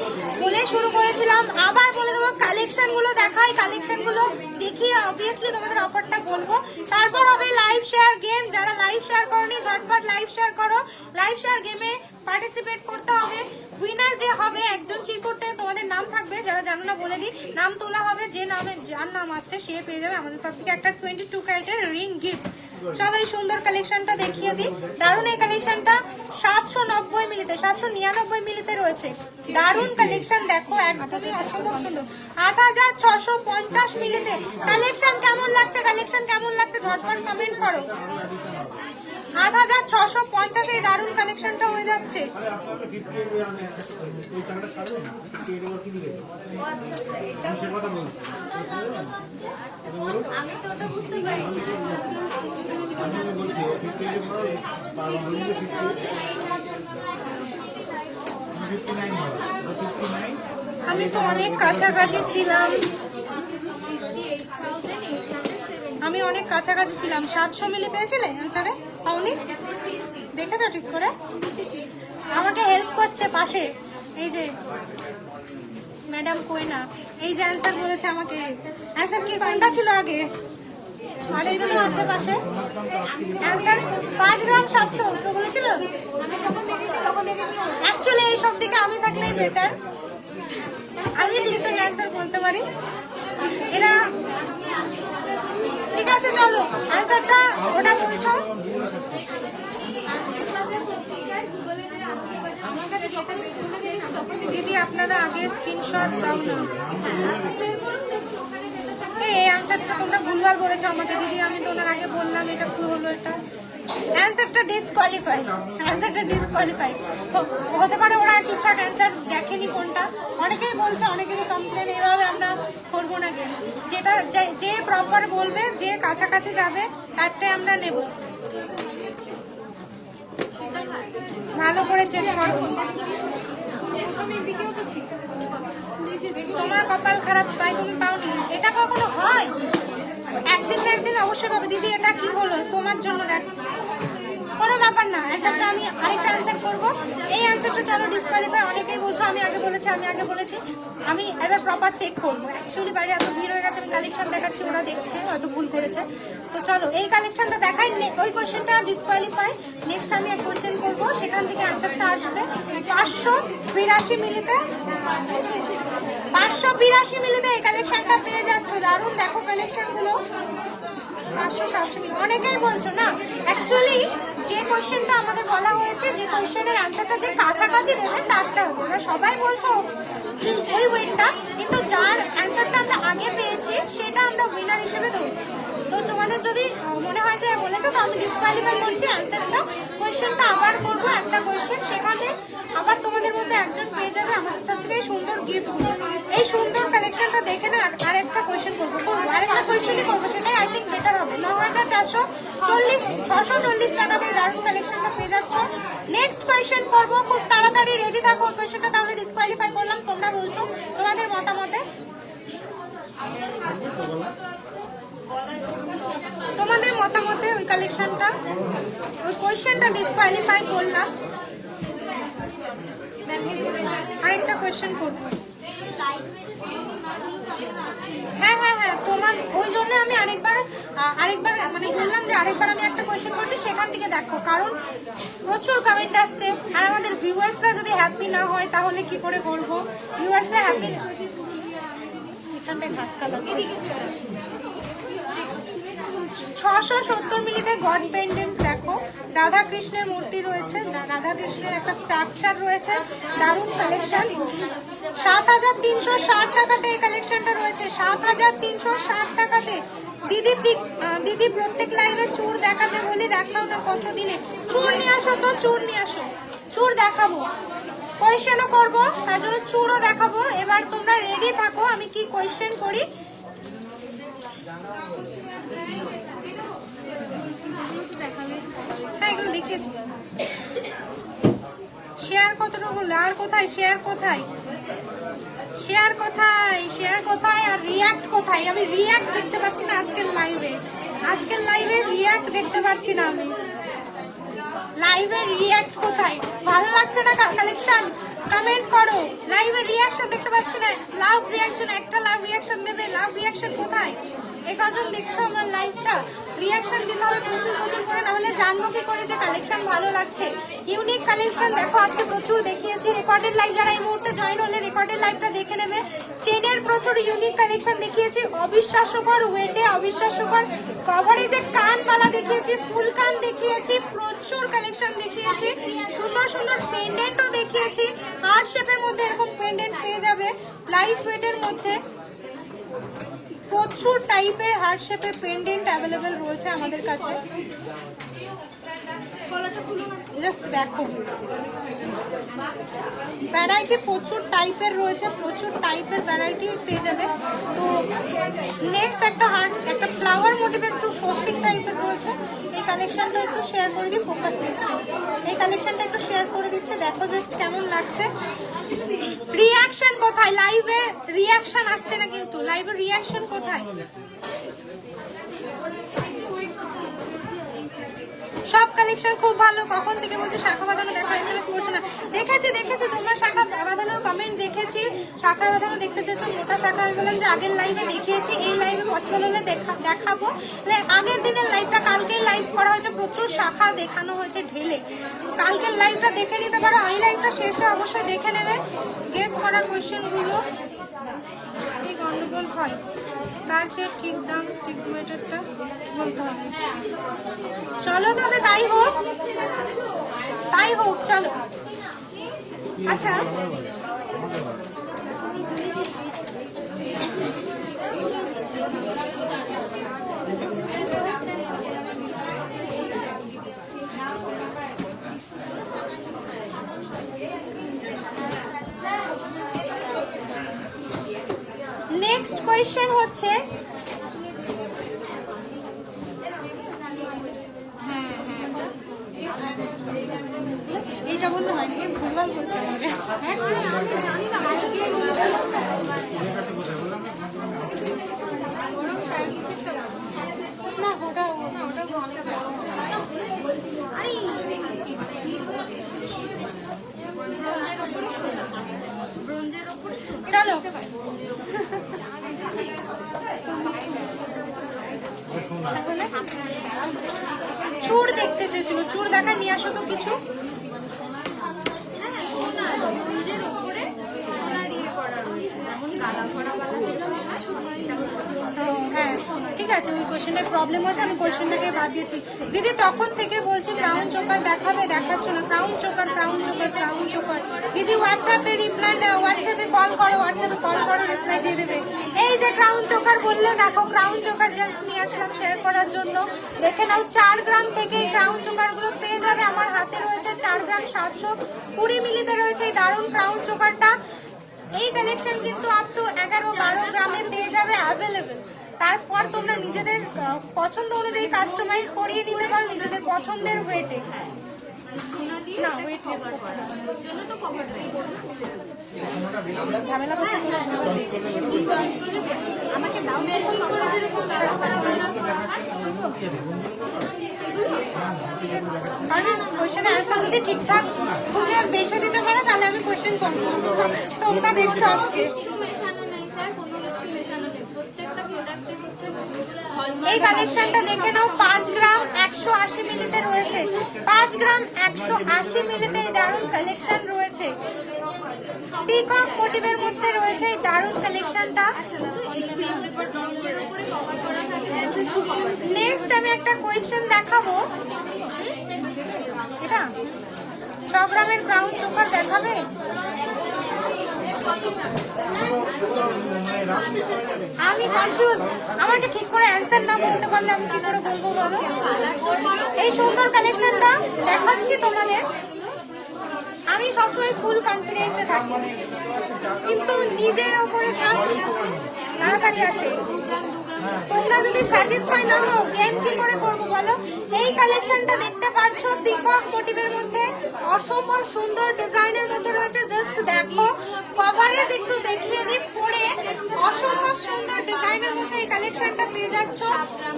Speaker 1: বলে শুরু করেছিলাম, আবার বলে দেবো। কালেকশনগুলো দেখাই, কালেকশনগুলো দেখিয়ে অবভিয়াসলি তোমাদের অফারটা বলবো। তারপর হবে লাইভ শেয়ার গেম। যারা লাইভ শেয়ার করোনি ঝটপট লাইভ শেয়ার করো। লাইভ শেয়ার গেমে পার্টিসিপেট করতে হবে। উইনার যে হবে একজন চিরকুটে তোমাদের নাম থাকবে, যারা জানো না বলে দিই, নাম তোলা হবে। যে নামে যার নাম আসছে সে পেয়ে যাবে আমাদের তরফ থেকে একটা 22 ক্যারেটের রিং গিফট। চলো এই সুন্দর কালেকশনটা দেখিয়ে দিই। দারুণ এই কালেকশনটা 790 মিলিতে, 799 মিলিতে রয়েছে। দারুণ কালেকশন দেখো, একদমই অসম্ভব সুন্দর। 8650 মিলিতে কালেকশন কেমন লাগছে, কালেকশন কেমন লাগছে ঝটপট কমেন্ট করো। 8650 এই দারুণ কালেকশনটা হয়ে যাচ্ছে।
Speaker 2: আমি তো ওটা বুঝতে পারি।
Speaker 1: আমি তো অনেক কাছাকাছি ছিলাম, আমি অনেক কাছাকাছি ছিলাম। 700 মিলি পেয়েছিলে অ্যান্সারে? পাওনি? দেখেছো ঠিক করে? আমাকে হেল্প করছে পাশে এই যে ম্যাডাম কোয়েনা, এই যে অ্যান্সার বলেছে আমাকে। অ্যান্সার কি কোনটা ছিল আগে? আর এইগুলো আছে পাশে অ্যান্সার। 5 গ্রাম 700 তো বলেছিল।
Speaker 2: আমি যখন দেখেছি তখন দেখেছিলাম
Speaker 1: অ্যাকচুয়ালি এই সব দিকে আমি থাকলেই বেটার, আমি ঠিক অ্যান্সার বলতে পারি। এরা ঠিক আছে, চলো অ্যান্সারটা ওটা বলছো।
Speaker 2: আমার কাছে যখন ফোনে দেখেছি তখন
Speaker 1: দিদি আপনারা আগে স্ক্রিনশট দাও না। এই অ্যান্সারটা তোমরা ভুলভাল বলেছো আমাকে দিদি, আমি তো ওনার আগে বললাম, এটা ভুল হলো। এটা অ্যান্সারটা ডিসকোয়ালিফাই, অ্যান্সারটা ডিসকোয়ালিফাই হতে পারে। ওরা ঠিকঠাক অ্যান্সার দেখেনি কোনটা। অনেকেই বলছে, অনেকেরই কমপ্লেন, এভাবে আমরা করবো না গেম। যেটা যে প্রপার বলবে, যে কাছাকাছি যাবে তারটাই আমরা নেব। ভালো করে চেক করো।
Speaker 2: প্রথমের দিকেও তো ছিল।
Speaker 1: তোমার কপাল খারাপ তাই তুমি পাওনি, এটা কখনো হয়? একদিন না একদিন অবশ্যই পাবে। দিদি এটা কি হলো তোমার জন্য, দেখ কোনো ব্যাপার না। অ্যান্সারটা আমি আরেকটা অ্যান্সার করবো। এই অ্যান্সারটা চলো ডিসকোয়ালিফাই। অনেকেই বলছো আমি আগে বলেছি, আমি আগে বলেছি। আমি এবার প্রপার চেক করবো। অ্যাকচুয়ালি বাইরে এত ভিড় হয়ে গেছে, আমি কালেকশন দেখাচ্ছি, ওরা দেখছে হয়তো ভুল করেছে। তো চলো এই কালেকশনটা দেখাই। ওই কোয়েশ্চেনটা ডিসকোয়ালিফাই। নেক্সট আমি এক কোয়েশ্চেন করবো, সেখান থেকে অ্যান্সারটা আসবে। 582 মিলিতে, 582 মিলিতে এই কালেকশনটা পেয়ে যাচ্ছ। দারুণ দেখো কালেকশনগুলো। 587 মিলি। অনেকেই বলছো না, অ্যাকচুয়ালি যে কোয়েশ্চেনটা আমাদের বলা হয়েছে, যে কোয়েশ্চেনের অ্যান্সারটা যে কাছাকাছি দেবে তারটা হবে। ওরা সবাই বলছো ওই ওয়েটটা, কিন্তু যার অ্যান্সারটা আমরা আগে পেয়েছি সেটা আমরা উইনার হিসেবে ধরছি। তো তোমাদের যদি মনে হয় যে বলেছে, তো আমি ডিসকোয়ালিফাই করছি অ্যান্সারটা। কোয়েশ্চেনটা আবার করবো, একটা কোয়েশ্চেন, সেখানে আবার তোমাদের মধ্যে একজন পেয়ে যাবে আমাদের তরফ থেকে সুন্দর গিফট। এই সুন্দর কালেকশনটা দেখে না আর একটা কোয়েশ্চেন করবো, আরেকটা কোয়েশ্চেনই করবো, সেটাই আই থিঙ্ক বেটার হবে। 9440 টাকা দিয়ে দারুণ কালেকশনটা পেয়ে যাচ্ছ। নেক্সট কোয়েশ্চেন করবো, খুব তাড়াতাড়ি রেডি থাকো। কোয়েশ্চেনটা তাহলে ডিসকোয়ালিফাই করলাম, তোমরা বলছো তোমাদের মতামতে। তোমাদের মতামতে ওই কালেকশনটা, ওই কোয়েশ্চেনটা ডিসকোয়ালিফাই করলাম। আরেকটা কোয়েশ্চেন করবো। হ্যাঁ হ্যাঁ হ্যাঁ, তোমার ওই জন্য আমি আরেকবার মানে বললাম যে আরেকবার আমি একটা কোয়েশ্চেন করছি, সেখান থেকে দেখো। কারণ প্রচুর কমেন্ট আসছে, আর আমাদের ভিউয়ার্সরা যদি হ্যাপি না হয় তাহলে কি করে করবো? ভিউয়ার্সরা হ্যাপি, এখানটায় ধাক্কা লাগে। 670 মিলিতে গড পেন্ডেন্ট দেখো, রাধা কৃষ্ণের মূর্তি রয়েছে, রাধা কৃষ্ণের একটা স্ট্রাকচার রয়েছে, দারুণ কালেকশন। 7360 টাকাতে এই কালেকশনটা রয়েছে, 7360 টাকাতে। দিদি প্রত্যেক লাইভে চুর দেখাতে বলি, দেখাও না কত দিনে। চুর নিয়ে আসো, তো চুর নিয়ে আসো, চুর দেখাবো। কোয়েশ্চেনও করবো, তার জন্য চুরও দেখাবো। এবার তোমরা রেডি থাকো, আমি কি কোয়েশ্চেন করি। হ্যাঁ এগুলো দেখিয়েছি। শেয়ার কতটা হলো, আর কোথায় শেয়ার, কোথায় শেয়ার, কোথায় শেয়ার, কোথায় আর রিয়াক্ট কোথায়? আমি রিয়াক্ট দেখতে পাচ্ছি না আজকের লাইভে। আজকের লাইভে রিয়াক্ট দেখতে পাচ্ছি না আমি। লাইভের রিয়াক্ট কোথায়? ভালো লাগছে না কালেকশন? কমেন্ট করো। লাইভের রিয়াকশন দেখতে পাচ্ছি না। লাভ রিয়াকশন, একটা লাভ রিয়াকশন দেবে। লাভ রিয়াকশন কোথায়? এই কজন দেখছো আমার লাইভটা? রিয়াকশন দিতে হবে প্রচুর প্রচুর করে, না হলে জানবো কি করে যে কালেকশন ভালো লাগছে। ইউনিক কালেকশন দেখো আজকে প্রচুর দেখিয়েছি। রেকর্ডেড লাইভ যারা এই মুহূর্তে জয়েন হলে রেকর্ডেড লাইভটা দেখে নেবে। চেনের প্রচুর ইউনিক কালেকশন দেখিয়েছি, অবিশ্বাস্যকর ওয়েটে, অবিশ্বাস্যকর কভারেজে কানবালা দেখিয়েছি, ফুল কান দেখিয়েছি, প্রচুর কালেকশন দেখিয়েছি, সুন্দর সুন্দর পেন্ডেন্টও দেখিয়েছি। হার্ট শেপের মধ্যে এরকম পেন্ডেন্ট পেয়ে যাবে, লাইট ওয়েটের মধ্যে। প্রচুর টাইপের হার্ট শেপের পেন্ডেন্ট অ্যাভেলেবেল রয়েছে আমাদের কাছে। জাস্ট দেখো ভ্যারাইটি প্রচুর টাইপের রয়েছে, প্রচুর টাইপের ভ্যারাইটি পেয়ে যাবে। তো নেক্সট একটা ফ্লাওয়ার মোটিভের একটু স্বস্তিক টাইপের রয়েছে। এই কালেকশনটা একটু শেয়ার করে দিই, ফোকাস দিচ্ছে। এই কালেকশনটা একটু শেয়ার করে দিচ্ছে, দেখো জাস্ট কেমন লাগছে। রিয়াকশন কোথায়? লাইভে রিয়াকশন আসছে না কিন্তু। লাইভে রিয়াকশন কোথায়? সব কালেকশন খুব ভালো। কখন থেকে বলছি শাখা বাঁধানো দেখো, এসএমএস করছো না। দেখেছি তোমরা শাখা বাঁধানোর কমেন্ট দেখেছি। শাখা বাঁধানো দেখতে চেয়েছো, মোটা শাখা। আমি বললাম যে আগের লাইভে দেখিয়েছি, এই লাইভে পসিবল হলে দেখাবো। আগের দিনের লাইভটা কালকেই লাইভ করা হয়েছে, প্রচুর শাখা দেখানো হয়েছে ঢেলে। কালকের লাইভটা দেখে নিতে পারো, এই লাইভটা শেষে অবশ্যই দেখে নেবে। গেস করার কোয়েশ্চেনগুলো এই গন্ডগোল হয়, তার চেয়ে ঠিক দাম ঠিক ওয়েটারটা বলতে হবে। চলো তবে তাই হোক চলো। আচ্ছা নেক্সট কোয়েশ্চেন হচ্ছে, এইটা বলতে হয়নি, ভুলভাল বলছে না চলো। চুর দেখতে চেয়েছিল, চুর দেখা নিয়ে আসো তো কিছু। হ্যাঁ ঠিক আছে, ওই কোয়েশ্চেনের প্রবলেম হচ্ছে, আমি কোয়েশ্চেনটাকে বাদ দিয়েছি। দিদি তখন থেকে বলছি ক্রাউন চোকার দেখাবে, দেখাচ্ছ না। ক্রাউন চোকার দিদি হোয়াটসঅ্যাপে রিপ্লাই দাও, হোয়াটসঅ্যাপে কল করো, রিপ্লাই দিয়ে দেবে। এই যে ক্রাউন চোকার বললে, দেখো ক্রাউন চোকার জাস্ট নিয়ে আসলাম শেয়ার করার জন্য। দেখে নাও 4 গ্রাম থেকে এই ক্রাউন চোকার গুলো পেয়ে যাবে। আমার হাতে রয়েছে 4 গ্রাম 720 মিলিতে রয়েছে এই দারুণ ক্রাউন চোকারটা। এই কালেকশন কিন্তু আপ টু 11-12 গ্রামে পেয়ে যাবে অ্যাভেলেবেল। তারপর তোমরা নিজেদের পছন্দ অনুযায়ী কাস্টমাইজ করিয়ে নিতে পারো নিজেদের পছন্দের ওয়েটে। না ওয়েট ঝামেলা করছে, আমাকে দাও। কোয়েশ্চেনের অ্যান্সার যদি ঠিকঠাক খুঁজে বেছে দিতে পারো তাহলে আমি কোয়েশ্চেন করবো। তোমরা দেখছো আজকে এই কালেকশনটা দেখে নাও। 5 গ্রাম 180 মিলিতে রয়েছে, 5 গ্রাম 180 মিলিতে এই দারুণ কালেকশন রয়েছে। পিকক মোটিভের মধ্যে রয়েছে এই দারুণ কালেকশনটা। নেক্সট আমি একটা কোয়েশ্চেন দেখাবো। এটা 6 গ্রামের ক্রাউন চোকার দেখাবে। আমি কনফিউজ, আমাকে ঠিক করে অ্যান্সার না বলতে পারলে আমি কি করে বলবো বলো। এই সুন্দর কালেকশনটা দেখাচ্ছি তোমাদের। আমি সবসময় ফুল কনফিডেন্টে থাকি, কিন্তু নিজের ওপরে ট্রাস্ট তাড়াতাড়ি আসে। তোমরা যদি স্যাটিসফাই না হও গেম কি করে করবো বলো। এই কালেকশনটা দেখতে পাচ্ছ পিকক মোটিভের মধ্যে, অসম্ভব সুন্দর ডিজাইনের মধ্যে রয়েছে। জাস্ট দেখো কভারেজ একটু দেখিয়ে দিই, পরে অসম্ভব সুন্দর ডিজাইনের মধ্যে এই কালেকশনটা পেয়ে যাচ্ছ।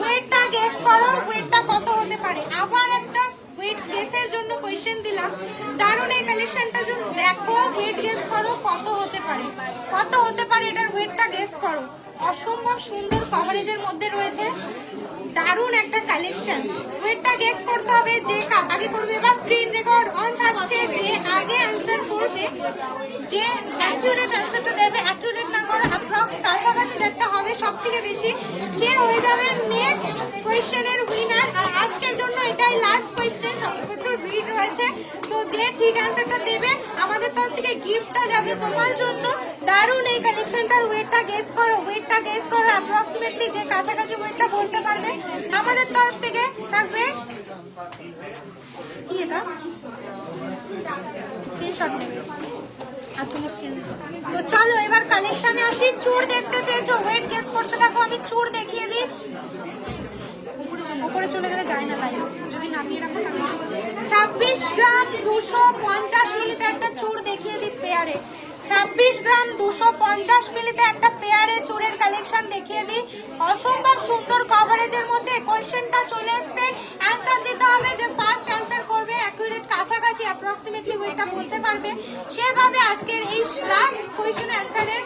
Speaker 1: ওয়েটটা গেস করো ওয়েটটা কত হতে পারে। আবার একটা ওয়েট গেসের জন্য কোয়েশ্চেন দিলাম। দারুণ এই কালেকশনটা, জাস্ট দেখো, ওয়েট গেস করো কত হতে পারে, কত হতে পারে এটার ওয়েটটা গেস করো। অসম্ভব সুন্দর কভারেজের মধ্যে রয়েছে, দারুণ একটা কালেকশন। ওয়েটটা গেস করতে হবে, যে আগে করবে বা স্ক্রিন রেকর্ড অন থাকছে, যে আগে অ্যান্সার করবে, যে অ্যাকুরেট অ্যান্সারটা দেবে, অ্যাকুরেট না করে অ্যাপ্রক্স কাছাকাছি যেটা হবে সবথেকে বেশি, সে হয়ে যাবে নেক্সট কোয়েশ্চেনের উইনার। আর আজকের জন্য এটাই লাস্ট কোয়েশ্চেন, প্রচুর ভিড় রয়েছে, তো যে ঠিক অ্যান্সারটা দেবে আমাদের তরফ থেকে গিফটটা যাবে তোমার জন্য। দারুণ এই কালেকশনটার ওয়েটটা গেস করো, ওয়েটটা গেস করো অ্যাপ্রক্সিমেটলি, যে কাছাকাছি ওয়েটটা বলতে পারবে আমাদের তরফ থেকে থাকবে কি এটা স্ক্রিনশট নেবে। আর তুমি স্ক্রিন, তো চলো এবার কালেকশনে আসি। চুড় দেখতে চেয়েছো, ওয়েট গেস করতে থাকো, আমি চুড় দেখিয়ে দিই। উপরে চলে গেলে যায় না লাইভ, যদি নামিয়ে রাখো তাহলে 26 গ্রাম 250 মিলিতে একটা চুড় দেখিয়ে দিই পেয়ারে। 26 গ্রাম 250 মিলিতে একটা পেয়ারে চুড়ের কালেকশন দেখিয়ে দিই। অসম্ভব সুন্দর কভারেজের মধ্যে কোয়েশ্চেনটা চলে এসছে, অ্যান্সার দিতে হবে, যে ফার্স্ট অ্যান্সার করবে অ্যাকুরেট কাছাকাছি অ্যাপ্রক্সিমেটলি ওয়েটটা বলতে পারবে, সেভাবে আজকের এই লাস্ট কোয়েশ্চেন অ্যান্সারের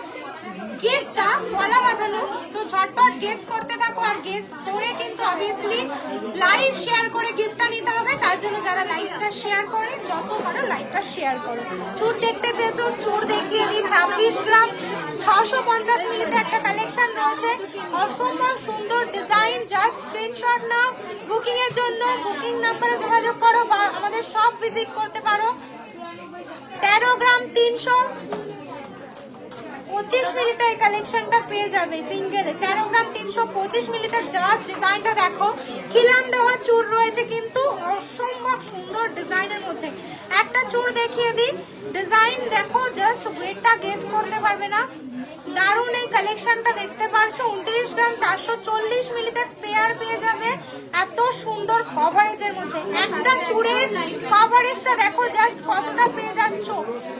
Speaker 1: গিফটটা বলা বাঁধানো। তো ঝটপট গেস করতে থাকো, আর গেস করে কিন্তু অবভিয়াসলি লাইভ শেয়ার করে গিফটটা নিতে হবে। তার জন্য যারা লাইভটা শেয়ার করে, যত পারো লাইভটা শেয়ার করো। চুড় দেখতে চেয়েছো, চুড় দেখিয়ে দিই। 26 গ্রাম 650 মিলিতে একটা কালেকশন রয়েছে, অসম্ভব সুন্দর ডিজাইন। জাস্ট স্ক্রিনশট নাও বুকিং এর জন্য, বুকিং নাম্বারে যোগাযোগ করো বা আমাদের শপ ভিজিট করতে পারো। 13 গ্রাম 325 মিলিতে এই কালেকশনটা পেয়ে যাবে সিঙ্গেলে। 13 গ্রাম 325 মিলিতে জাস্ট ডিজাইনটা দেখো, খিলান দেওয়া চুড় রয়েছে কিন্তু অসম্ভব সুন্দর ডিজাইনের মধ্যে। একটা চুড় দেখিয়ে দিই, ডিজাইন দেখো, জাস্ট ওয়েটটা গেস করতে পারবে না। দারুণ এই কালেকশনটা দেখতে পারছো, 29 গ্রাম 440 মিলিতে পেয়ার পেয়ে যাবে এত সুন্দর কভারেজের মধ্যে। একটা চুড়ের কভারেজটা দেখো জাস্ট কতটা পেয়ে যাচ্ছ,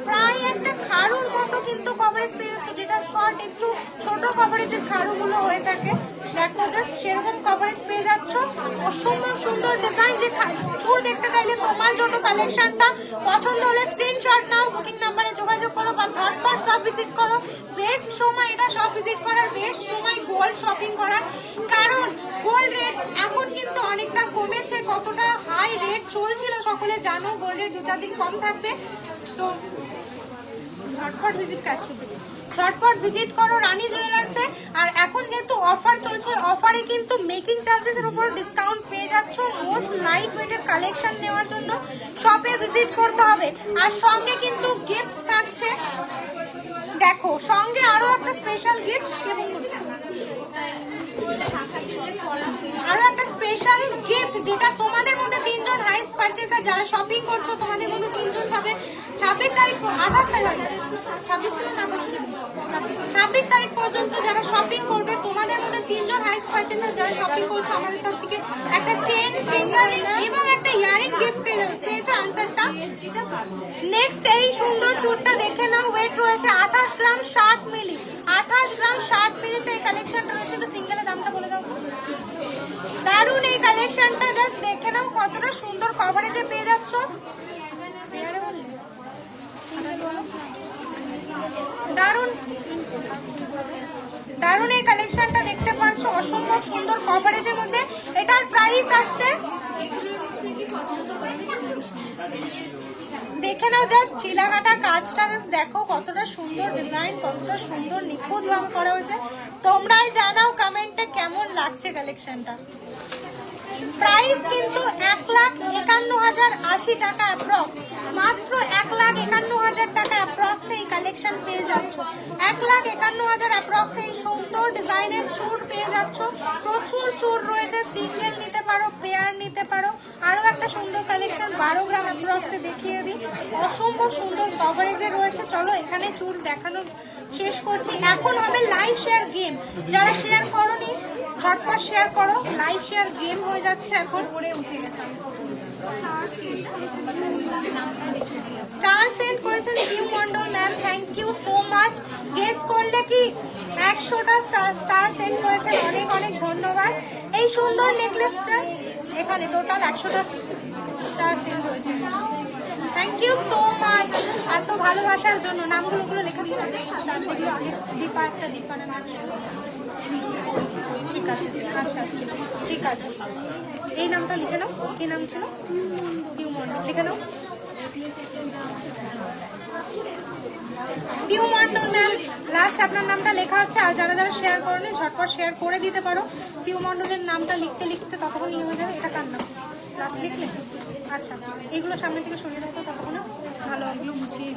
Speaker 1: প্রায় একটা খাড়ুর মতো কিন্তু কভারেজ পেয়ে যাচ্ছ, যেটা শর্ট একটু ছোট কভারেজের খাড়ুগুলো হয়ে থাকে, দেখো জাস্ট সেরকম কভারেজ পেয়ে যাচ্ছ। অসম্ভব সুন্দর ডিজাইন, যে চুড় দেখতে চাইলে তোমার জন্য কালেকশনটা পছন্দ হলে স্ক্রিনশট নাও, বুকিং নাম্বারে যোগাযোগ করো বা ঝটপট সব ভিজিট করো। বেস্ট সময় এটা সব ভিজিট করার, বেস্ট সময় গোল্ড শপিং করার, কারণ গোল্ড রেট এখন কিন্তু অনেকটা কমেছে। কতটা হাই রেট চলছিল সকলে জানো, গোল্ডের 2-4 দিন কম থাকবে, তো ঝটপট ভিজিট কাজ করতেছে, ঝটপট ভিজিট করো রানী জুয়েলার্সে। আর এখন যেহেতু অফার চলছে, অফারে কিন্তু মেকিং চার্জেসের উপর ডিসকাউন্ট পেয়ে যাচ্ছ। মোস্ট লাইট ওয়েটের কালেকশন নেওয়ার জন্য শপে ভিজিট করতে হবে। আর সঙ্গে কিন্তু গিফটস থাকছে, দেখো সঙ্গে আরো একটা স্পেশাল গিফট, কেমন করছে আরো একটা স্পেশাল গিফট, যেটা তোমাদের মধ্যে 3 জন হাইস্ট পারচেজার যারা শপিং করছো, তোমাদের মধ্যে 3 জন পাবে। 26 তারিখ 28 তারিখ 26 তারিখ পর্যন্ত যারা শপিং করবে, তোমাদের মধ্যে 3 জন হাইস্ট পারচেজার যারা শপিং করছো, আমাদের তরফ থেকে একটা চেন, ফিঙ্গার রিং এবং একটা ইয়ারিং গিফট পেয়েছো। আনসারটা নেক্সট এই সুন্দর চুড়টা দেখে নাও, ওয়েট রয়েছে 28 গ্রাম 60 মিলি। 28 গ্রাম 60 মিলিতে এই কালেকশনটা রয়েছে। একটু সিঙ্গেলের দামটা বলে দাও। দারুণ এই কালেকশনটা, জাস্ট দেখে নাও কতটা সুন্দর কভারেজে পেয়ে যাচ্ছ। দারুণ দারুণ এই কালেকশনটা দেখতে পাচ্ছ, অসম্ভব সুন্দর কভারেজের মধ্যে। এটার প্রাইস আসছে, দেখে নাও জাস্ট ছিলাকাটা কাজটা, জাস্ট দেখো কতটা সুন্দর ডিজাইন, কতটা সুন্দর নিখুঁত ভাবে করা হয়েছে। তোমরাই জানাও কমেন্টে কেমন লাগছে কালেকশনটা। প্রাইস কিন্তু 1,51,080 টাকা অ্যাপ্রক্স, মাত্র 1,51,000 টাকা অ্যাপ্রক্স এই কালেকশন পেয়ে যাচ্ছ। 1,51,000 অ্যাপ্রক্স এই সুন্দর ডিজাইনের চুড় পেয়ে যাচ্ছ। প্রচুর চুড় রয়েছে, সিঙ্গেল নিতে পারো, পেয়ার নিতে পারো। আরো একটা সুন্দর কালেকশন 12 গ্রাম অ্যাপ্রক্সে দেখিয়ে দিই, অসম্ভব সুন্দর কভারেজে রয়েছে। চলো এখানে চুড় দেখানো শেষ করছি, এখন হবে লাইভ শেয়ার গেম। যারা শেয়ার করোনি ঝটপট শেয়ার করো, লাইভ শেয়ার গেম হয়ে যাচ্ছে এখন। উঠে গেছে, স্টার সেন্ড করেছেন Q Mondal ma'am, thank you so much. Guess করলে কি 100টা স্টার সেন্ড করেছেন, অনেক অনেক ধন্যবাদ। এই সুন্দর নেকলেসটা এখানে টোটাল 100টা স্টার সেন্ড হয়েছে। থ্যাংক ইউ সো মাচ এত ভালোবাসার জন্য। নামগুলো লেখা ছিল যেগুলো আগে দীপা একটা দীপা নাম। ঠিক আছে, আচ্ছা আচ্ছা ঠিক আছে। এই নামটা লিখে নাও, কি নাম ছিল? পিউ মন্ডল লিখে নাও। পিউ মন্ডল ম্যাম লাস্ট আপনার নামটা লেখা হচ্ছে। আর যারা যারা শেয়ার করেনি ঝটপট শেয়ার করে দিতে পারো। পিউ মন্ডলের নামটা লিখতে লিখতে ততক্ষণ ইয়ে হয়ে যাবে। এটা কার নাম লাস্ট লিখলে? আচ্ছা এগুলো সামনে থেকে সরিয়ে দাও তো ততক্ষণ ভালো, এগুলো গুছিয়ে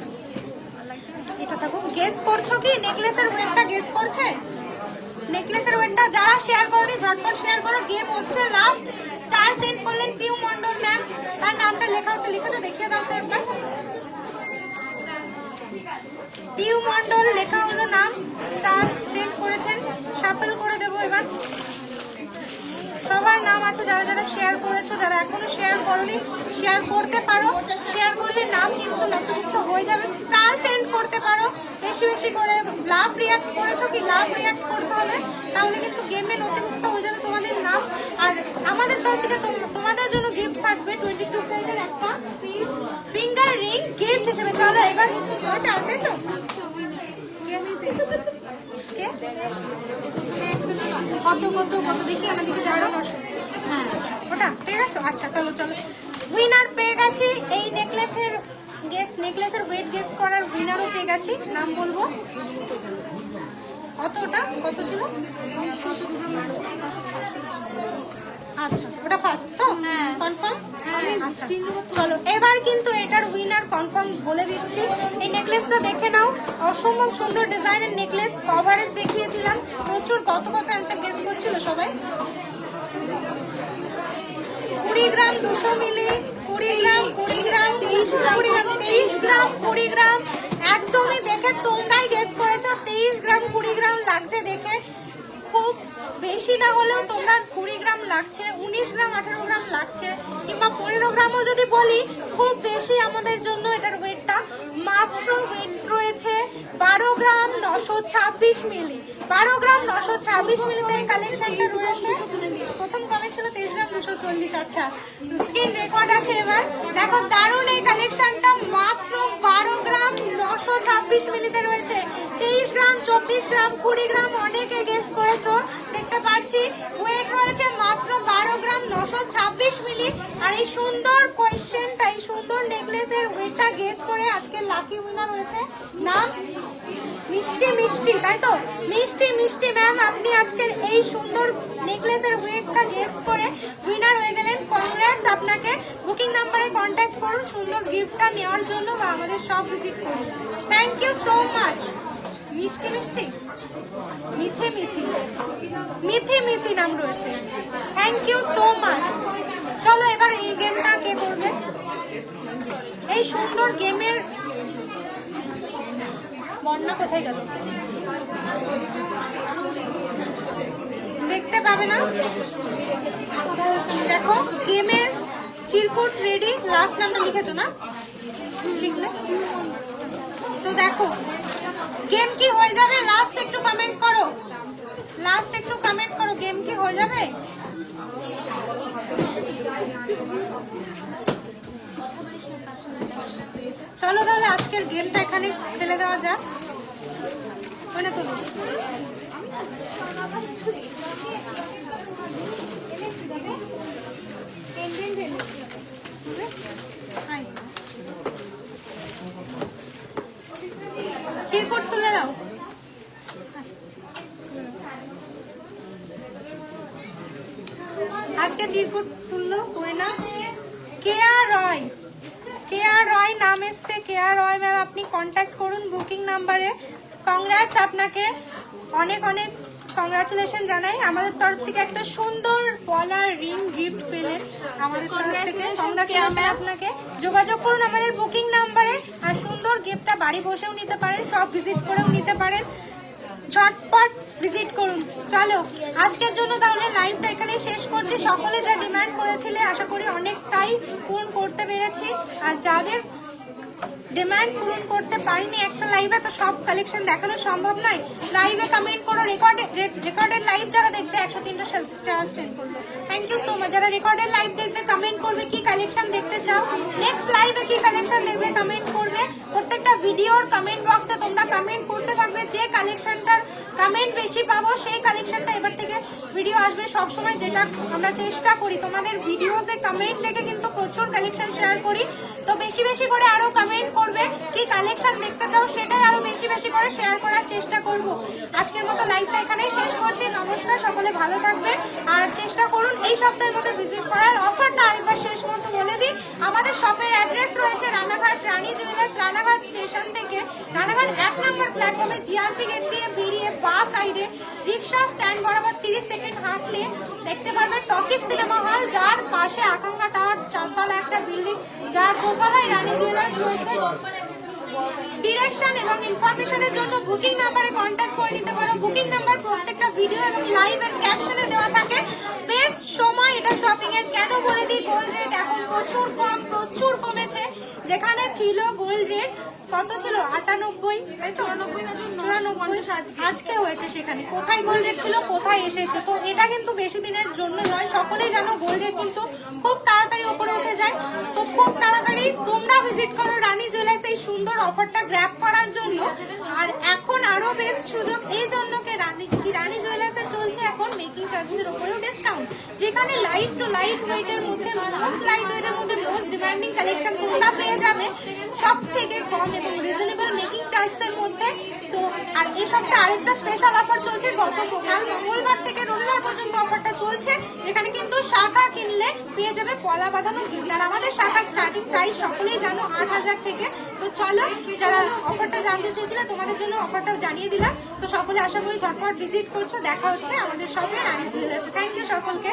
Speaker 1: এটা থাকো। গেস করছো কি নেকলেসের ওয়েটটা? গেস করছে নেকলেসের ওয়েটটা? যারা শেয়ার করনি ঝটপট শেয়ার করো। গেম হচ্ছে লাস্ট স্টার সেন্ড করলেন পিউ মন্ডল ম্যাম, তার নামটা লেখা হচ্ছে। লিখেছো দেখিয়ে দাও তো একবার। পিউ মন্ডল লেখা হলো নাম, স্টার সেন্ড করেছেন। শাফল করে দেবো এবার। সবার নাম আছে যারা যারা শেয়ার করেছো। যারা এখনো শেয়ার করনি শেয়ার করতে পারো। শেয়ার করলে নাম কিন্তু নতুনত্ব হয়ে যাবে। স্টার সেন্ড করতে পারো বেশি বেশি করে। লাভ রিয়াক্ট করেছো কি? লাভ রিয়াক্ট করতে হবে, তাহলে কিন্তু গেমে নতুনত্ব হয়ে যাবে তোমাদের নাম। আর আমাদের তরফ থেকে তোমাদের জন্য গিফট থাকবে 22 ক্যারেটের একটা ফিঙ্গার রিং গিফট হিসেবে। চলো এবার হয়েছে। আর পেয়েছো কত কত কত দেখি আমাদেরকে জানানো। হ্যাঁ ওটা পেয়ে গেছো? আচ্ছা চলো চলো উইনার পেয়ে গেছি। এই নেকলেসের নেকলেসের ওয়েট গেস করার উইনারও পেয়ে গেছি। নাম বলবো। কতটা কত ছিল? আচ্ছা ওটা ফার্স্ট তো কনফার্ম? আচ্ছা চলো এবার কিন্তু এটার উইনার কনফার্ম বলে দিচ্ছি। এই নেকলেসটা দেখে নাও, অসম্ভব সুন্দর ডিজাইনের নেকলেস। কভারেজ দেখিয়েছিলাম প্রচুর। কত কত অ্যান্সার গেস করছিল সবাই? 20 গ্রাম 200 মিলি, 20 গ্রাম 20 গ্রাম 23 গ্রাম 23 গ্রাম 20 গ্রাম। একদমই দেখে তোমরাই গেস করেছো 23 গ্রাম 20 গ্রাম লাগছে দেখে। খুব বেশি না হলেও তোমরা 20 গ্রাম লাগছে, 19 গ্রাম 18 গ্রাম লাগছে, কিংবা 15 গ্রামও যদি বলি খুব বেশি আমাদের জন্য। এটার ওয়েটটা মাত্র ওয়েট রয়েছে 12 গ্রাম 926 মিলি। 12 গ্রাম 926 মিলিতে কালেকশনটা রয়েছে। প্রথম কমেন্ট ছিল 23 গ্রাম 240। আচ্ছা স্ক্রিন রেকর্ড আছে। এবার দেখো দারুণ এই কালেকশনটা মাত্র 12 গ্রাম 926 মিলিতে রয়েছে। 23 গ্রাম 24 গ্রাম 20 গ্রাম অনেকে গেস করেছো দেখতে পাচ্ছি। ওয়েট রয়েছে মাত্র 12 গ্রাম 926 মিলি। আর এই সুন্দর কোয়েশ্চেনটা, এই সুন্দর নেকলেসের ওয়েটটা গেস করে আজকে লাকি উইনার হয়েছে। নাম মিষ্টি মিষ্টি, তাই তো? মিষ্টি মিষ্টি ম্যাম আপনি আজকের এই সুন্দর নেকলেসের ওয়েটটা গেস করে উইনার হয়ে গেলেন। কংগ্রেটস আপনাকে। বুকিং নাম্বারে কন্ট্যাক্ট করুন সুন্দর গিফটটা নেওয়ার জন্য বা আমাদের শপ ভিজিট করুন। Thank you so much. মিষ্টি মিষ্টি মিথি মিথি মিথি মিথি নাম রয়েছে। Thank you so much. চলো এবার এই গেমটা কে করবে? এই সুন্দর গেমের বন্যা কোথায় গেল? দেখতে পাবে না? দেখো গেমের চিরকুট রেডি। লাস্ট নামটা লিখেছো না? লিখলে তো দেখো গেম কি হয়ে যাবে? লাস্ট একটু কমেন্ট করো, লাস্ট একটু কমেন্ট করো। গেম কি হয়ে যাবে? চলো তাহলে আজকের গেমটা এখানে ফেলে দেওয়া যাক। মনে করো চিরকুট তুলে দাও। আজকে চিরকুট তুললো না। কেয়া রয়, কেয়া রয় নাম এসছে। কেয়া রয় ম্যাম আপনি কন্ট্যাক্ট করুন বুকিং নাম্বারে। কংগ্রাটস আপনাকে, অনেক অনেক কংগ্রাচুলেশন জানাই। আমাদের তরফ থেকে একটা সুন্দর পলার রিং গিফট পেলেন আমাদের তরফ থেকে। কংগ্রাচুলেশন আপনাকে। যোগাযোগ করুন আমাদের বুকিং নাম্বারে। আর সুন্দর গিফটটা বাড়ি বসেও নিতে পারেন, সব ভিজিট করেও নিতে পারেন। ঝটপট ভিজিট করুন। চলো আজকের জন্য তাহলে লাইভটা এখানে শেষ করছি। সকলে যা ডিমান্ড করেছিলে আশা করি অনেকটাই পূরণ করতে পেরেছি। আর যাদের ডিমান্ড পূরণ করতে পারিনি একটা লাইভে, তো সব কালেকশন দেখানো সম্ভব নয়। লাইভে কমেন্ট করো, রেকর্ডেড লাইভ যারা দেখবে 103টা স্টার সেন্ড করবে। Thank you so much. যারা রেকর্ডেড লাইভ দেখবে কমেন্ট করবে কি কালেকশন দেখতে চাও, নেক্সট লাইভে কি কালেকশন দেখবে কমেন্ট করবে। প্রত্যেকটা ভিডিওর কমেন্ট বক্সে তোমরা কমেন্ট করতে থাকবে, যে কালেকশনটার কমেন্ট বেশি পাবো সেই কালেকশনটা এবার থেকে ভিডিও আসবে সবসময়। যেটা আমরা চেষ্টা করি তোমাদের ভিডিওতে কমেন্ট দেখে কিন্তু প্রচুর কালেকশন শেয়ার করি, তো বেশি বেশি করে আরো কমেন্ট করবে কি কালেকশন দেখতে চাও, সেটাই আরো বেশি বেশি করে শেয়ার করার চেষ্টা করব। আজকের মতো লাইভটা এখানেই শেষ করছি। নমস্কার, সকলে ভালো থাকবেন আর চেষ্টা করুন এই সপ্তাহের মধ্যে ভিজিট করার। অফারটা আরেকবার শেষ মতো বলে দিই, আমাদের শপের অ্যাড্রেস রয়েছে রানাঘাট রানী জুয়েলার্স, রানাঘাট স্টেশন থেকে রানাঘাট 1 নম্বর প্ল্যাটফর্মে জিআরপি গেট দিয়ে বেরিয়ে বাস সাইডে রিক্সা স্ট্যান্ড বরাবর 30 সেকেন্ড হাঁটলে দেখতে পারবেন টকিজ সিনেমা হল, যার পাশে আকাঙ্ক্ষা টাওয়ার 4 তলা একটা বিল্ডিং, যার দোতলায় রানী জুয়েলার্স রয়েছে। ডিরেকশন এবং ইনফরমেশনের জন্য বুকিং নাম্বারে কন্ট্যাক্ট করে নিতে পারো। বুকিং নাম্বার প্রত্যেকটা ভিডিও এবং লাইভের ক্যাপশনে দেওয়া থাকে। বেস্ট সময় এটা শপিং এর, কেন বলে দিই, গোল্ড রেট এখন প্রচুর কমেছে। যেখানে ছিল গোল্ড রেট কত ছিল 98, তাই তো 94, আজকে হয়েছে সেখানে। কোথায় গোল্ড রেট ছিল, কোথায় এসেছে, তো এটা কিন্তু বেশি দিনের জন্য নয়। সকলেই জানো গোল্ড রেট কিন্তু খুব তাড়াতাড়ি উপরে উঠে যায়, তো খুব তাড়াতাড়ি তোমরা ভিজিট করো রানী জুয়েলার্স এই সুন্দর অফারটা গ্র্যাব করার জন্য। আর এখন আরো বেস্ট সুযোগ এই জন্য রানী জুয়েলার্সে চলছে এখন মেকিং চার্জেসের উপরেও ডিসকাউন্ট, যেখানে লাইট টু লাইট ওয়েটের মধ্যে মোস্ট ডিমান্ডিং কালেকশন তোমরা পেয়ে যাবে সব থেকে কম এবং রিজনেবল মেকিং চার্জেসের মধ্যে। তো আর এই সপ্তাহে আরেকটা স্পেশাল অফার চলছে, গতকাল মঙ্গলবার থেকে রবিবার পর্যন্ত অফারটা চলছে, যেখানে কিন্তু শাখা কিনলে পেয়ে যাবে পলা বাঁধানো গিফট। আর আমাদের শাখার স্টার্টিং প্রাইস সকলেই জানো 8000 থেকে। তো চলো, যারা অফারটা জানতে চেয়েছিল তোমাদের জন্য অফারটাও জানিয়ে দিলাম। তো সকলে আশা করি ঝটপট ভিজিট করছো। দেখা হচ্ছে আমাদের শপে রানী জুয়েলার্সে। থ্যাংক ইউ সকলকে।